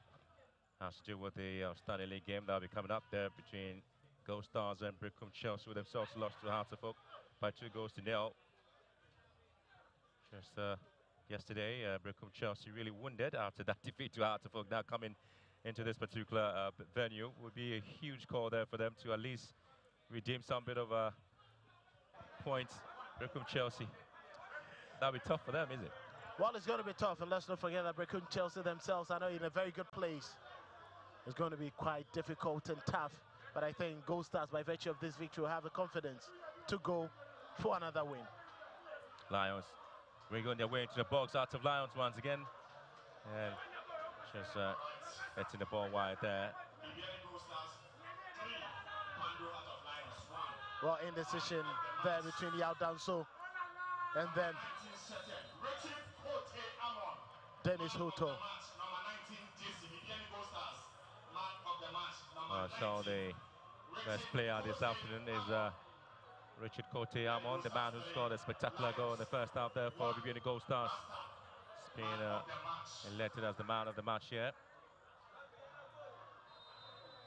S10: has to do with the outstanding league game that'll be coming up there between Go Stars and Brecum Chelsea, who themselves lost to Hartlepool by 2-0. Just yesterday, Brecum Chelsea really wounded after that defeat to Hartlepool. Now coming into this particular venue would be a huge call there for them to at least redeem some bit of points. Brecum Chelsea, that'll be tough for them, is it?
S11: Well, it's going to be tough, and let's not forget that Brecum Chelsea themselves are not in a very good place. It's going to be quite difficult and tough, but I think Gold Stars, by virtue of this victory, will have the confidence to go for another win.
S10: Lions wriggling their way into the box out of Lions once again, and just hitting the ball wide there.
S11: Well, indecision there between Yao Danso and then Dennis Hoto.
S10: So the best player this afternoon is Richard Cote Amon, the man who scored a spectacular goal in the first half there for Bibiani Gold Stars. He's been elected as the man of the match here.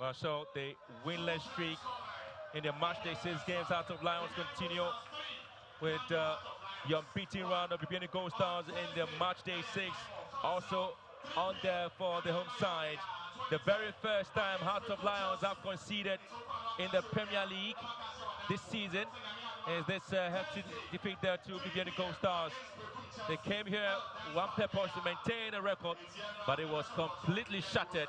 S10: Well, so the winless streak in the matchday 6 games out of Lions continue with the unbeaten round of Bibiani Gold Stars in the matchday 6. Also on there for the home side. The very first time Heart of Lions have conceded in the Premier League this season is this hefty defeat there to Bibiani Gold Stars. They came here one purpose to maintain a record, but it was completely shattered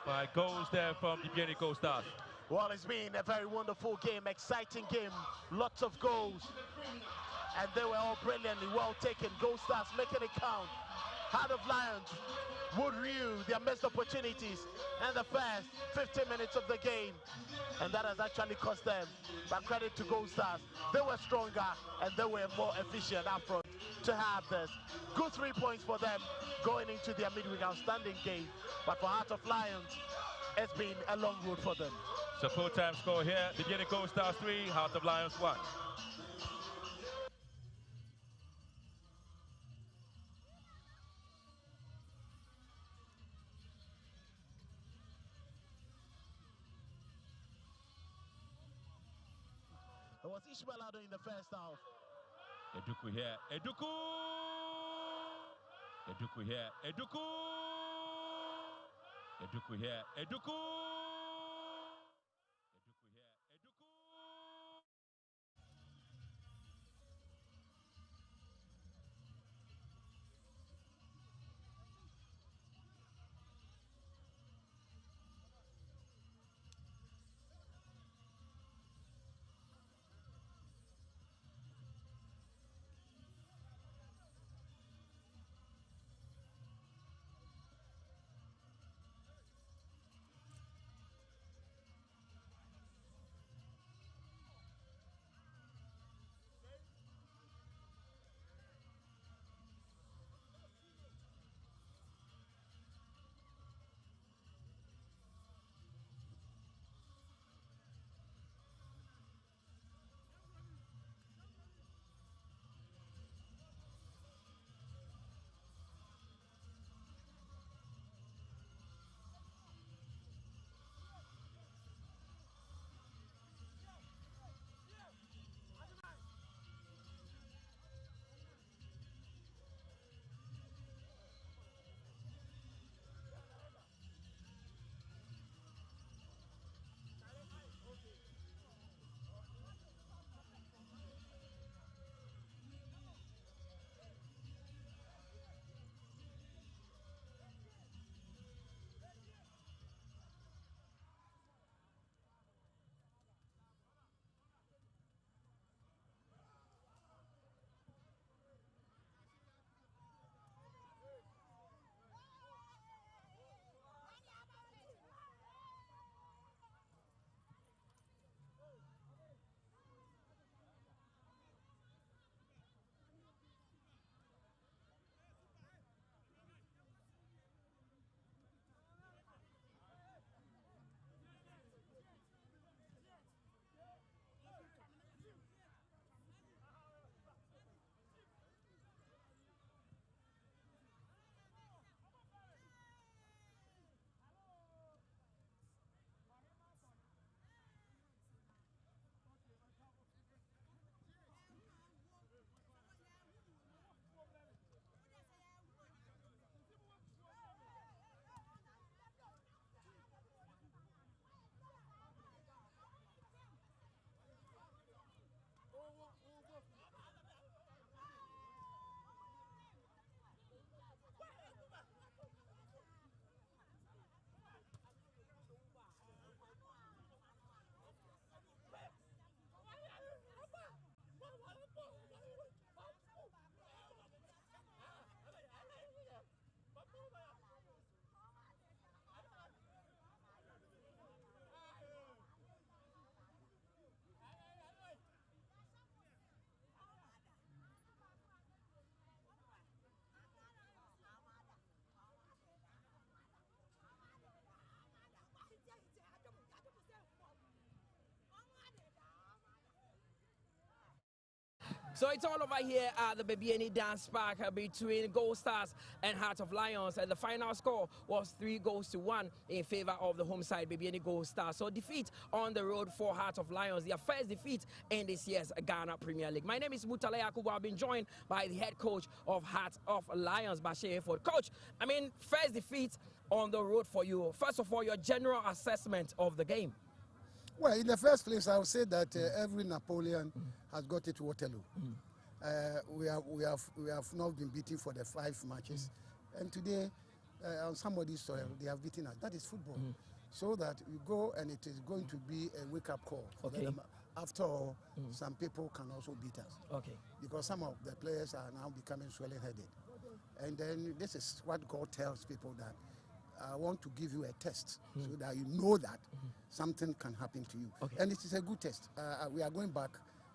S10: by goals there from Bibiani Gold Stars.
S11: Well, it's been a very wonderful game, exciting game, lots of goals, and they were all brilliantly well taken. Gold Stars making it count. Heart of Lions would rue their missed opportunities in the first 15 minutes of the game, and that has actually cost them. But credit to Gold Stars, they were stronger and they were more efficient up front to have this. Good 3 points for them going into their midweek outstanding game, but for Heart of Lions, it's been a long road for them.
S10: So full-time score here, Bibiani Gold Stars 3, Heart of Lions 1.
S11: It was Ishmael Ado in the first half.
S10: Eduku here, Eduku! Eduku here, Eduku! Eduku here, Eduku!
S2: So it's all over here at the Bibiani Dance Park between Gold Stars and Heart of Lions. And the final score was 3-1 in favor of the home side, Bibiani Gold Stars. So defeat on the road for Heart of Lions, their first defeat in this year's Ghana Premier League. My name is Mutale Yakubu. I've been joined by the head coach of Heart of Lions, Bashir Ford. Coach, I mean, first defeat on the road for you. First of all, your general assessment of the game.
S8: Well, in the first place, I would say that every Napoleon has got it to Waterloo. We have not been beaten for the 5 matches, and today, on somebody's soil, they have beaten us. That is football. So that we go, and it is going to be a wake-up call.
S2: Okay.
S8: After all, some people can also beat us.
S2: Okay.
S8: Because some of the players are now becoming swelling-headed, and then this is what God tells people that. I want to give you a test so that you know that something can happen to you.
S2: Okay.
S8: And it is a good test. We are going back,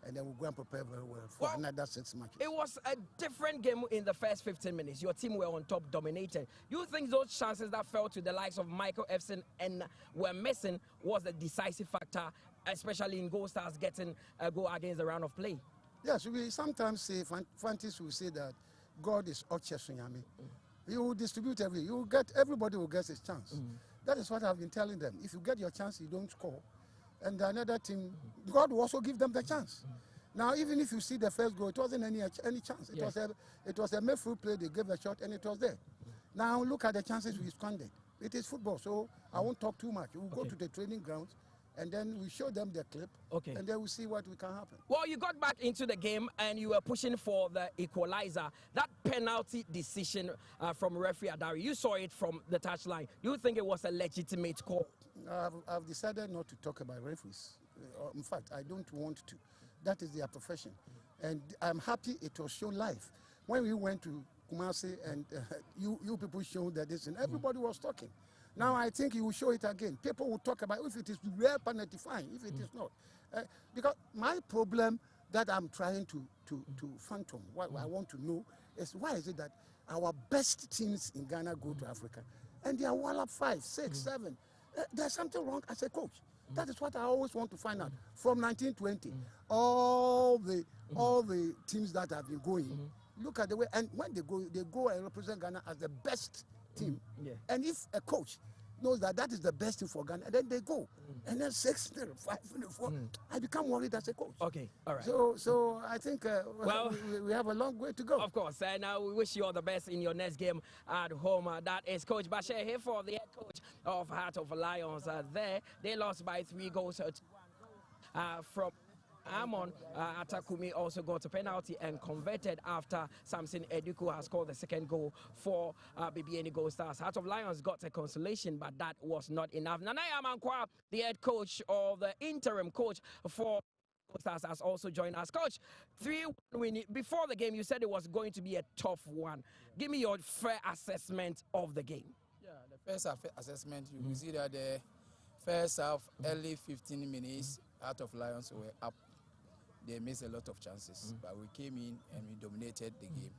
S8: and then we'll go and prepare very well for another 6 matches.
S2: It was a different game in the first 15 minutes. Your team were on top, dominated. You think those chances that fell to the likes of Michael Efson and were missing was the decisive factor, especially in Gold Stars getting a goal against the round of play?
S8: Yes, we sometimes say, Fantis will say that God is Oche Sunyami. He will distribute everybody will get his chance. That is what I've been telling them. If you get your chance, you don't score. And another team, God will also give them the chance. Now, even if you see the first goal, it wasn't any chance. It was a midfield play, they gave a shot, and it was there. Now, look at the chances we squandered. It is football, so I won't talk too much. We'll go to the training grounds, and then we show them the clip, and then we see what can happen.
S2: Well, you got back into the game and you were pushing for the equalizer. That penalty decision from referee Adari, you saw it from the touchline. You think it was a legitimate call?
S8: I've decided not to talk about referees. In fact, I don't want to. That is their profession. And I'm happy it was shown live. When we went to Kumasi and you people showed that this, and everybody was talking. Now I think you will show it again. People will talk about if it is real penalty, fine. If it is not, because my problem that I'm trying to phantom, what I want to know is why is it that our best teams in Ghana go to Africa, and they are one up 5, 6, 7. There's something wrong as a coach. That is what I always want to find out. From 1920, all the teams that have been going, look at the way, and when they go and represent Ghana as the best team. And if a coach knows that that is the best thing for Ghana, then they go. And then 6, 5, 4, I become worried as a coach.
S2: Okay, all right.
S8: So I think we have a long way to go.
S2: Of course, and we wish you all the best in your next game at home. That is Coach Bashir here for the head coach of Heart of Lions. They lost by 3 goals to 1 from Amon. Atakumi also got a penalty and converted after Samson Eduku has scored the second goal for Bibiani Gold Stars. Heart of Lions got a consolation, but that was not enough. Nanaya Mankwa, the head coach or the interim coach for Gold Stars, has also joined us. Coach, 3-1 before the game, you said it was going to be a tough one. Give me your fair assessment of the game.
S9: Yeah, the first assessment, you will see that the first half, early 15 minutes, Heart of Lions were up. They missed a lot of chances, but we came in and we dominated the game.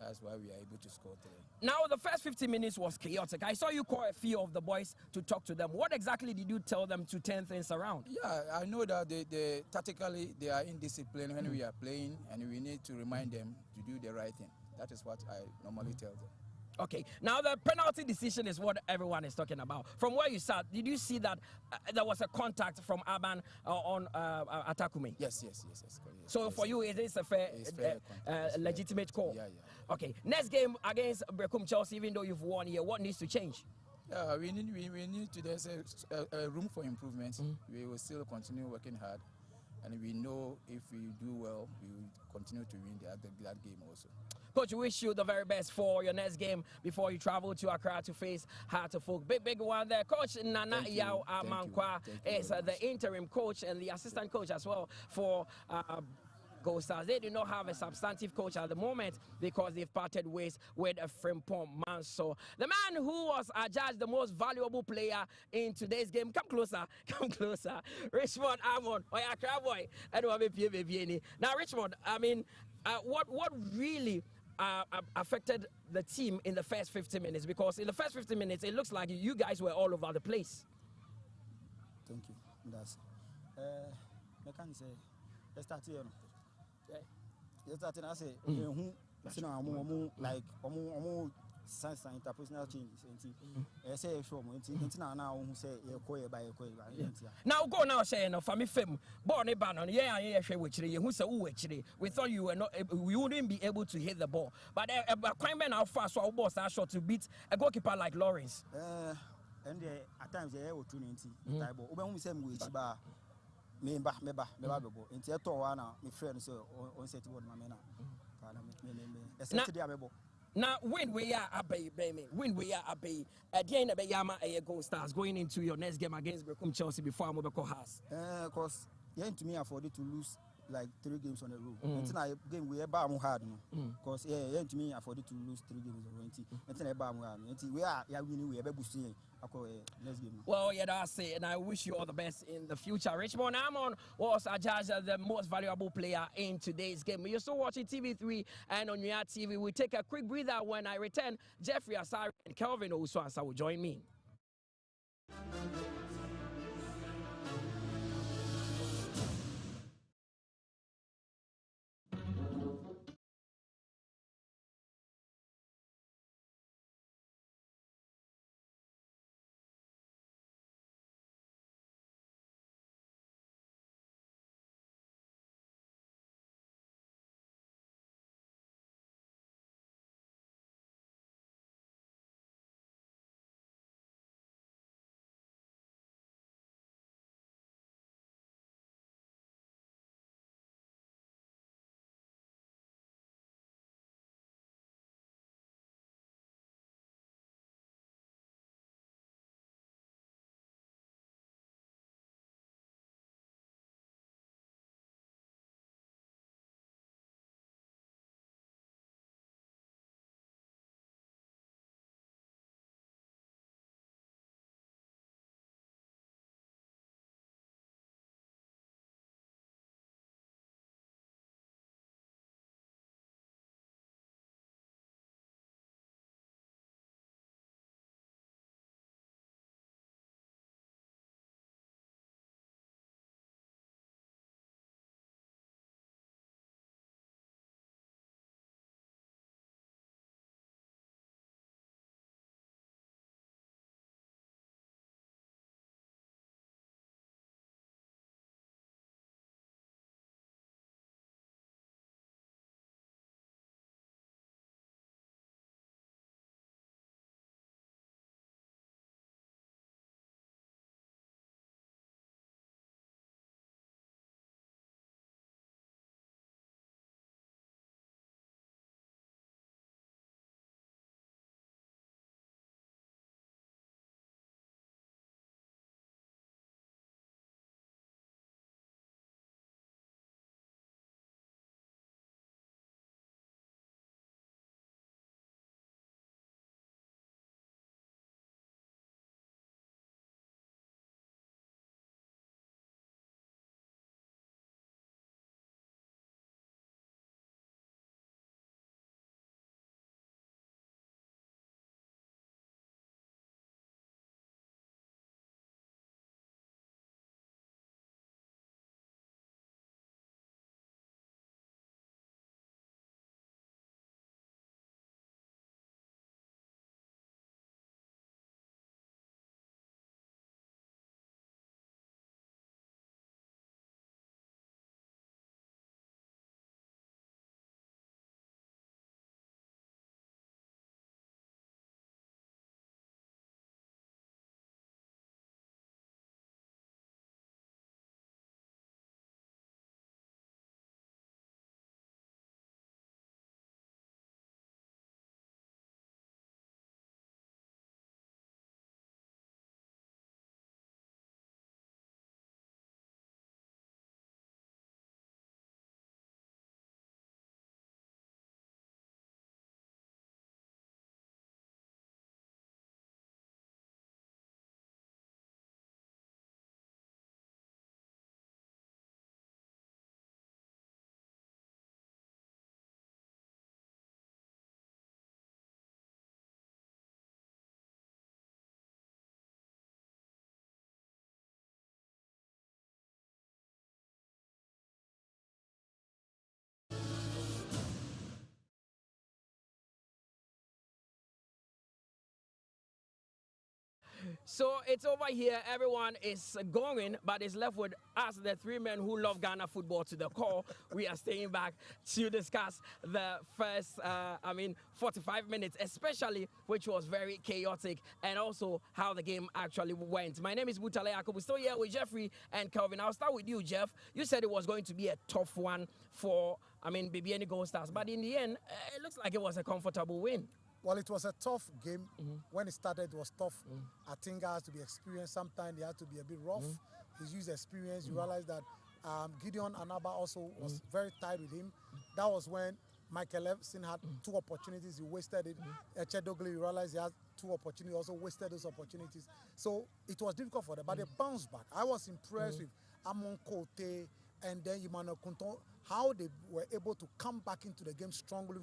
S9: That's why we are able to score 3.
S2: Now, the first 15 minutes was chaotic. I saw you call a few of the boys to talk to them. What exactly did you tell them to turn things around?
S9: Yeah, I know that they tactically, they are indisciplined when we are playing, and we need to remind them to do the right thing. That is what I normally tell them.
S2: Okay, now the penalty decision is what everyone is talking about. From where you sat, did you see that there was a contact from Aban on Atakumi?
S9: Yes.
S2: So for you, it is a fair, legitimate call?
S9: Yeah.
S2: Okay, next game against Bekum Chelsea, even though you've won here, what needs to change?
S9: Yeah, we need to, there's a room for improvement. We will still continue working hard. And we know if we do well, we will continue to win that game also.
S2: Coach, we wish you the very best for your next game before you travel to Accra to face Heart of Folk. Big one there. Coach Nana Yao Amankwa is the interim coach and the assistant coach as well for Gold Stars. They do not have a substantive coach at the moment because they've parted ways with Frimpong Manso. The man who was adjudged the most valuable player in today's game. Come closer. Richmond Amon, Accra boy. Now, Richmond, I mean, what really affected the team in the first 50 minutes? Because in the first 50 minutes, it looks like you guys were all over the place.
S12: Thank you. That's let's start here. Yes, I think I say who like science and interpersonal changes. I say from now who say
S2: now go now say no for me fam born a ban on yeah which who say who actually we thought you were not we wouldn't be able to hit the ball, but crime man how fast our boss are shot to beat a goalkeeper like Lawrence.
S12: And at times they were 290 type of when we say we chiba meba into a tower now my friend so on set word mamena
S2: now when we are abay when we are abay at the end of the yama a goal stars going into your next game against Become Chelsea before Mobile has
S12: cause you ain't to me afford to lose like 3 games on a row. Until I game we eba mu hard no. Cause yeah, to me afford to lose 3 games on row. Until eba mu hard. Until we are winning we ebe boosting next game.
S2: Well, yeah, that's it, and I wish you all the best in the future. Richmond Amon was adjudged as the most valuable player in today's game. You're still watching TV3 and on your TV. We take a quick breather. When I return, Jeffrey Asari and Kelvin Owusu will join me. So it's over here. Everyone is going, but it's left with us, the three men who love Ghana football to the core. We are staying back to discuss the first, 45 minutes, especially, which was very chaotic, and also how the game actually went. My name is Butale Yakubu. Still here with Jeffrey and Kelvin. I'll start with you, Jeff. You said it was going to be a tough one for, Bibiani Gold Stars, but in the end, it looks like it was a comfortable win.
S3: Well, it was a tough game. When it started, it was tough. I think it has to be experienced. Sometimes they had to be a bit rough. He's used experience. You realize that Gideon Anaba also was very tight with him. That was when Michael Evson had two opportunities. He wasted it. Echedogli, you realize he had two opportunities, also wasted those opportunities. So it was difficult for them, but they bounced back. I was impressed with Amon Kote and then Emmanuel Kunton, how they were able to come back into the game strongly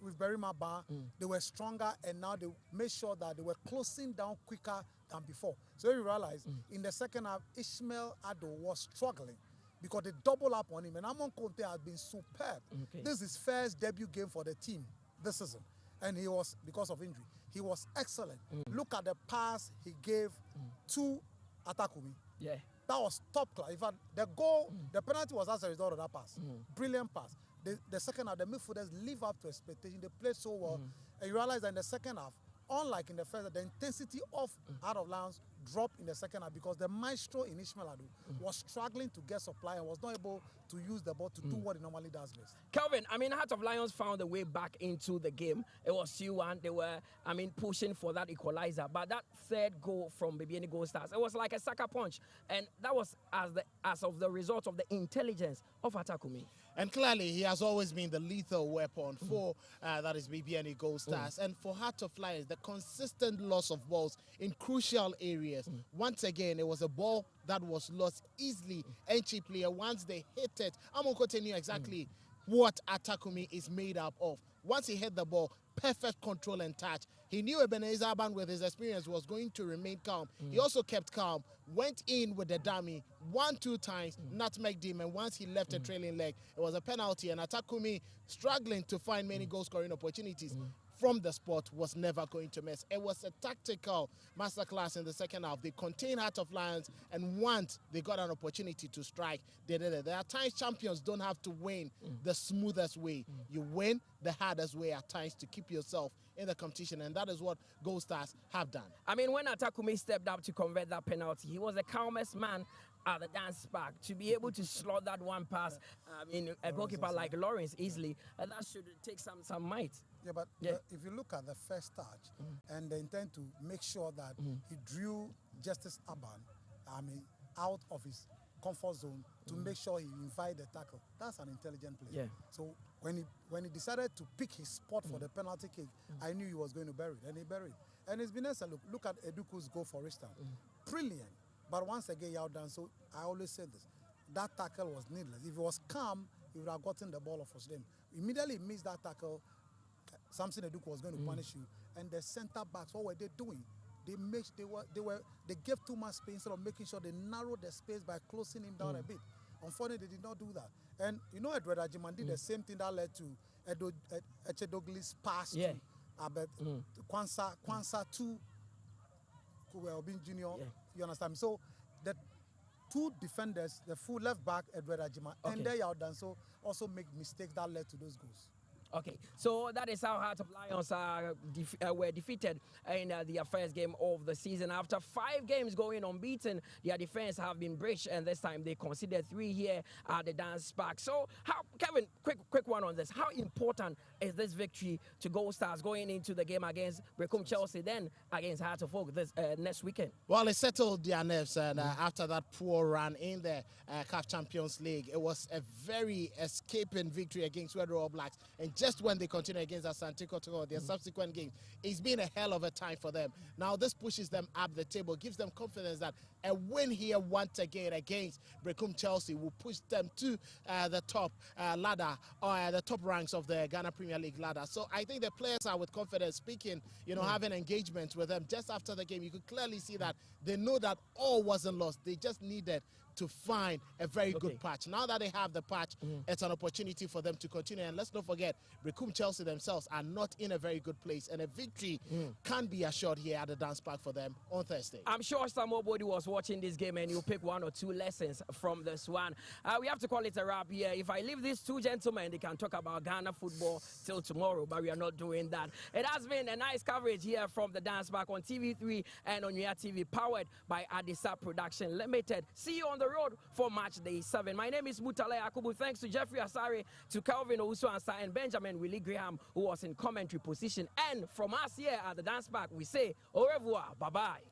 S3: with Barry Maba. They were stronger, and now they made sure that they were closing down quicker than before. So you realize in the second half, Ishmael Ado was struggling because they double up on him, and Amon Conte has been superb. This is his first debut game for the team this season, and he was, because of injury, he was excellent. Look at the pass he gave to Atakumi.
S2: Yeah.
S3: That was top class. In fact, the goal, the penalty was as a result of that pass. Brilliant pass. The second half, the midfielders live up to expectation. They played so well. And you realize that in the second half, unlike in the first half, the intensity of Heart of Lions dropped in the second half because the maestro in Ishmael Adu was struggling to get supply and was not able to use the ball to do what he normally does best.
S2: Kelvin, Heart of Lions found a way back into the game. It was 2-1. They were, pushing for that equalizer. But that third goal from Bibiani Gold Stars, it was like a sucker punch. And that was as of the result of the intelligence of Atakumi.
S4: And clearly, he has always been the lethal weapon for that is Bibiani Gold Stars. And for Heart of Lions, the consistent loss of balls in crucial areas. Once again, it was a ball that was lost easily and cheaply. And once they hit it, Amokote knew exactly what Atakumi is made up of. Once he hit the ball, perfect control and touch. He knew Ebenezer Aban, with his experience, was going to remain calm. He also kept calm, went in with the dummy 1-2 times, nutmegged him, and once he left a trailing leg, it was a penalty. And Atakumi, struggling to find many goal-scoring opportunities from the spot, was never going to miss. It was a tactical masterclass in the second half. They contained Heart of Lions, and once they got an opportunity to strike, they did it. There are times champions don't have to win the smoothest way. You win the hardest way at times to keep yourself in the competition, and that is what Gold Stars have done.
S2: When Atakumi stepped up to convert that penalty, he was the calmest man at the dance park. To be able to slot that one pass, a goalkeeper like Lawrence easily, that should take some might.
S3: Yeah, but if you look at the first touch and they intend to make sure that he drew Justice Aban, out of his comfort zone to make sure he invited the tackle, that's an intelligent play.
S2: Yeah.
S3: So when he decided to pick his spot for the penalty kick, I knew he was going to bury it, and he buried. And it's been excellent. Look at Eduku's goal, for instance. Brilliant. But once again, he outdone. So I always say this: that tackle was needless. If he was calm, he would have gotten the ball off of them. Immediately he missed that tackle. Samson Eduku was going to punish you. And the centre backs, what were they doing? They gave too much space instead of making sure they narrowed the space by closing him down a bit. Unfortunately, they did not do that. And Edward Ajiman did the same thing that led to Echedogli's pass to Kwanzaa to Obin Jr. You understand me? So the two defenders, the full left back, Edward Ajiman, and they also make mistakes that led to those goals.
S2: Okay, so that is how Heart of Lions were defeated in their first game of the season. After 5 games going unbeaten, their defense have been breached, and this time they conceded 3 here at the dance park. So, Kevin, quick one on this. How important is this victory to Gold Stars going into the game against Brecum Chelsea, then against Heart of Oak this next weekend?
S4: Well, it settled their nerves, and after that poor run in the CAF Champions League, it was a very escaping victory against Red All Blacks. And just when they continue against Asante Kotoko, their subsequent games, it's been a hell of a time for them. Now, this pushes them up the table, gives them confidence that a win here once again against Brecum Chelsea will push them to the top ladder, or the top ranks of the Ghana Premier League ladder. So I think the players are with confidence speaking, having engagement with them just after the game. You could clearly see that they know that all wasn't lost. They just needed to find a very good patch. Now that they have the patch, it's an opportunity for them to continue. And let's not forget, Berekum Chelsea themselves are not in a very good place, and a victory can be assured here at the Dance Park for them on Thursday.
S2: I'm sure somebody was watching this game and you'll pick 1 or 2 lessons from this one. We have to call it a wrap here. If I leave these two gentlemen, they can talk about Ghana football till tomorrow, but we are not doing that. It has been a nice coverage here from the Dance Park on TV3 and on Unia TV, powered by Adisa Production Limited. See you on the road for match day 7. My name is Mutale Akubu. Thanks to Jeffrey Asare, to Calvin Owusu-Ansah, and Benjamin Willie Graham, who was in commentary position. And from us here at the Dance Park, we say au revoir, bye-bye.